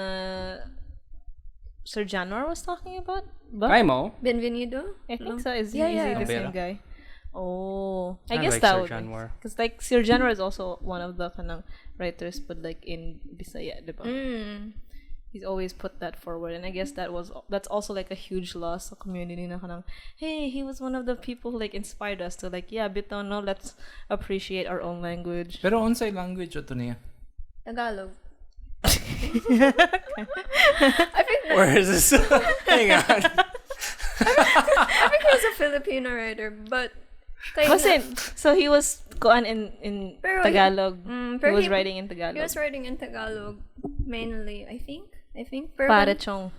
Sir Januar was talking about? Ba? Raimo. Benvenido? I think so. Is he Yeah. the same guy? Oh, I I guess like that Sir would Januar. because like Sir Januar is also one of the kanang writers, but like in Bisaya, diba? He's always put that forward, and I guess that's also like a huge loss sa community na kanang, hey, he was one of the people who like inspired us to like, yeah, bitaw no, let's appreciate our own language. Pero unsay language ito niya? Tagalog. Where is this? Hang on. I think he was a Filipino writer, but So he was kuan in Pero Tagalog. pero He was writing in Tagalog. He was writing in Tagalog mainly, I think. Pero Pare chong.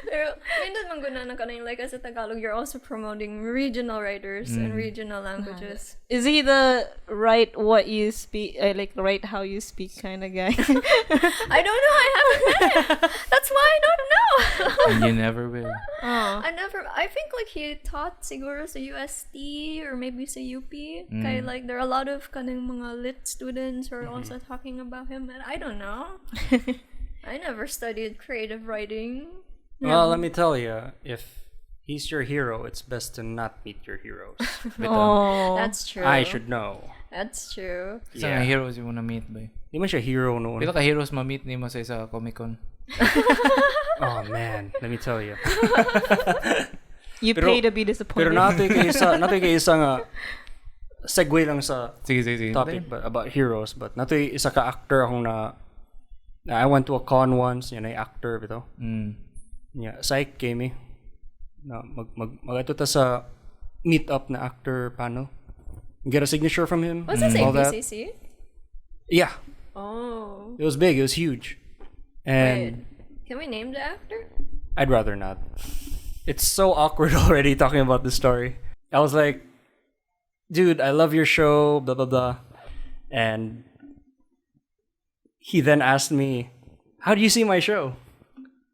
pero minsan man guna na kanang like as a Tagalog, you're also promoting regional writers and regional languages. Is he the right what you speak, like right how you speak kind of guy? I don't know. I haven't met him. That's why I don't know. And you never will. I think like he taught siguro sa UST or maybe sa UP. Kaya like there are a lot of kanang mga lit students who are also talking about him, and I don't know. I never studied creative writing. Well, let me tell you, if he's your hero, it's best to not meet your heroes. Oh, That's true. I should know. That's true. Sa mga heroes yung wanna meet ba? Di man siya hero noon. Pila ka heroes ma-meet ni mo sa isa Comic-Con? Oh man, let me tell you. you pay to be disappointed. Pero nato kay isa nga segue lang sa Sige. topic but about heroes, but nato isa ka actor akong I went to a con once, yun ay actor bito. Yeah, psych kami. Na mag ta sa meet up na actor panel. Get a signature from him. Was this all that. ABCC? Yeah. Oh. It was big, it was huge. And Wait. Can we name the actor? I'd rather not. It's so awkward already talking about this story. I was like, dude, I love your show, blah, blah, blah. And he then asked me, how do you see my show?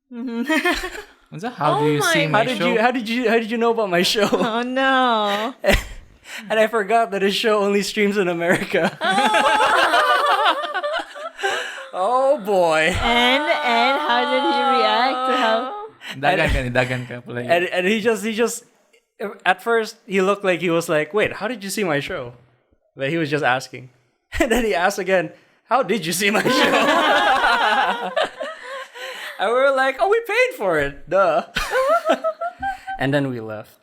What's that? How do you see my show? How did you know about my show? Oh no. And I forgot that his show only streams in America. Oh boy. And how did he react to how? Dagan ka pala. And he just at first he looked like he was like, wait, how did you see my show? But he was just asking. And then he asked again, how did you see my show? And we were like, oh, we paid for it. Duh. And then we left.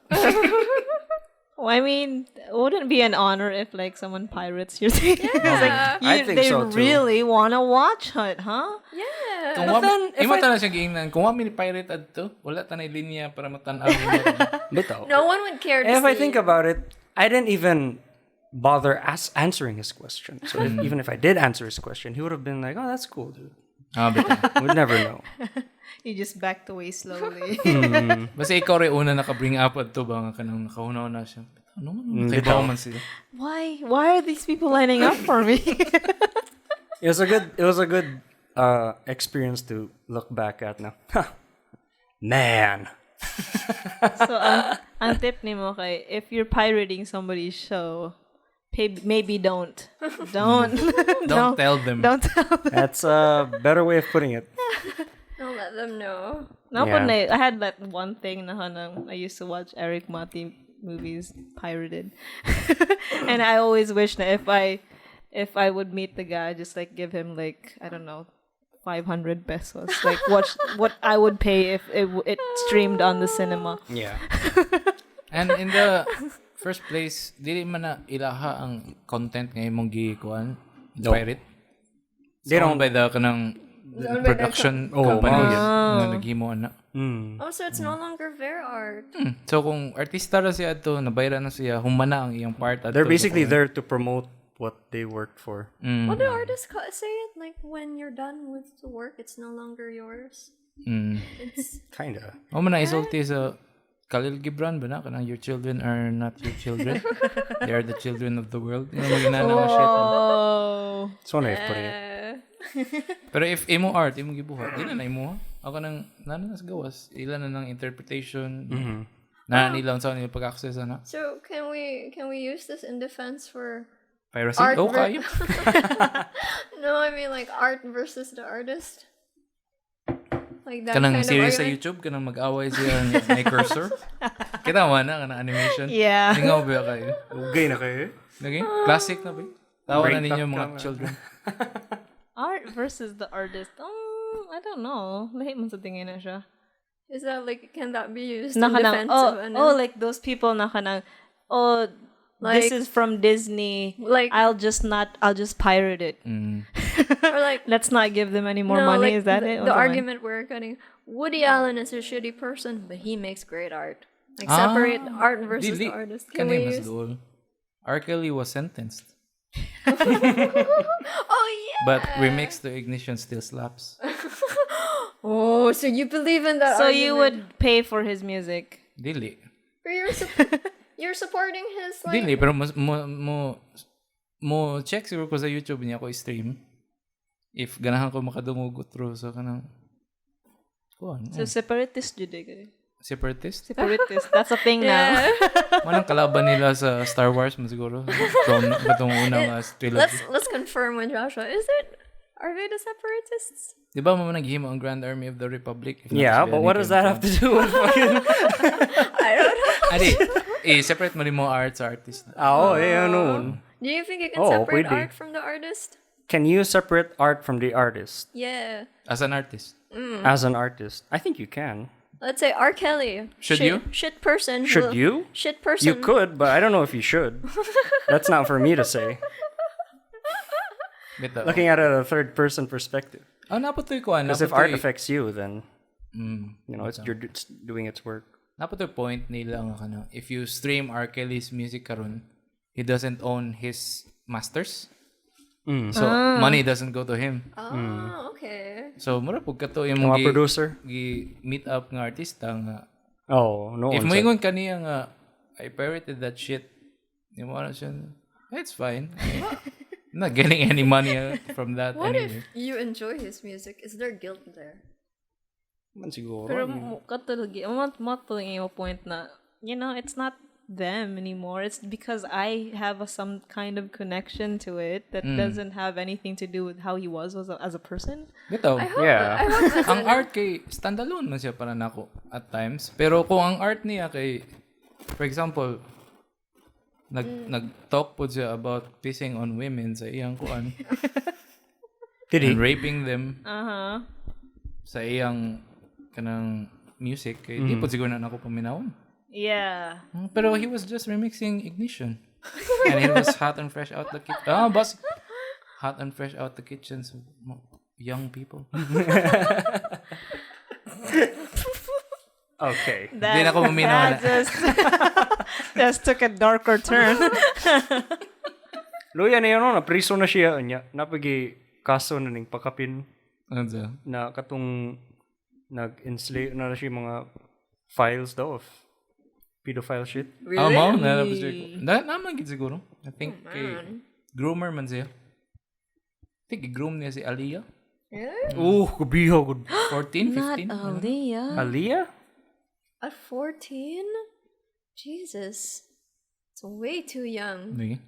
Well, I mean, wouldn't it be an honor if like someone pirates your thing? Yeah. I think they so, too. really wanna watch it, huh? Yeah. Kung imo ta na siya giingnan, kung wa mi pirate adto, wala ta na linya para matanaw. Bitaw. No one would care to And if I see. think about it, I didn't even bother answering his question. So even if I did answer his question, he would have been like, oh, that's cool, dude. Bitaw. We'd never know. You just backed away slowly. Basta ikaw rin una naka-bring up adto ba nga kanang nakahunaw na siya. Ano man? Kaibaw man sila. Why are these people lining up for me? It was a good experience to look back at now. Man. So, ang tip ni mo kay, if you're pirating somebody's show, maybe don't. Don't Tell them. Don't tell them. That's a better way of putting it. Don't let them know. I had that one thing na I used to watch Eric Mati movies pirated. And I always wish that if I would meet the guy, just like give him like, I don't know, 500 pesos. Like watch what I would pay if it streamed on the cinema. Yeah. And in the first place, dili man na ilaha ang content nga imong gikuan, No. pirate. They don't by the kanang production company nga naghimo ana. Oh, so it's no longer their art. So kung artista ra siya adto, nabayran na siya, humana ang iyang part adto. They're basically there to promote what they worked for. What do artists say it? Like when you're done with the work, it's no longer yours. It's Kinda. O man na isulti sa Khalil Gibran ba na kanang your children are not your children. They are the children of the world. Yung mga ginana nga shit. Oh. That's one way of putting it. Pero if imo art, imo gibuhat, di na imo. ako nang nanas gawas ilan na ng interpretation na nilang sa nila pag-access na. So can we use this in defense for Piracy? art? Okay. No, I mean like art versus the artist. Like that Kanang kind of series sa argument. YouTube kanang mag-away siya may cursor. Kita mo na kanang animation. Yeah. Tingaw ba kayo? Ugay na kayo. Lagi? Classic na ba? Tawa na Break ninyo talk mga lang. children. Art versus the artist. I don't know. Lahi mo sa tingin na siya. Is that like can that be used in Nakanang, defense of ano? like those people nakanang, Like- this is from Disney. Like- I'll just pirate it. Or like Let's not give them any more no, money. like Is that the, it? the argument we're cutting Woody Allen is a shitty person, but he makes great art. Like separate art versus the artist. Can we use? R. Kelly was sentenced. Oh yeah. But remix to Ignition still slaps. Oh, so you believe in that? So you argument. would pay for his music? Dili. But you're supporting his like. Dili, pero mo check siguro ko sa YouTube niya ko stream. If ganahan ko makadungog through so kanang So separatist jud eh. separatist. Separatist. That's a thing now. Yeah. Manang kalaban nila sa Star Wars mo siguro. From batong unang trilogy. let's confirm with Joshua. Are they the separatists? Di ba mo naghimo ang Grand Army of the Republic? If not, Yeah, si but what does that have to do with fucking... I don't know. Adi, separate mo rin mo arts artist. ano. Do you think you can Oh, separate pwede. art from the artist? Can you separate art from the artist? Yeah. As an artist. As an artist? I think you can. Let's say R. Kelly. Should shit, you? Shit person. Should you? Shit person. You could, but I don't know if you should. That's not for me to say. Bitaw. Looking at it at a third-person perspective. Napatoy ko. Because if art affects you, then it's doing its work. Napatoy point nila nga kanang if you stream R. Kelly's music karon, he doesn't own his masters. So money doesn't go to him. Oh, okay. So mura pug kato yung Mga producer. meet up nga artista nga Oh, no if one mo said. ingon kaniya nga I pirated that shit. Yung mo siya, it's fine. I'm not getting any money from that What anyway. if you enjoy his music? Is there guilt there? Man siguro. Pero katulagi, mato yung point na, it's not them anymore. It's because I have some kind of connection to it that doesn't have anything to do with how he was as a person. Bitaw. Yeah. Ang art kay standalone man siya para nako at times. Pero kung ang art niya kay for example nag-talk po siya about pissing on women sa iyang kuan. And raping them. Sa iyang kanang music kay di po siguro na nako paminawon. Yeah. Pero he was just remixing Ignition. And it was hot and fresh out the kitchen. Boss. Hot and fresh out the kitchens of young people. Okay. Hindi na ako maminaw na. Just took a darker turn. Luya na yun, napriso na siya. Napagi kaso na ning pakapin Ano siya? na katong nag-enslave na siya mga files daw of pedophile shit. Really? Mao na naman gid siguro. I think kay groomer man siya. I think groom niya si Aliyah. Really? Kubiho. 14, 15. Not Aliyah. Aliyah? At 14? Jesus. It's way too young. Sige.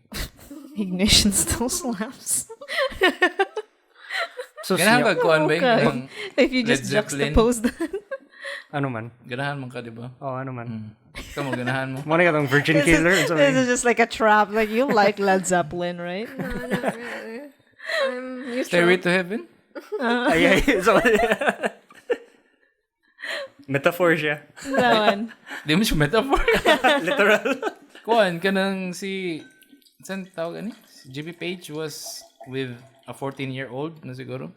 Ignition still slaps. So, Ganahan siya, ka kuan ba? Okay. Yung If you just Led Zeppelin. juxtapose that. ano man? Ganahan man ka, di ba? Oh, ano man? Kamo ganahan mo. Muna ka tong virgin killer? This is just like a trap. Like, you like Led Zeppelin, right? No, not really. I'm neutral. Stairway to Heaven? Ay. So, metaphor siya. That one. Di mo siya metaphor. Literal. Kuan, kanang si... Saan tawag ani? Si GB Page was with a 14-year-old na siguro.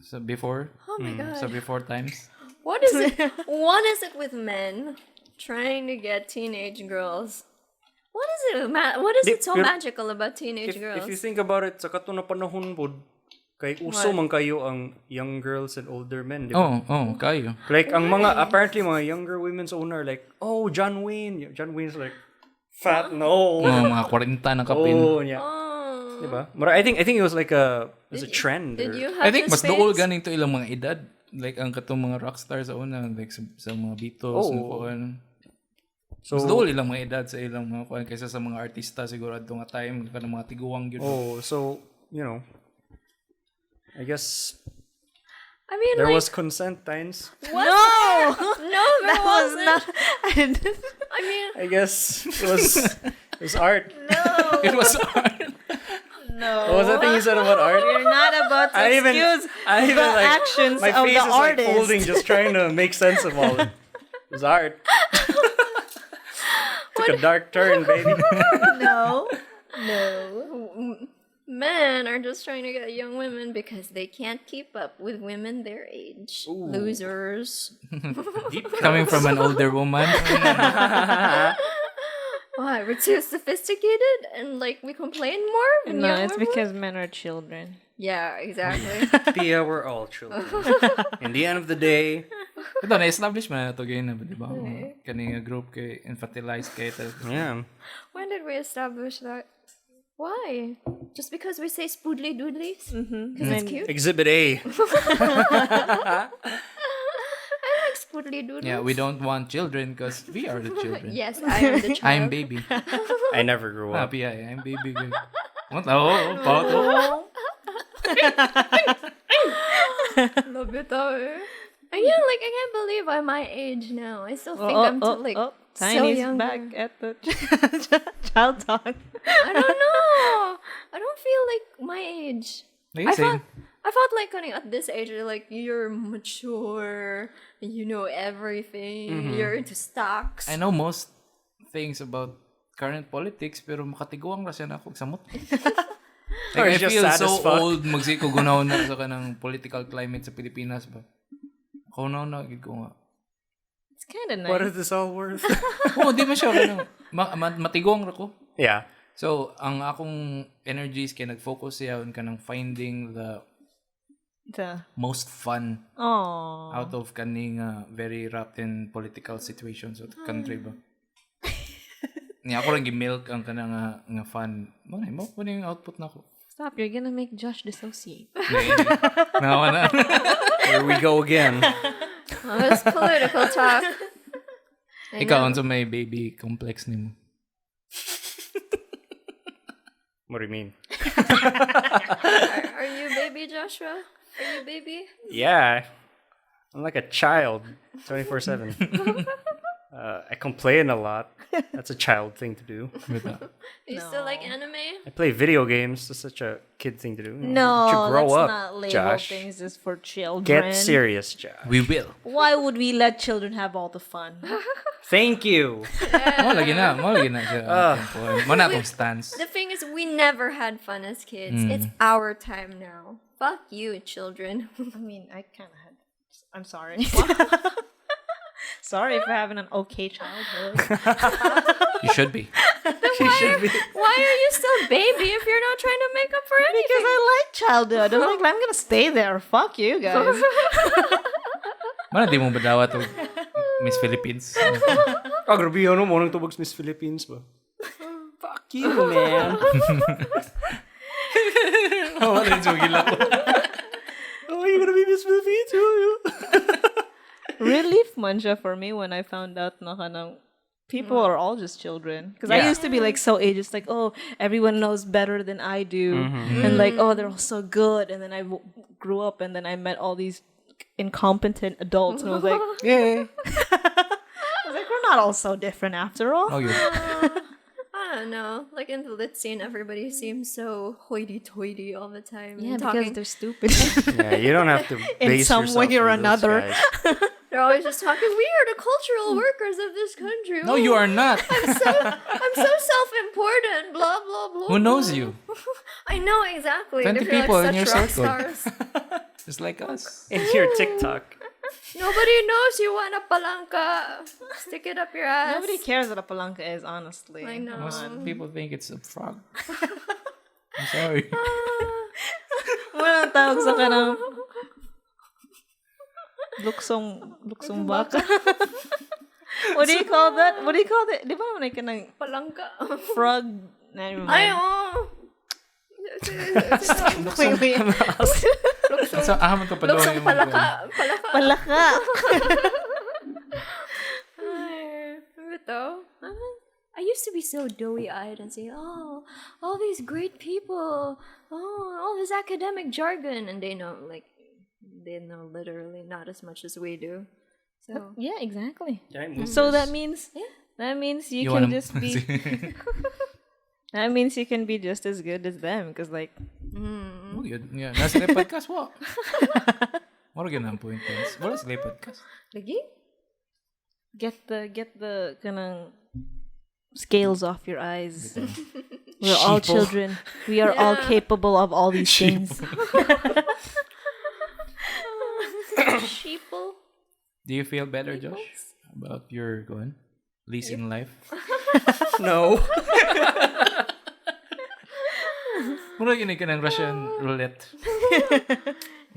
So before. Oh my God. So before times. What is it? What is it with men trying to get teenage girls? What is it? What is it so pero- magical about teenage girls? If you think about it, sa kato na panahon po, kay uso man kayo ang young girls and older men, di ba? Kayo. Like, ang mga, apparently, mga younger women sa una are like, oh, John Wayne. John Wayne's like, fat, no. Mga 40 na kapin. Oh, yeah. Oh. Diba? But I think it was like it was a trend. Did or- you have I think this mas dool phase? ganing to ilang mga edad. like ang katong mga rockstar sa una, like sa mga Beatles, Oh. kuan. So, Mas dole ilang mga edad sa ilang mga kuan kaysa sa mga artista siguro adto nga time kanang mga tiguang gyud. so, I guess I mean, there like, was consent times. no, there That was wasn't. not. I mean, I guess it was art. It was art. What was that thing you said about art? You're not about to I even the like actions my of face the is like artist. folding, just trying to make sense of all it. It was art. Took a dark turn, baby. No. men are just trying to get young women because they can't keep up with women their age. Losers. Coming from an older woman. Why? We're too sophisticated and like we complain more than No, young it's women? because men are children. Yeah, exactly. Pia, we're all children. In the end of the day, Ito, na-establish mo na ito ganyan na ba, di ba? Kaning group kay infantilized kay yeah. When did we establish that? Why? Just because we say spoodly doodlies? Because it's cute? Exhibit A. I like spoodly doodlies. Yeah, we don't want children because we are the children. Yes, I am the child. I'm baby. I never grew up. Happy I'm baby. What? Oh, pato. Love it And yeah, like I can't believe I'm my age now. I still think I'm too, like so Tiny's young. back at the child talk. I don't know. I don't feel like my age. Like same. I felt like at this age, like you're mature, you know everything, you're into stocks. I know most things about current politics pero makatiguang ra siya na ako samot. Or Like, I just feel sad so as fuck. old magsikugunaw na sa kanang political climate sa Pilipinas ba. Kunaw na gid ko nga. It's kind of nice. What is this all worth? Oo, di man siya kanang matiguang ra ko. Yeah. So, ang akong energies kay nag-focus siya on kanang finding the most fun Oh. out of kaning very rotten political situations of the country ba. Niya ako lang gi-milk ang kanang nga fun. Mo yung output na ko. Stop, you're gonna make Josh dissociate. Nawa na. Here we go again. Oh, it's political talk. I Ikaw, know. unsa may baby complex nimo? What do you mean? Are you baby, Joshua? Are you baby? Yeah. I'm like a child 24/7. I complain a lot. That's a child thing to do. You still like anime? I play video games. That's such a kid thing to do. No, you should grow let's up, not label Josh. things as for children. Get serious, Josh. We will. Why would we let children have all the fun? Thank you. Mo lagi na siya. Mo na tong stance. The thing is, we never had fun as kids. It's our time now. Fuck you, children. I mean, I kind of had. I'm sorry. Sorry if we're having an okay childhood. You should be. Why are you still baby if you're not trying to make up for anything? Because I like childhood. I'm like, I'm gonna stay there. Fuck you guys. Mana di mo badawa to Miss Philippines. Grabe yun, mo nang tubog sa Miss Philippines ba? Fuck you, man. Oh, wala yung gila ko. Oh, you're gonna be Miss Philippines, you. Relief man siya for me when I found out na kanang people are all just children. Because I used to be like so ageist, like, oh, everyone knows better than I do. And like, oh, they're all so good. And then I grew up and then I met all these incompetent adults. And I was like, Yeah. I was like, we're not all so different after all. Oh, yun. I don't know. Like in the lit scene, everybody seems so hoity-toity all the time. Yeah, and because talking. they're stupid. Yeah, you don't have to In base some yourself way or on those another. guys. They're always just talking. We are the cultural workers of this country. No, you are not. I'm so self-important. Blah blah blah. Who knows blah. you? I know exactly. 20 They feel people like in such your rock circle. stars. Just like us. In your TikTok. Nobody knows you want a palanca. Stick it up your ass. Nobody cares what a palanca is, honestly. I know. Most people think it's a frog. I'm sorry. Walang tawag sa kanang luksong baka. What do you call that? What do you call that? Di ba naman ay kanang Palanca. frog? Never mind. Ay, oh. Wait. Sa Asa ahamon ka pa daw Luksong yung palaka. Palaka. Ay, ito. I used to be so doughy-eyed and say, oh, all these great people, all this academic jargon, and they know literally not as much as we do. So Yeah, exactly. Yeah, I moved So this. that means you wanna- can just be. That means you can be just as good as them, because like Oh, yun. Yeah, nasa live podcast wa. Moro gyud ang point. Wala sa live podcast. lagi? get the kanang scales off your eyes. We're all children. We are all Yeah. capable of all these things. Sheeple. Do you feel better, Josh, about your lease in life? No. Mura yun ka ng Russian roulette.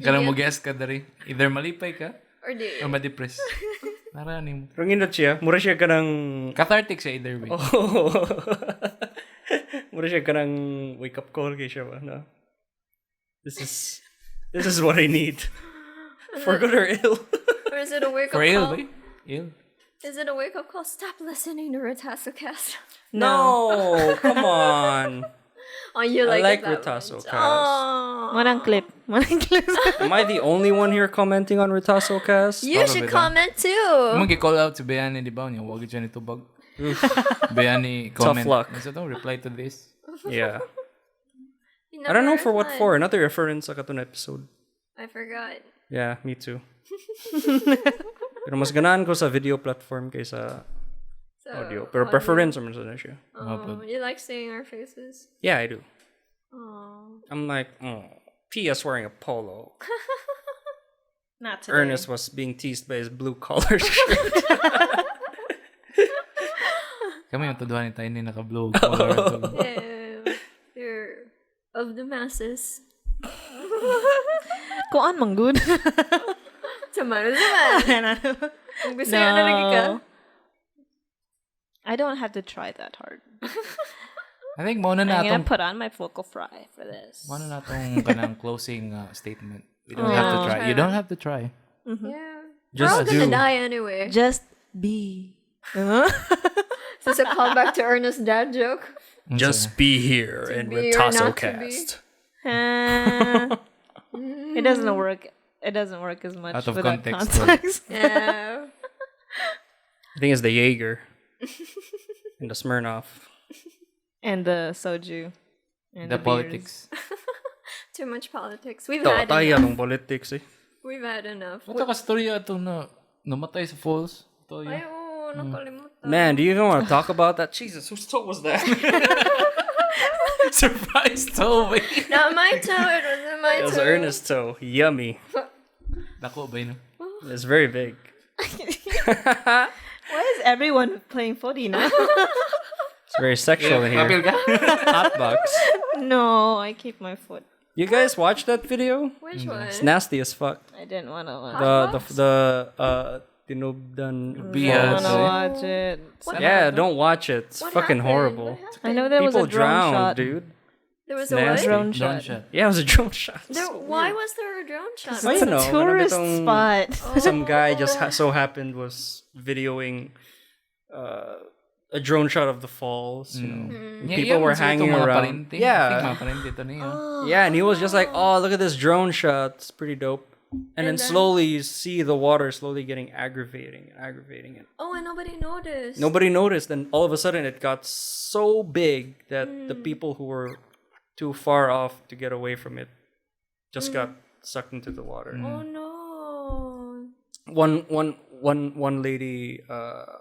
Kanang mo guess ka dari. Either malipay ka Or do or ma-depress. Naraning mo. Rungin siya. Mura siya ka ng... Cathartic siya either way. Mura siya ka ng wake-up call kay siya ba? No? This is what I need. For good or ill. Or is it a wake-up For ill, call? ba? Ill. Is it a wake-up call? Stop listening to RetasoCast. No, come on. Oh, you I like like it that RetasoCast. much. Oh. Manang clip. Am I the only one here commenting on RetasoCast? You should Probably comment too. Mong gi-call out si Bayani, di ba? Niya, wag siya nitubag. Bayani, comment. luck. Isa to, reply to this. Yeah. You I don't know never for what replied. for. Another reference sa katon episode. I forgot. Yeah, me too. Pero mas ganaan ko sa video platform kaysa So, audio. Pero audio. preference naman sa na siya. Oh, you like seeing our faces? Yeah, I do. Oh. I'm like, P.S. wearing a polo. Not today. Ernest was being teased by his blue collar shirt. Kami yung tuduhan ni Tiny naka-blue. Yeah. You're of the masses. Kuan man good. Sama. Kung gusto yun na lagi ka. I don't have to try that hard. I think mauna I'm na gonna atong put on my focal fry for this. mauna na atong kanang closing statement. We don't have to try. You don't have to try. Yeah. Just We're all gonna do. die anyway. Just be. Is this a callback to Ernest's dad joke? Just be here in be or not to RetasoCast. It doesn't work. It doesn't work as much Out of without context. context. Yeah. I think it's the Jaeger and the Smirnoff. And the soju. And The beers. politics. Too much politics. We've Ito, had tayo enough. ng politics eh. We've had enough. Ito ka storya ito na namatay sa falls. Ito Ay, yun. oo, nakalimutan. Man, do you even want to talk about that? Jesus, whose toe was that? Surprise toe, wait. Not my toe. It wasn't my It was toe. Ernest's toe. Yummy. Dako ba yun? It's very big. Why is everyone playing footy now? It's very sexual in Papel here. ka? Hotbox. No, I keep my foot. You guys watch that video? Which one? It's nasty as fuck. I didn't want to watch. The tinubdan Yeah, I don't falls. want to watch it. Yeah, don't watch it. It's What fucking happened? horrible. What happened? I know there was People a drone drowned, shot. dude. There was a Nasty. what? Drone Drone shot. shot. Yeah, it was a drone shot. Why was there a drone shot? I It's don't a know. tourist Ganitong- spot. Some guy just so happened was videoing a drone shot of the falls. You know, people were hanging around. Yeah, yeah, and he was just like, "Oh, look at this drone shot! It's pretty dope." And then slowly you see the water slowly getting aggravating and aggravating, and Oh, and nobody noticed. nobody noticed. And all of a sudden, it got so big that the people who were too far off to get away from it just got sucked into the water. Oh no. One lady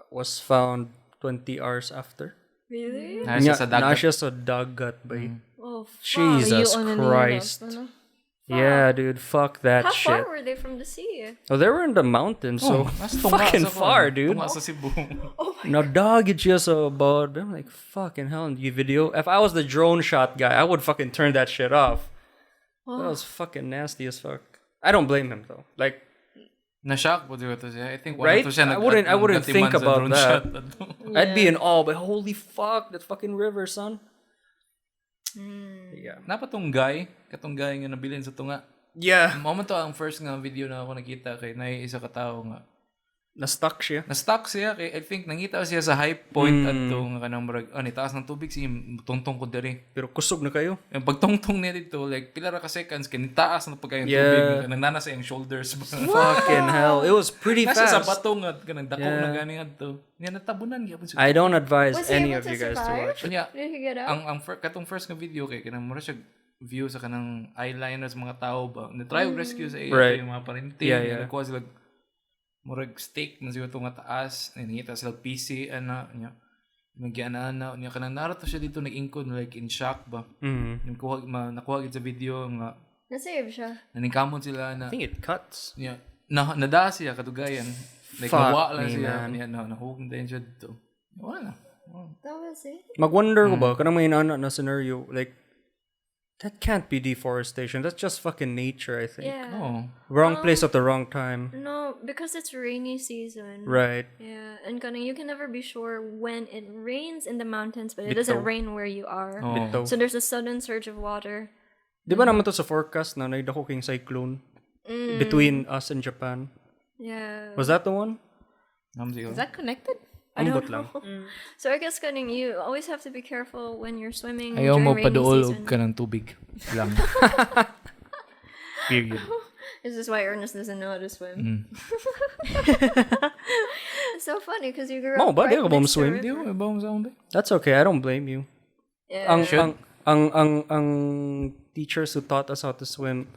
was found 20 hours after. Really? Nasa sa dagat. Nasya sa dagat, bay. Oh, fuck. Jesus Ayun, Christ. Yeah, dude, fuck that How shit. far were they from the sea? Oh, they were in the mountains, so fucking far, dude. Tunga sa Cebu. No, dog, it's just about. I'm like, fucking hell, you video. If I was the drone shot guy, I would fucking turn that shit off. That was fucking nasty as fuck. I don't blame him though. Like, Na-shock po dito siya. I think Right? to siya I wouldn't think sa about drone that. shot. I'd be in awe, but holy fuck, that fucking river, son. Yeah. Napa tong guy, katong guy nga nabilin sa tunga. Yeah. Moment to ang first nga video na ako nakita kay na isa ka tao nga Na-stuck siya. na-stuck siya kay I think nangita siya sa high point adto nga kanang murag taas ng tubig siya tungtong ko diri. Pero kusog na kayo. Yung pagtungtong niya dito like pila ra ka seconds kini taas na pagkayong tubig nanana sa iyang shoulders. Fucking hell. It was pretty Nasa fast. sa bato nga kanang dako na gani adto. Niya natabunan gyapon siya. I don't advise Was he any able of to you guys to survive? watch. Kanya Did he get out? katong first nga video kay kanang mura siya view sa kanang eyeliners mga tao ba. Na-try og rescue sa iya Right. yung mga parinting. Yeah. Nakuha sila murag steak na siya itong taas. Nangita sila PC niya. Nagyana niya kanang narato siya dito nag-ingkod like in shock ba. Yung nakuha gid sa video nga Na-save siya. naningkamon sila na I think it cuts. niya nada siya kadugayan. Like Fuck nawa lang me, siya. man. Niya nahugong din siya dito. Wala na. That was it. Mag-wonder ko ba, kanang may inana na scenario, like, that can't be deforestation. That's just fucking nature, I think. Yeah. Oh. Wrong place at the wrong time. No, because it's rainy season. Right. Yeah, and you can never be sure when it rains in the mountains, but it Bitaw. doesn't rain where you are. Oh. Bitaw. So there's a sudden surge of water. Di ba naman to sa forecast na naidako king cyclone between us and Japan? Yeah. Was that the one? Is that connected? Ambot lang. So I guess you always have to be careful when you're swimming Ayaw during mo rainy paduol season. og kanang tubig lang. Period. This is why Ernest doesn't know how to swim. It's so funny because you grew Mo up ba? Di right ka ba next to a swim? river. Di mo ibaw mo sa umbi. That's okay. I don't blame you. Yeah. Ang teachers who taught us how to swim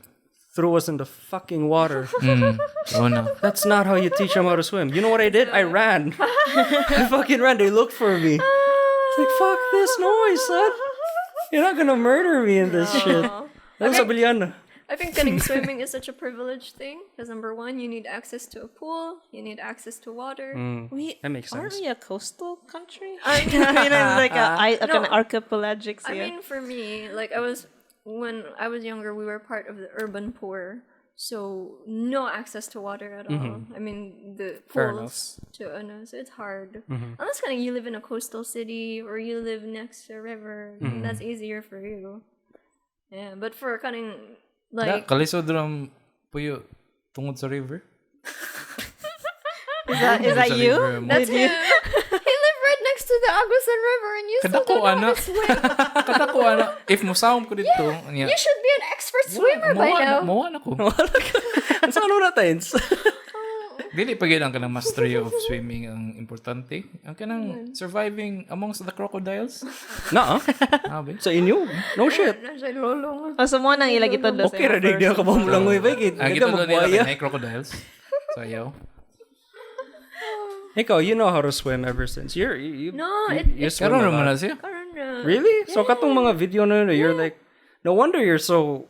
threw us in the fucking water. Oh no. That's not how you teach them how to swim. You know what I did? I ran. I fucking ran. They looked for me. It's like, fuck this noise, son. You're not gonna murder me in this shit. That was Abiliana. I think swimming is such a privileged thing because number one, you need access to a pool, you need access to water. That makes Aren't sense. we a coastal country? I mean, it's like an archipelagic. I mean, for me, when I was younger, we were part of the urban poor, so no access to water at all. I mean, the Fair pools so it's hard. Unless you live in a coastal city or you live next to a river, that's easier for you. Yeah, but for Kalisod ram puyo tungod sa river. Is that you? that's him. He lived right next to the Agusan River, and you still don't know how to swim. Kadako ana. If musawom ko dito, niya. You should be an expert swimmer by now. Mawa na ko. Sa ano natin? Dili pa gyud ang kanang mastery of swimming ang importante. Ang kanang surviving amongst the crocodiles. Naa. Abi. Sa inyo? No shit. Nasa lolo. So mo nang ilagay ito doon. Okay, ready na ka ba mo lang mo ibigit? Ang Kita ito mo nila buhaya. kay crocodiles. So ayaw. Ikaw, you know how to swim ever since. You swim Karon a naman lot. na siya. Really? So katong mga video na yun, you're like, no wonder you're so,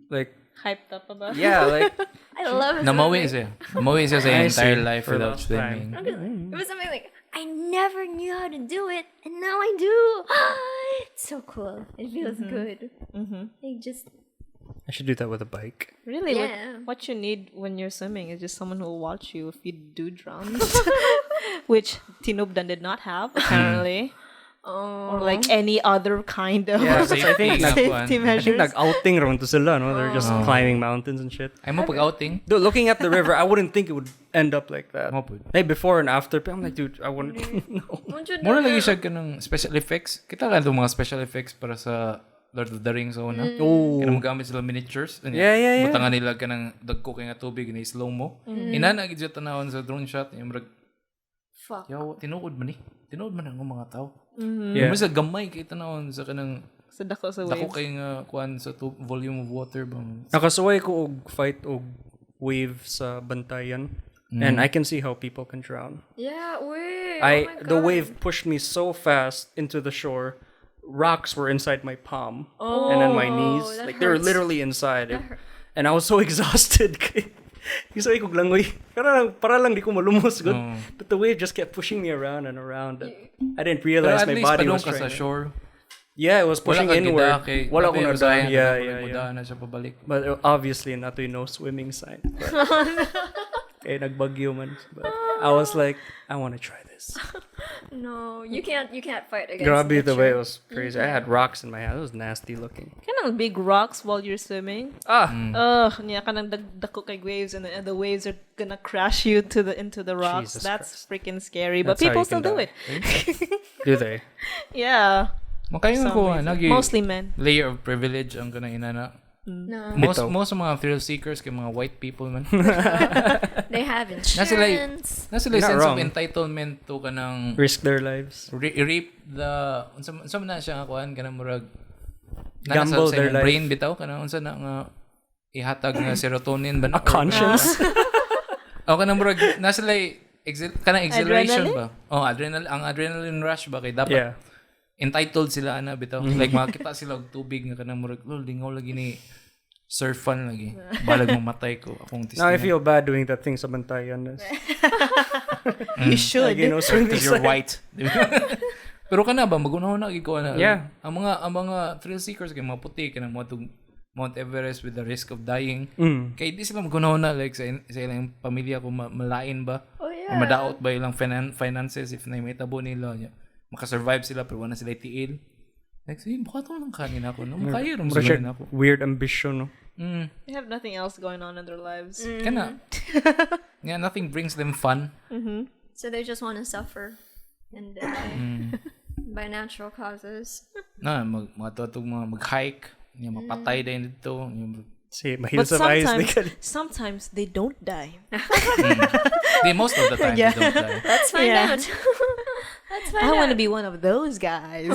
like, Hyped up about. yeah, like, I love it. Namawi siya. Namawi siya sa I entire see. life For without that swimming. It was something like, I never knew how to do it, and now I do. It's so cool. It feels good. Like just I should do that with a bike. Really? Yeah. What you need when you're swimming is just someone who will watch you if you do drown. Which Tinubdan did not have, apparently. Or like any other kind of Yeah, because I think safety I think measures. nag-outing ron to sila, no? They're just climbing mountains and shit. Ay mo pag-outing. Dude, looking at the river, I wouldn't think it would end up like that. Mo pud. Like before and after, but I'm like, dude, I wouldn't. No. Muna lagi siya kanang special effects. Kita ka itong mga special effects para sa Lord of the Rings o na. Oh. Kanang magamit sila miniatures. Yeah. Butangan nila kanang dagko kay nga tubig na slow mo. Inana gid siya tanawon sa drone shot. Yung murag, fuck. yaw, tinuod man eh. Tinuod man ang mga tao. Yeah. Yung sa gamay kay tanawon sa kanang So dako sa dako waves. kay nga kuan sa volume of water ba. Nakasuway ko og fight og wave sa bantayan. And I can see how people can drown. Yeah, wait. The wave pushed me so fast into the shore. Rocks were inside my palm and then my knees. that Like they were hurts. literally inside. And I was so exhausted. Isay ko langoy. Para lang di ko malumos good. But the wave just kept pushing me around and around. I didn't Pero realize at my least body padung was ka sa trying. shore. Yeah, it was pushing Wala ka inward. gidakay. Wala ko na usayan Yeah. na siya pabalik. But obviously not to no swimming sign. But, nagbagyo man. But I was like, I want to try this. No, you can't fight against Grabe, the way it nature. was crazy. I had rocks in my hand. It was nasty looking. Kind of big rocks while you're swimming. Niya ka nang dako kay waves and the waves are gonna crash you into the rocks. Jesus That's freaking scary, but That's how people you still can do die. it. Do they? Yeah. Makayo Some ko reason. nagi Mostly men. layer of privilege ang kana inana. No, Most of mga thrill seekers kay mga white people man. they have Nasa insurance. Nasa Not sense wrong. of entitlement to kanang Risk their lives. reap the unsa man na siya nga kuan kanang murag Gamble sa their imong life. brain bitaw kanang unsa na nga ihatag nga serotonin ba na Conscience. o kanang murag nasa kanang exhilaration Adrenaline? ba ang adrenaline rush ba kay dapat Yeah. entitled sila ana bitaw like makita sila og tubig nga kanang murag lol lingaw lagi ni surfan lagi balag mamatay ko akong Now I testing feel bad doing that thing sa bantayan. You should. Like, you know, swimming because you're white. Pero kana ba magunahon na giko na. Yeah. Ang mga thrill seekers kay mga puti kanang mo tong Mount Everest with the risk of dying. Kay di sila magunahon na like sa ilang pamilya kung malain ba. Oh Or yeah. madaot ba ilang finances if na may tabo nila. Makasurvive sila pero wala sila tiil. Like, sige, baka ito lang kanin ako. No? Makaya rin Mura sila siya ako. weird ambition, no? They have nothing else going on in their lives. Kana. Yeah, nothing brings them fun. So they just want to suffer and die by natural causes. Na, mag-hike. Mapatay din dito. See, But mahirap sa eyes. sometimes they don't die. Most of the time, they don't die. Let's find Yeah. out. Let's find I out. want to be one of those guys.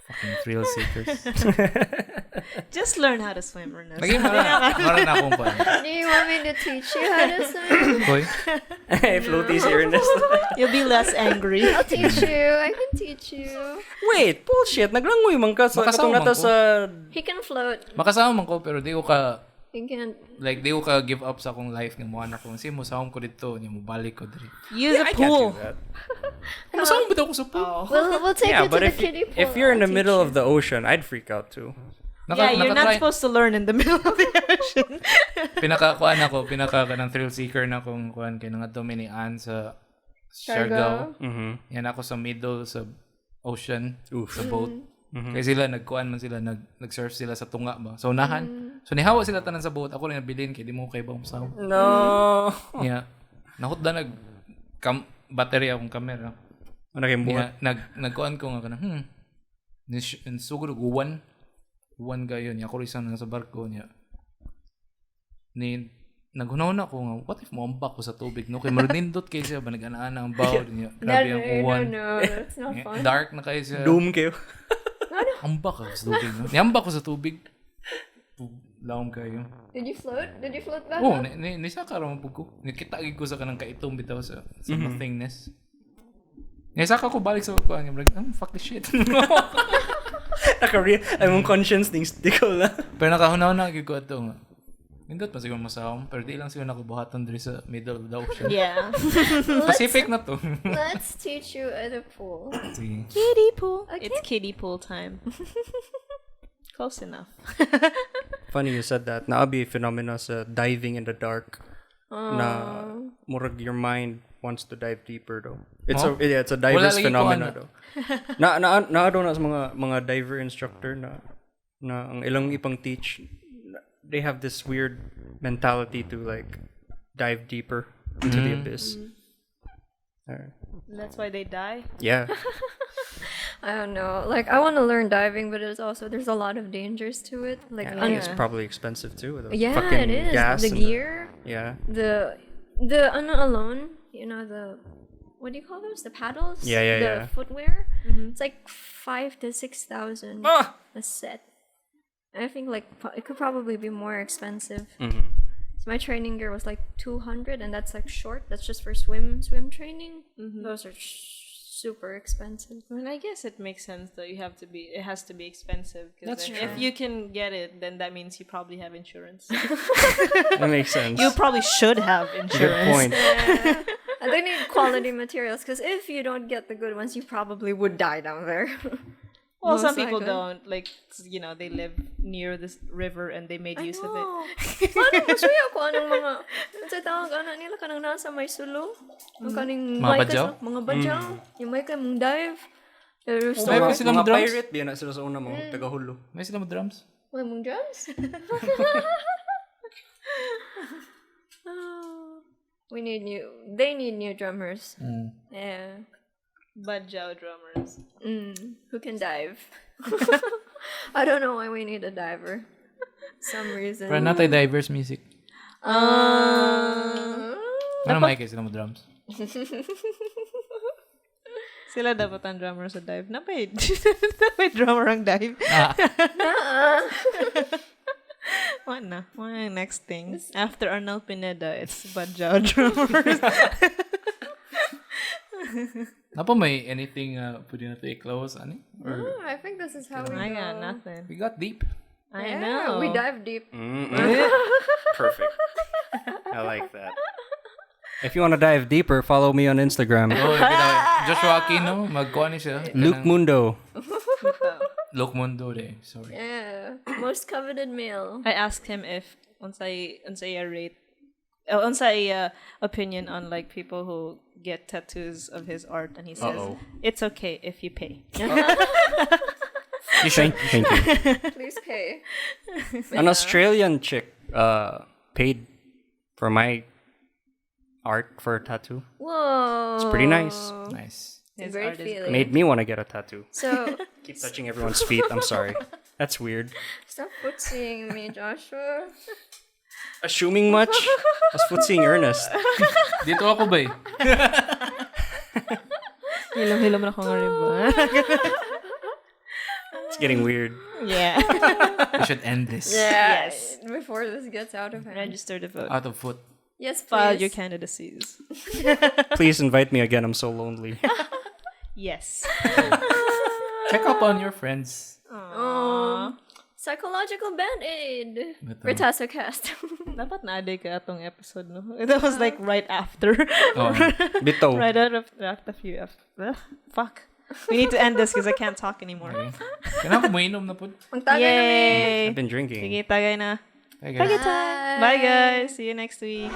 Fucking thrill seekers. Just learn how to swim, Ernest. Lagi mara na akong pan. Do you want me to teach you how to swim? Hoy. Floaties here, Ernest. You'll be less angry. I'll teach you. I can teach you. Wait, bullshit. Naglangoy man ka sa Makasama katong nata man ko. sa... He can float. Makasama man ko pero di ko ka He can. di ko ka give up sa akong life ng mga anak ko. Kasi mo sahom ko dito, niya mo balik ko diri. Use a pool. Masahom ba ko sa pool? We'll take Yeah, you to but the if kiddie pool. if you're in the I'll middle teach of the ocean, I'd freak out too. Yeah, you're not nakatry- supposed to learn in the middle of the ocean. pinaka kanang thrill seeker na kung kuan kay nga dominian sa Siargao. Yan ako sa middle sa ocean sa boat. Kaya sila nagkuan man sila nag-surf sila sa tunga ba. So unahan. So nihawa sila tanan sa boat. Ako rin nabilin kay di mo kay bang sound. No. Yeah. Nahutda battery akong camera. Ano kayong buhat? Yeah, nagkuan ko nga kanang sugod og uwan gayon niya ako rin sa barko niya. Naghunaw na ako nga, what if maambak ko sa tubig? No, kay marunindot kayo siya ba nag-anaan ang baw niya. Grabe ang uwan. No, that's not fun. Dark na kayo siya. Doom kayo. Ambak ako sa tubig. No? Niambak ko sa tubig. Laom kayo. Did you float? Did you float back Oh, up? nisaka raman po ko. Nakitagig ko sa kanang kaitong bitaw sa nothingness. Nisaka ko balik sa kuan niya. Fuck this shit. Naka-real. Ay, mong conscience things. Di ko na. Pero nakahunaw na ko ito nga. Nindot pa siguro masahom. Pero di lang siguro nakabuhatan diri sa middle of the ocean. Yeah. Pacific na to. Let's teach you at a pool. Sige. Kiddie pool. Okay. It's kiddie pool time. Close enough. Funny you said that. Naabi phenomena sa diving in the dark. Na murag your mind wants to dive deeper though. It's it's a diverse Wala lagi ko phenomena ano. though. na do na sa mga diver instructor na ang ilang ipang teach, they have this weird mentality to like dive deeper into the abyss. That's why they die. Yeah. I don't know. Like, I want to learn diving, but there's a lot of dangers to it. Like, I think it's probably expensive too. With the yeah, fucking it is. Gas The and gear, yeah. the ano alone, you know, what do you call those? The paddles? Yeah. The footwear? It's like 5,000 to 6,000 a set. I think like it could probably be more expensive. So my training gear was like 200, and that's like short. That's just for swim training. Those are super expensive. I mean, I guess it makes sense though. It has to be expensive. That's Then true. if you can get it, then that means you probably have insurance. That makes sense. You probably should have Good insurance. point. And they need quality materials, because if you don't get the good ones, you probably would die down there. Well, some Motorcycle. people don't. Like, they live near this river and they made use of it. Paano masuya ko anong mga sa tawag nila kanang nasa may sulong? Ang kaning Mga may badyaw? mga badyaw. Yung may ka mong dive. There's Meron Mga, sila mga drums? pirate, di na sila sa una mo. Tagahulo. May sila mo drums? may mong drums. They need new drummers. Yeah. Badjao drummers. Who can dive? I don't know why we need a diver. Some reason. Para natay diverse music. Ano may sila mo drums? Sila dapat ang drummer sa dive. Napay drummer ang dive. What na? What ang next thing? After Arnel Pineda, it's Badjao drummers. Napa may anything pwede natin i-close, ani? Or I think this is how we I go. got nothing. we got deep. I Yeah, know. we dive deep. Perfect. I like that. If you want to dive deeper, follow me on Instagram. Oh, Joshua Aquino, magkuha ni siya. Luke Mundo. Luke Mundo de. Sorry. Yeah, most coveted male. I asked him if unsay opinion on like people who get tattoos of his art, and he says it's okay if you pay. You should. Thank you. Please pay. An Australian chick paid for my art for a tattoo. Whoa, It's pretty nice. Nice. His great art is feeling. Made me want to get a tattoo. So Keep touching everyone's feet. I'm sorry. That's weird. stop footseeing me, Joshua. Assuming much? I was footseeing Ernest. Dito ako ba eh? Hilom-hilom na ko nga rin ba? It's getting weird. Yeah. We should end this. Yeah. Yes. Before this gets out of hand. Register to vote. Out of foot. Yes, please. File your candidacies. Please invite me again. I'm so lonely. Yes. Check up on your friends. Psychological band-aid. Betul. RetasoCast. Dapat na-aday ka atong episode, no? That was like right after. Oh. Bito. Right out of after few. Fuck. We need to end this because I can't talk anymore. Kailangan ko mainom na po. Magtagay na may. Yay! I've been drinking. Sige, tagay na. Hey guys. Bye, guys. See you next week.